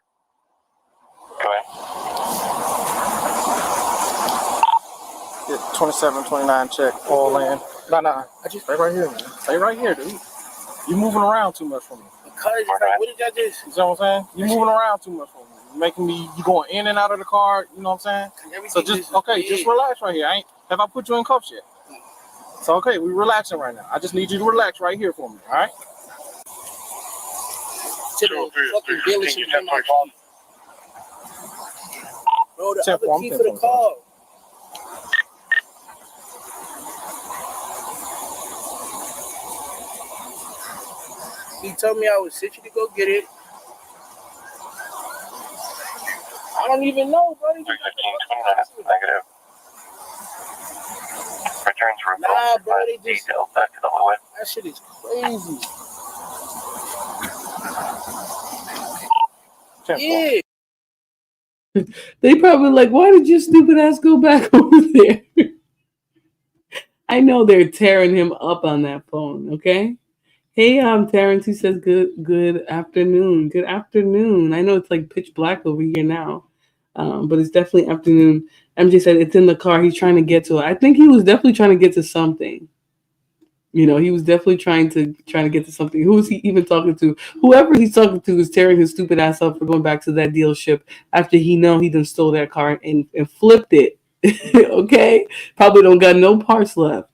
Get 27, 29 check, all in. Nah. I just stay right here, man. Stay right here, dude. You moving around too much for me. Because it's like, what did y'all just? You know what I'm saying? You moving around too much for me. You making me, you going in and out of the car, you know what I'm saying? So just relax right here. Have I put you in cuffs yet? So okay, we relaxing right now. I just need you to relax right here for me, all right? Fucking dealership in my car. Bro, the other key for the car. He told me I would send you to go get it. I don't even know, buddy. Negative. Returns for nah, bro, they just details back to the highway. that shit is crazy. Yeah. they probably like, why did your stupid ass go back over there? I know they're tearing him up on that phone. Okay. Hey, Terrence. He says good afternoon. Good afternoon. I know it's like pitch black over here now, but it's definitely afternoon. MJ said it's in the car. He's trying to get to it. I think he was definitely trying to get to something. You know, he was definitely trying to get to something. Who is he even talking to? Whoever he's talking to is tearing his stupid ass up for going back to that dealership after he done stole that car and flipped it. Okay, probably don't got no parts left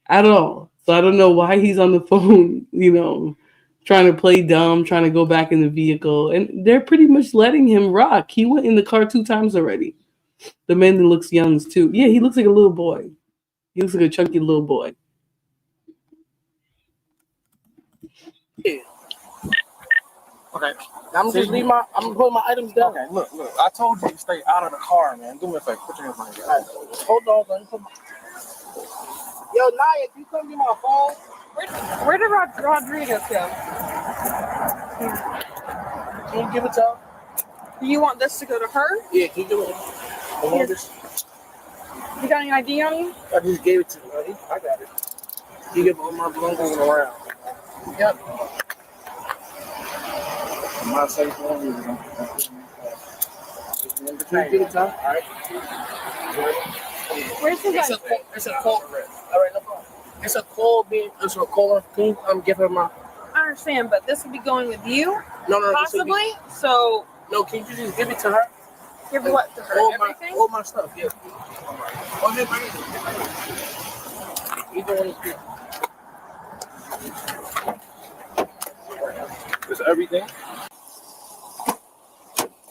at all. So I don't know why he's on the phone, you know, trying to play dumb, trying to go back in the vehicle. And they're pretty much letting him rock. He went in the car 2 times already. The man that looks young too. Yeah, he looks like a little boy. He looks like a chunky little boy. Yeah. Okay. I'm just I'm gonna put my items down. Okay, look. I told you to stay out of the car, man. Do me a favor. Put your hands behind your head. Hold on, let me put my... Yo, Naya, can you come get my phone? Where did Rodriguez go? Can you give it to her? Do you want this to go to her? Yeah, can you do it? Yes. You got any ID on you? I just gave it to you. I got it. You give all my belongings around. Yep. My safe phone is on. Can you give it to her? All right. Where's the guy? It's a call. All right, no problem. It's a call caller. Can you give her my... I understand, but this would be going with you? No. Possibly? So... No, can you just give it to her? Give what to her? Everything? All my stuff, yeah. Okay, either one is good. Is everything?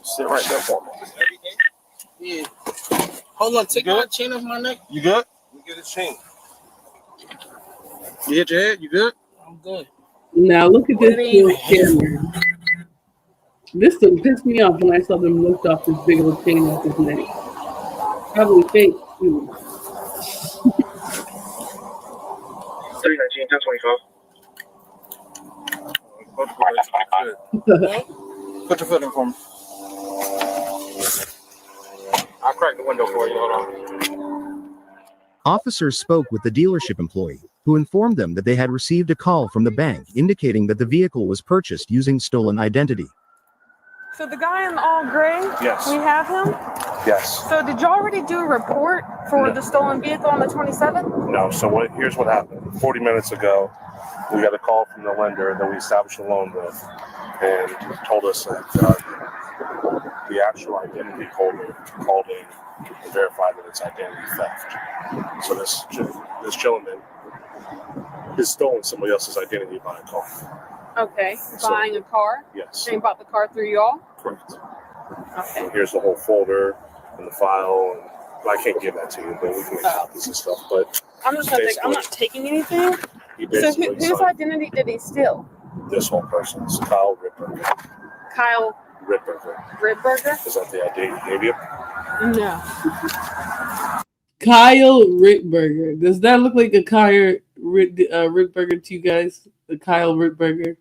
Sit right there for me. Everything? Yeah. Hold on, take my chain off my neck. You good? You get a chain. You hit your head? You good? I'm good. Now look at this camera. This thing pissed me off when I saw them lift off this big old chain off his neck. Probably fake too. 319, 1025. Put your foot in for me. I'll crack the window for you. Hold on. Officers spoke with the dealership employee, who informed them that they had received a call from the bank indicating that the vehicle was purchased using stolen identity. So the guy in the all gray, Yes. we have him? Yes. So did you already do a report for the stolen vehicle on the 27th? No. So here's what happened. 40 minutes ago, we got a call from the lender that we established a loan with, and told us that the actual identity holder called in to verify that it's identity theft. So this gentleman has stolen somebody else's identity by a car. Okay, buying a car? Yes. And he bought the car through y'all? Correct. Okay. And here's the whole folder and the file. And I can't give that to you, but we can make copies and stuff. But I'm just gonna take, I'm not taking anything. So whose identity did he steal? This whole person's Kyle Ripperger. Kyle Ripperger. Ripperger? Is that the identity he gave you? No. Kyle Rittberger. Does that look like a Kyle Rittberger to you guys? The Kyle Rittberger.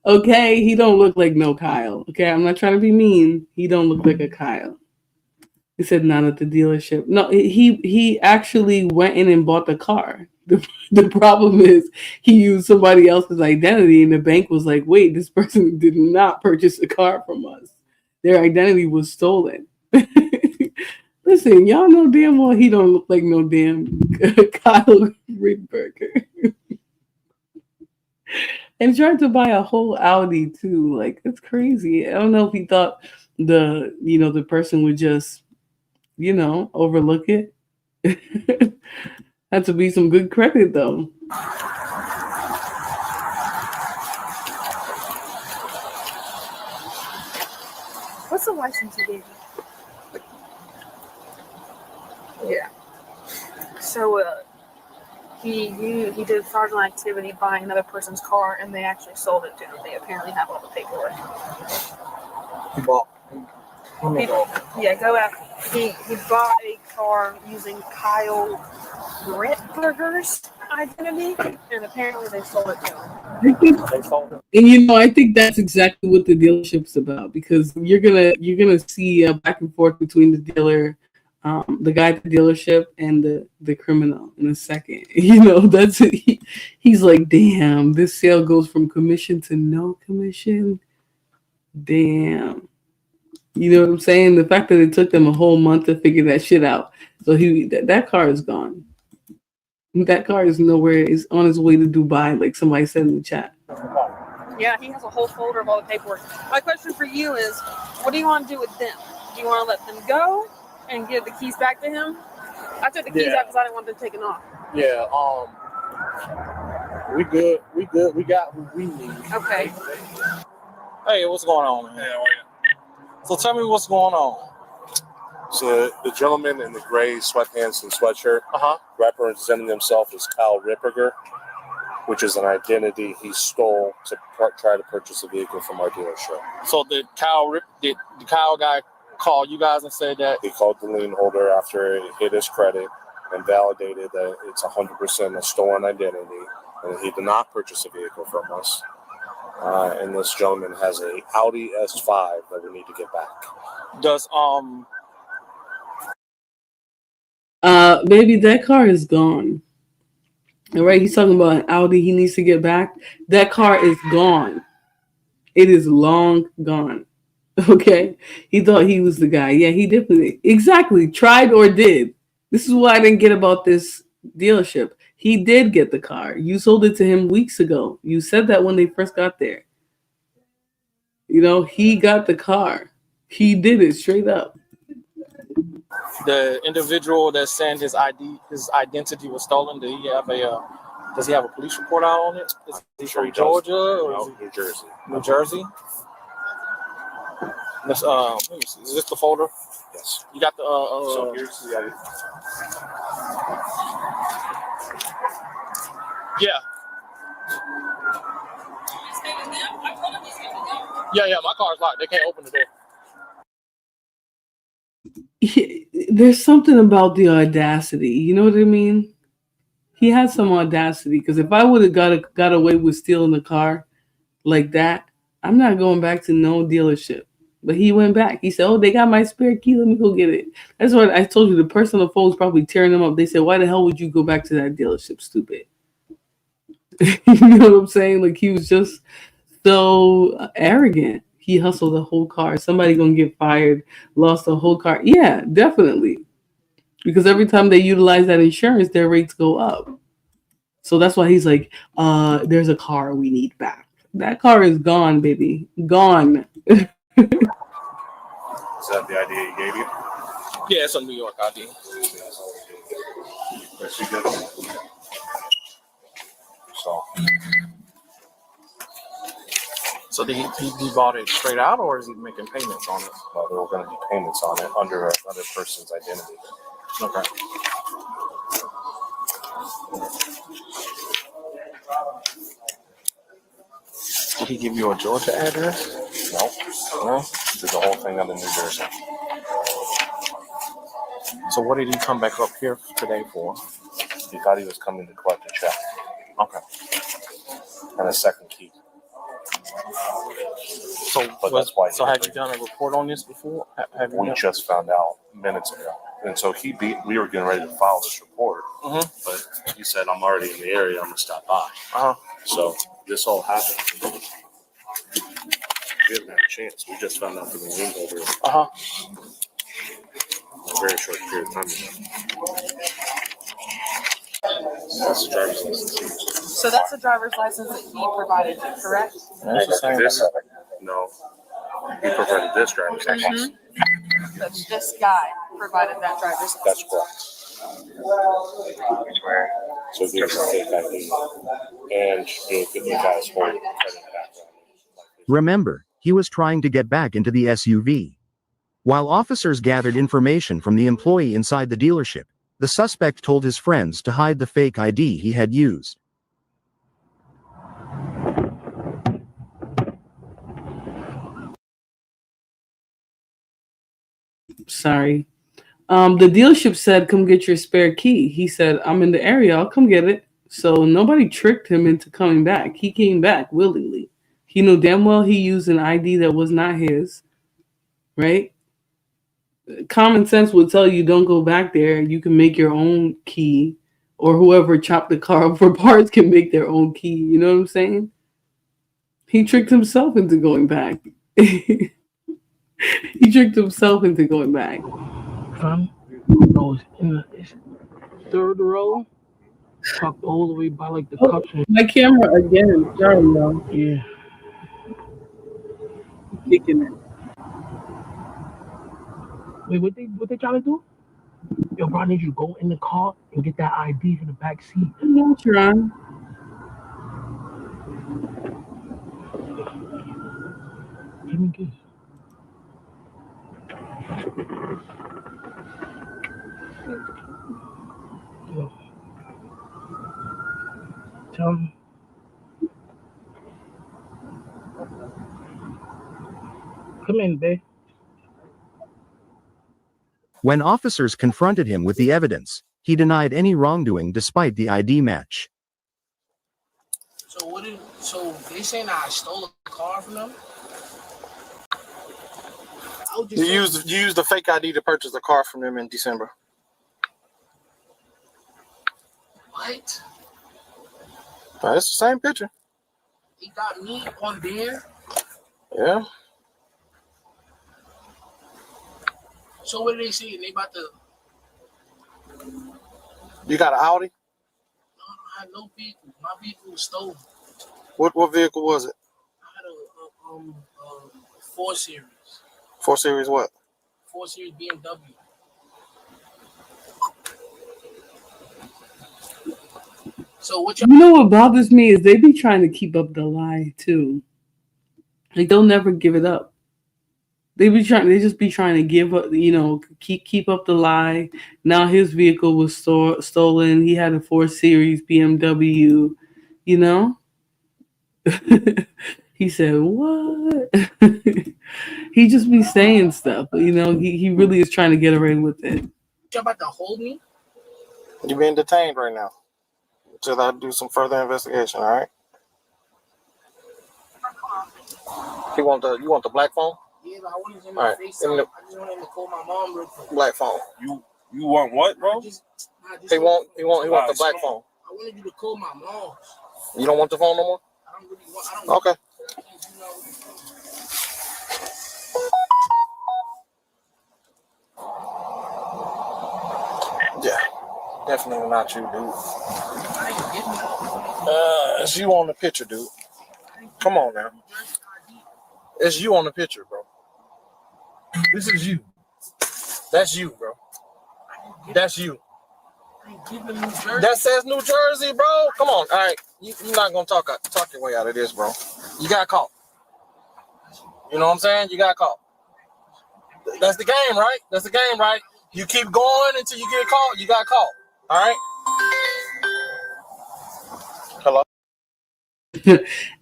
Okay, he don't look like no Kyle. Okay, I'm not trying to be mean. He don't look like a Kyle. He said not at the dealership. No, he actually went in and bought the car. The problem is he used somebody else's identity, and the bank was like, wait, this person did not purchase a car from us. Their identity was stolen. Listen, y'all know damn well he don't look like no damn Kyle Rittberger. And tried to buy a whole Audi too. Like, it's crazy. I don't know if he thought the person would just, overlook it. Had to be some good credit though. What's the license he gave you? Yeah. So he did fraudulent activity buying another person's car, and they actually sold it to him. They apparently have all the paperwork. He bought. Yeah, go out. He bought a car using Kyle Rittberger's identity, and apparently they sold it to him. And I think that's exactly what the dealership's about, because you're gonna see a back and forth between the dealer, the guy at the dealership, and the criminal in a second. That's it. He's like, damn, this sale goes from commission to no commission. Damn. You know what I'm saying? The fact that it took them a whole month to figure that shit out. So that car is gone. That car is nowhere. It's on its way to Dubai, like somebody said in the chat. Yeah, he has a whole folder of all the paperwork. My question for you is, what do you want to do with them? Do you want to let them go and give the keys back to him? I took the keys out because I didn't want them taken off. Yeah, we good. We got what we need. Okay. Hey, what's going on, man? So tell me what's going on. So the gentleman in the gray sweatpants and sweatshirt representing himself as Kyle Ripperger, which is an identity he stole to try to purchase a vehicle from our dealership. So did the Kyle guy call you guys and say that? He called the lien holder after it hit his credit and validated that it's 100% a stolen identity, and he did not purchase a vehicle from us. And this gentleman has a Audi S5 that we need to get back. Does Baby, that car is gone. All right, he's talking about an Audi he needs to get back. That car is gone. It is long gone. Okay, he thought he was the guy. Yeah, he definitely exactly tried or did. This is what I didn't get about this dealership. He did get the car. You sold it to him weeks ago. You said that when they first got there. He got the car. He did it straight up. the individual that's saying his identity was stolen, does he have a police report out on it? Is he from Georgia or is he New Jersey? New Jersey. Let's, let me see. Is this the folder? Yes. You got the so here's the yeah. Yeah, my car's locked. They can't open the door. There's something about the audacity. You know what I mean? He had some audacity, because if I would have got away with stealing the car like that, I'm not going back to no dealership. But he went back. He said, "Oh, they got my spare key. Let me go get it." That's what I told you. The person on the phone was probably tearing them up. They said, "Why the hell would you go back to that dealership, stupid?" You know what I'm saying? Like he was just so arrogant. He hustled the whole car. Somebody gonna get fired, lost the whole car. Yeah, definitely. Because every time they utilize that insurance, their rates go up. So that's why he's like, there's a car we need back. That car is gone, baby. Gone. Is that the idea he gave you? Yeah, it's a New York ID. That's you good. So did he bought it straight out, or is he making payments on it? No, there were going to be payments on it under another person's identity. Okay. Did he give you a Georgia address? No. Did the whole thing under New Jersey. So what did he come back up here today for? He thought he was coming to collect a check. Okay. And a second key. So, that's why. So have you done a report on this before? Have We just found out minutes ago, and so we were getting ready to file this report, but he said, "I'm already in the area. I'm gonna stop by." So this all happened. We haven't had a chance. We just found out from the lien holder. A very short period of time ago. That's the driver's license. So that's the driver's license that he provided you, correct? No, he provided this driver's license. But this guy provided that driver's license. That's correct. So there's a fake ID, and the guy's whole credit background. Remember, he was trying to get back into the SUV. While officers gathered information from the employee inside the dealership, the suspect told his friends to hide the fake ID he had used. Sorry. The dealership said, "Come get your spare key." He said, "I'm in the area. I'll come get it." So nobody tricked him into coming back. He came back willingly. He knew damn well he used an ID that was not his, right? Common sense would tell you don't go back there. You can make your own key, or whoever chopped the car up for parts can make their own key. You know what I'm saying? He tricked himself into going back. He tricked himself into going back. Bro, it's in the third row. Tucked all the way by like the cups. My camera again. Sorry, y'all. Yeah. Kicking it. Wait, what they trying to do? Yo, bro, I need you to go in the car and get that ID from the back seat. I'm trying. Give me this. Yo. Tell him. Come in, babe. When officers confronted him with the evidence, he denied any wrongdoing despite the ID match. So they saying I stole a car from them? You used the fake ID to purchase the car from him in December. What? That's the same picture. He got me on there? Yeah. So what did they say? They about to... You got an Audi? No, I had no vehicle. My vehicle was stolen. What vehicle was it? I had a 4 Series. 4 Series what? 4 Series BMW. So what You know what bothers me is they be trying to keep up the lie too. Like they'll never give it up. They just be trying to give up, keep up the lie. Now his vehicle was stolen. He had a 4 Series BMW, He said, "What?" He just be saying stuff, he really is trying to get away with it. You about to hold me? You're being detained right now. Till I do some further investigation, all right? You want the black phone? Yeah, but I wanted him All right. to FaceTime. I just wanted him to call my mom real quick. Black phone. You want what, bro? He want the black phone. I wanted you to call my mom. You don't want the phone no more? I don't really want. I don't. Okay. Yeah, definitely not you, dude. It's you on the picture, dude. Come on now. It's you on the picture, bro. This is you. That's you, bro. That's you. That says New Jersey, bro. Come on. All right. You're not going to talk your way out of this, bro. You got caught. You know what I'm saying? You got caught. That's the game, right? That's the game, right? You keep going until you get caught. You got caught. All right? Hello?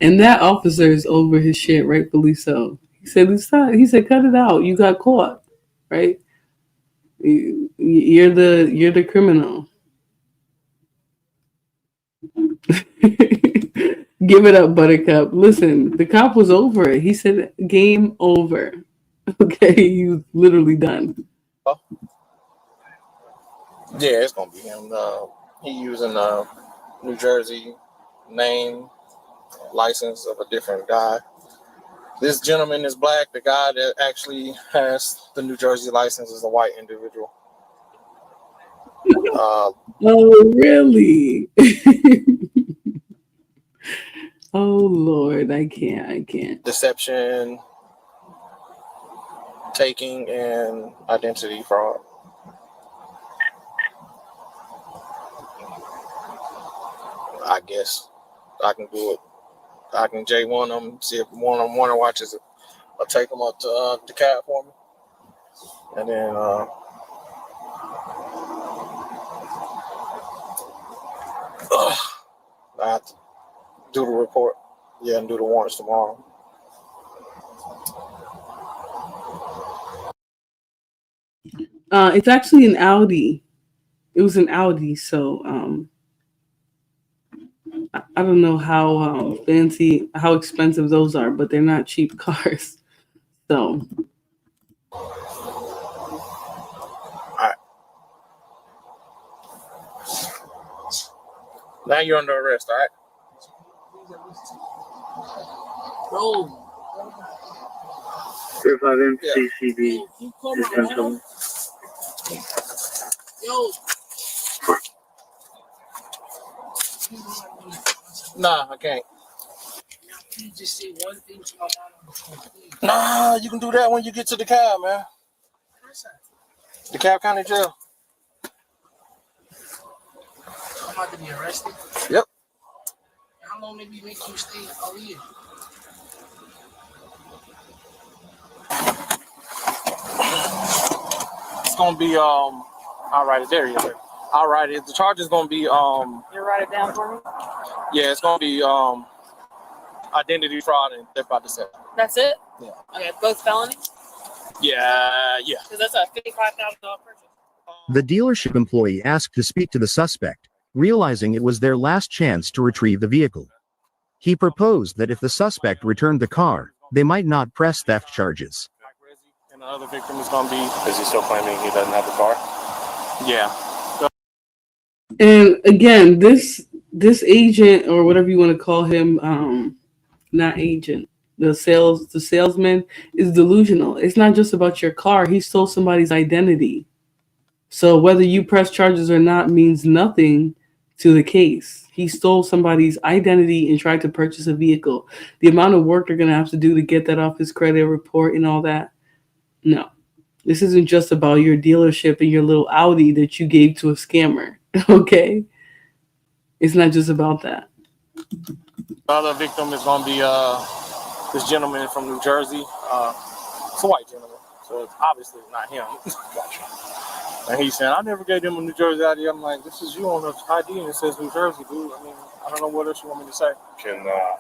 And that officer is over his shit, rightfully so. He said, cut it out. You got caught, right? You're the criminal. Give it up, Buttercup. Listen, the cop was over it. He said, game over. Okay, you literally done. Yeah, it's gonna be him. He using New Jersey name, license of a different guy. This gentleman is black. The guy that actually has the New Jersey license is a white individual. Oh, really? Oh, Lord, I can't. Deception, taking, and identity fraud. I guess I can do it. I can J1 them, see if one of them want to watch it. I'll take them up to the cab for me. And then I have to do the report. Yeah, and do the warrants tomorrow. It's actually an Audi. It was an Audi, so I don't know how fancy, how expensive those are, but they're not cheap cars. So. Now you're under arrest, all right? Bro. 35 MCCB. Yo. Nah, I can't. You just say one thing to my mom. Nah, you can do that when you get to the cab, man. The Cab County Jail. I'm about to be arrested. Yep. How long maybe make you stay all year? It's gonna be I'll write it there. Yeah. I'll write it. The charge is gonna be You write it down for me? Yeah, it's gonna be identity fraud and theft by deception. That's it? Yeah. Okay, both felonies? Yeah. Because that's a $55,000 purchase. The dealership employee asked to speak to the suspect, realizing it was their last chance to retrieve the vehicle. He proposed that if the suspect returned the car, they might not press theft charges. And the other victim is gonna be. Is he still claiming he doesn't have the car? Yeah. And again, this agent, or whatever you want to call him, not agent, the salesman is delusional. It's not just about your car. He stole somebody's identity. So whether you press charges or not means nothing to the case. He stole somebody's identity and tried to purchase a vehicle. The amount of work they're going to have to do to get that off his credit report and all that. No, this isn't just about your dealership and your little Audi that you gave to a scammer. Okay. It's not just about that. The other victim is gonna be this gentleman from New Jersey. It's a white gentleman, so it's obviously not him. Gotcha. And he said, I never gave him a New Jersey ID. I'm like, this is you on the ID and it says New Jersey, dude. I mean, I don't know what else you want me to say.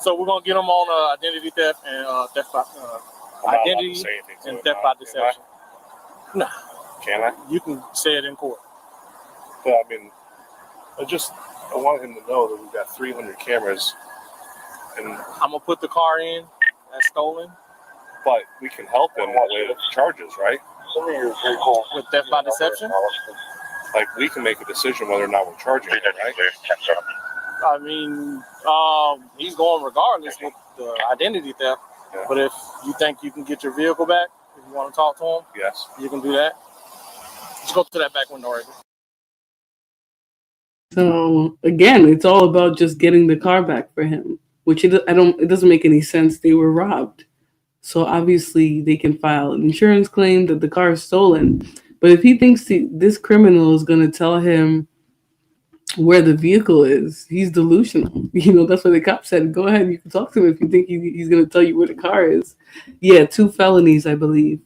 So we're gonna get him on identity theft and theft by identity and theft by deception. No. Can I? You can say it in court. But I mean, I want him to know that we've got 300 cameras. And I'm gonna put the car in that's stolen, but we can help him with charges, right? With theft by deception? Like, we can make a decision whether or not we're charging him, right? I mean, he's going regardless with the identity theft. Yeah. But if you think you can get your vehicle back, if you want to talk to him, yes, you can do that. Just go to that back window right there. So again, it's all about just getting the car back for him, which it doesn't make any sense. They were robbed. So obviously they can file an insurance claim that the car is stolen. But if he thinks this criminal is going to tell him where the vehicle is, he's delusional. That's what the cop said. Go ahead, you can talk to him if you think he's going to tell you where the car is. Yeah, 2 felonies, I believe.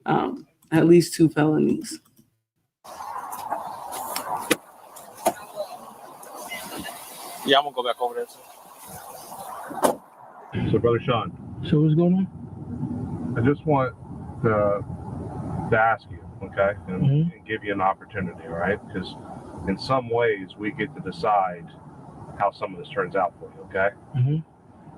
At least 2 felonies. Yeah, I'm going to go back over there. So, Brother Sean. So what's going on? I just want to ask you, okay, and give you an opportunity, all right? Because in some ways we get to decide how some of this turns out for you, okay?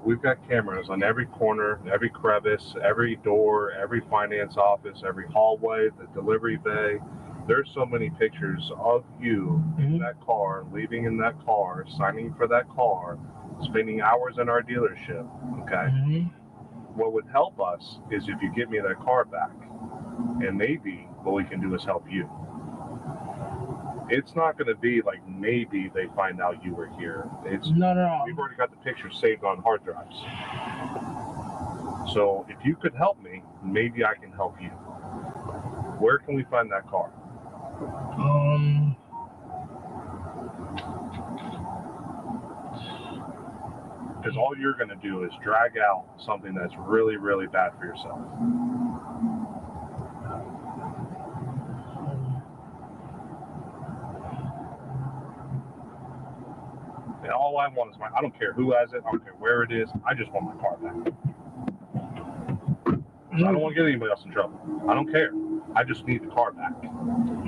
We've got cameras on every corner, every crevice, every door, every finance office, every hallway, the delivery bay. There's so many pictures of you in that car, leaving in that car, signing for that car, spending hours in our dealership, okay? What would help us is if you get me that car back, and maybe what we can do is help you. It's not going to be like maybe they find out you were here. It's no. We've already got the pictures saved on hard drives. So if you could help me, maybe I can help you. Where can we find that car? Because all you're going to do is drag out something that's really, really bad for yourself. And all I want is I don't care who has it, I don't care where it is, I just want my car back. I don't want to get anybody else in trouble. I don't care. I just need the car back. I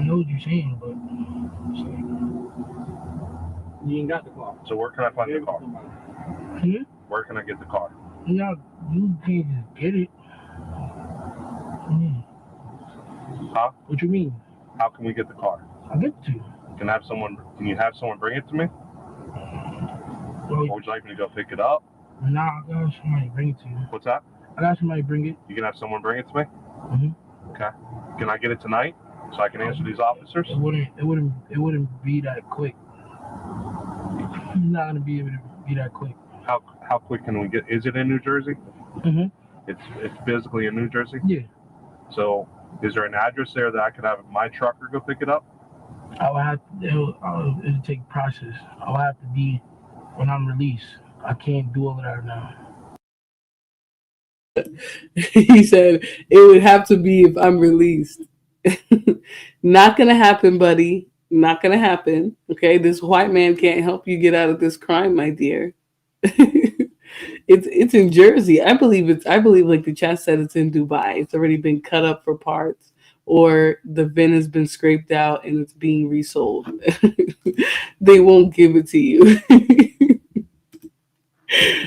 know what you're saying, but you ain't got the car. So where can I find the car? Where can I get the car? No, you can't just get it. Huh? What you mean? How can we get the car? I'll get it to you. Can you have someone bring it to me? Or would you like me to go pick it up? Nah, I got somebody bring it to you. What's that? I got somebody bring it. You can have someone bring it to me? Okay. Can I get it tonight so I can answer these officers? It wouldn't be that quick. It's not gonna be able to be that quick. How quick can we get? Is it in New Jersey? It's physically in New Jersey? Yeah. So is there an address there that I could have my trucker go pick it up? I would have it'll take process. I would have to be when I'm released. I can't do all of that now. He said it would have to be if I'm released. Not gonna happen, buddy. Not gonna happen. Okay, this white man can't help you get out of this crime, my dear. It's in Jersey. I believe like the chat said, it's in Dubai. It's already been cut up for parts, or the VIN has been scraped out and it's being resold. They won't give it to you.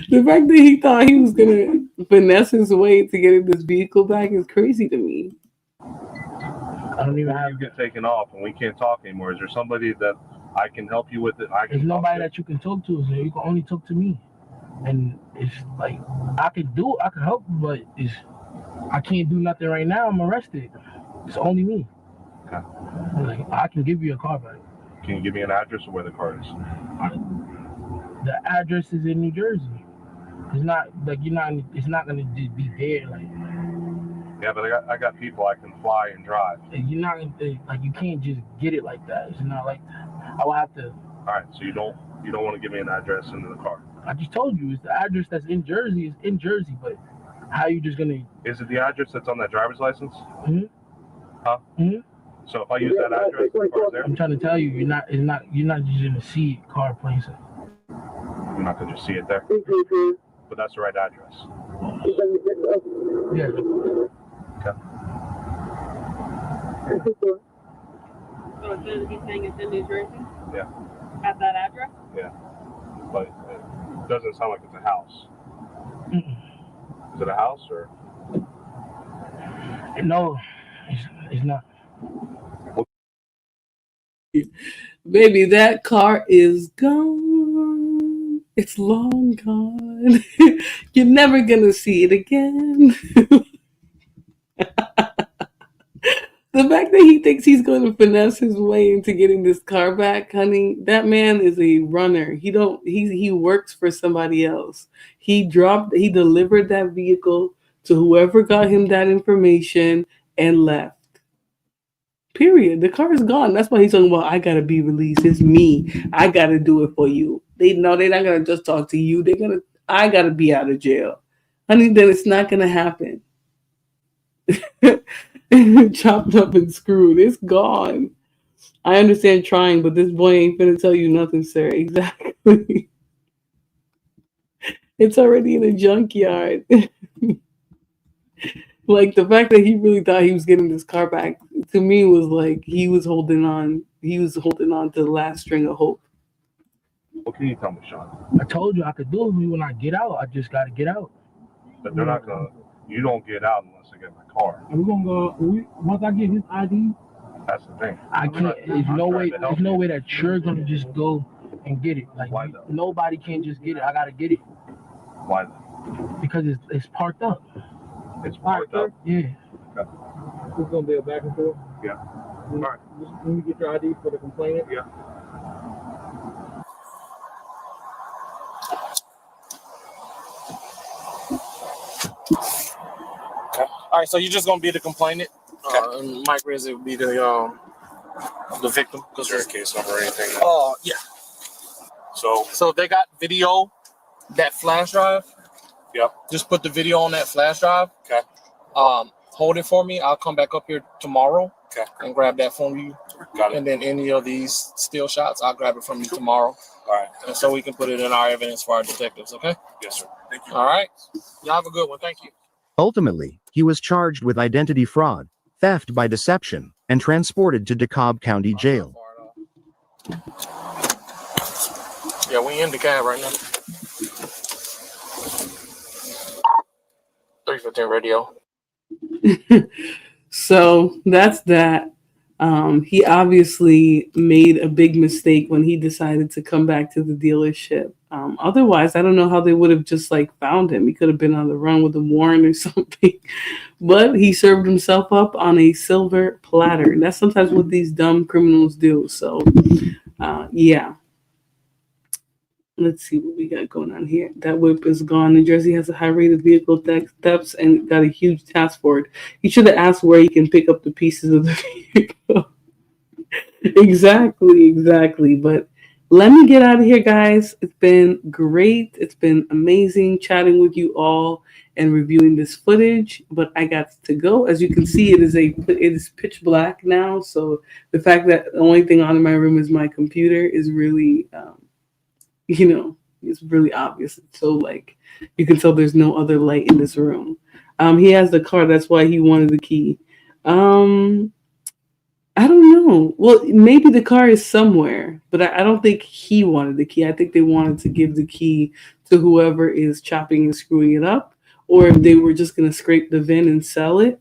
The fact that he thought he was gonna finesse his way to getting this vehicle back is crazy to me. I don't even have you get taken off and we can't talk anymore. Is there somebody that I can help you with it? There's nobody that you can talk to, so you can only talk to me. And it's like I can help, but I can't do nothing right now. I'm arrested. It's only me. Okay. Like, I can give you a car back. Can you give me an address of where the car is? The address is in New Jersey. It's not like it's not gonna just be there. Like, yeah, but I got people I can fly and drive. You're not like, you can't just get it like that. It's not like that. I will have to. All right, so you don't want to give me an address into the car. I just told you it's the address that's in Jersey is in Jersey, but how are you just gonna? Is it the address that's on that driver's license? Huh? So if I use that address, the car's there? I'm trying to tell you, you're not just gonna see car places. You're not gonna just see it there. But that's the right address. Yeah. Okay. So he's saying it's in New Jersey? Yeah. At that address? Yeah. But it doesn't sound like it's a house. Is it a house or? No, it's not. Baby, that car is gone. It's long gone. You're never gonna see it again. The fact that he thinks he's going to finesse his way into getting this car back, honey, that man is a runner. He works for somebody else. He delivered that vehicle to whoever got him that information and left. Period. The car is gone. That's why he's talking about, I gotta be released. It's me. I gotta do it for you. They're not gonna just talk to you. I gotta be out of jail. Honey, then it's not gonna happen. Chopped up and screwed. It's gone. I understand trying, but this boy ain't gonna tell you nothing, sir. Exactly. It's already in a junkyard. Like, the fact that he really thought he was getting this car back, to me, was like he was holding on to the last string of hope. What can you tell me, Sean? I told you I could do it when I get out. I just got to get out. But they're not gonna. You don't get out unless I get my car. Are we gonna go? Once I get his ID, That's the thing. I can't. There's no way. There's no way that you're gonna just go and get it. Like, why though? Nobody can just get it. I gotta get it. Why though? Because it's parked up. It's parked up. Yeah. Okay. It's gonna be a back and forth. Yeah. All right. Let me get your ID for the complainant. Yeah. Okay. All right, so you're just gonna be the complainant, and Mike Rizzi will be the victim. Is there a case number or anything? Yeah. So they got video, that flash drive. Yep. Just put the video on that flash drive. Okay. Hold it for me. I'll come back up here tomorrow. Okay. And grab that from you. Got it. And then any of these still shots, I'll grab it from you tomorrow. All right. And so we can put it in our evidence for our detectives. Okay. Yes, sir. Thank you. All right. Y'all have a good one. Thank you. Ultimately, he was charged with identity fraud, theft by deception, and transported to DeKalb County Jail. Yeah, we in the cab right now. 315 radio. So that's that. He obviously made a big mistake when he decided to come back to the dealership. Otherwise, I don't know how they would have just like found him. He could have been on the run with a warrant or something. But he served himself up on a silver platter. And that's sometimes what these dumb criminals do. So, yeah. Let's see what we got going on here. That whip is gone. New Jersey has a high rate of vehicle thefts and got a huge task for it. He should have asked where he can pick up the pieces of the vehicle. Exactly. But let me get out of here, guys. It's been great. It's been amazing chatting with you all and reviewing this footage. But I got to go. As you can see, it is pitch black now. So the fact that the only thing on in my room is my computer is really it's really obvious. So like you can tell there's no other light in this room. He has the car, that's why he wanted the key. I don't know. Well, maybe the car is somewhere, but I don't think he wanted the key. I think they wanted to give the key to whoever is chopping and screwing it up, or if they were just gonna scrape the VIN and sell it,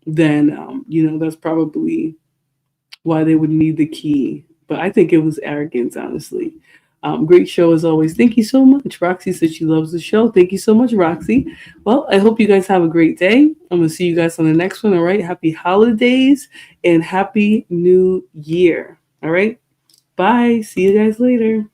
then that's probably why they would need the key. But I think it was arrogance, honestly. Great show as always. Thank you so much. Roxy says she loves the show. Thank you so much, Roxy. Well, I hope you guys have a great day. I'm going to see you guys on the next one. All right. Happy holidays and happy new year. All right. Bye. See you guys later.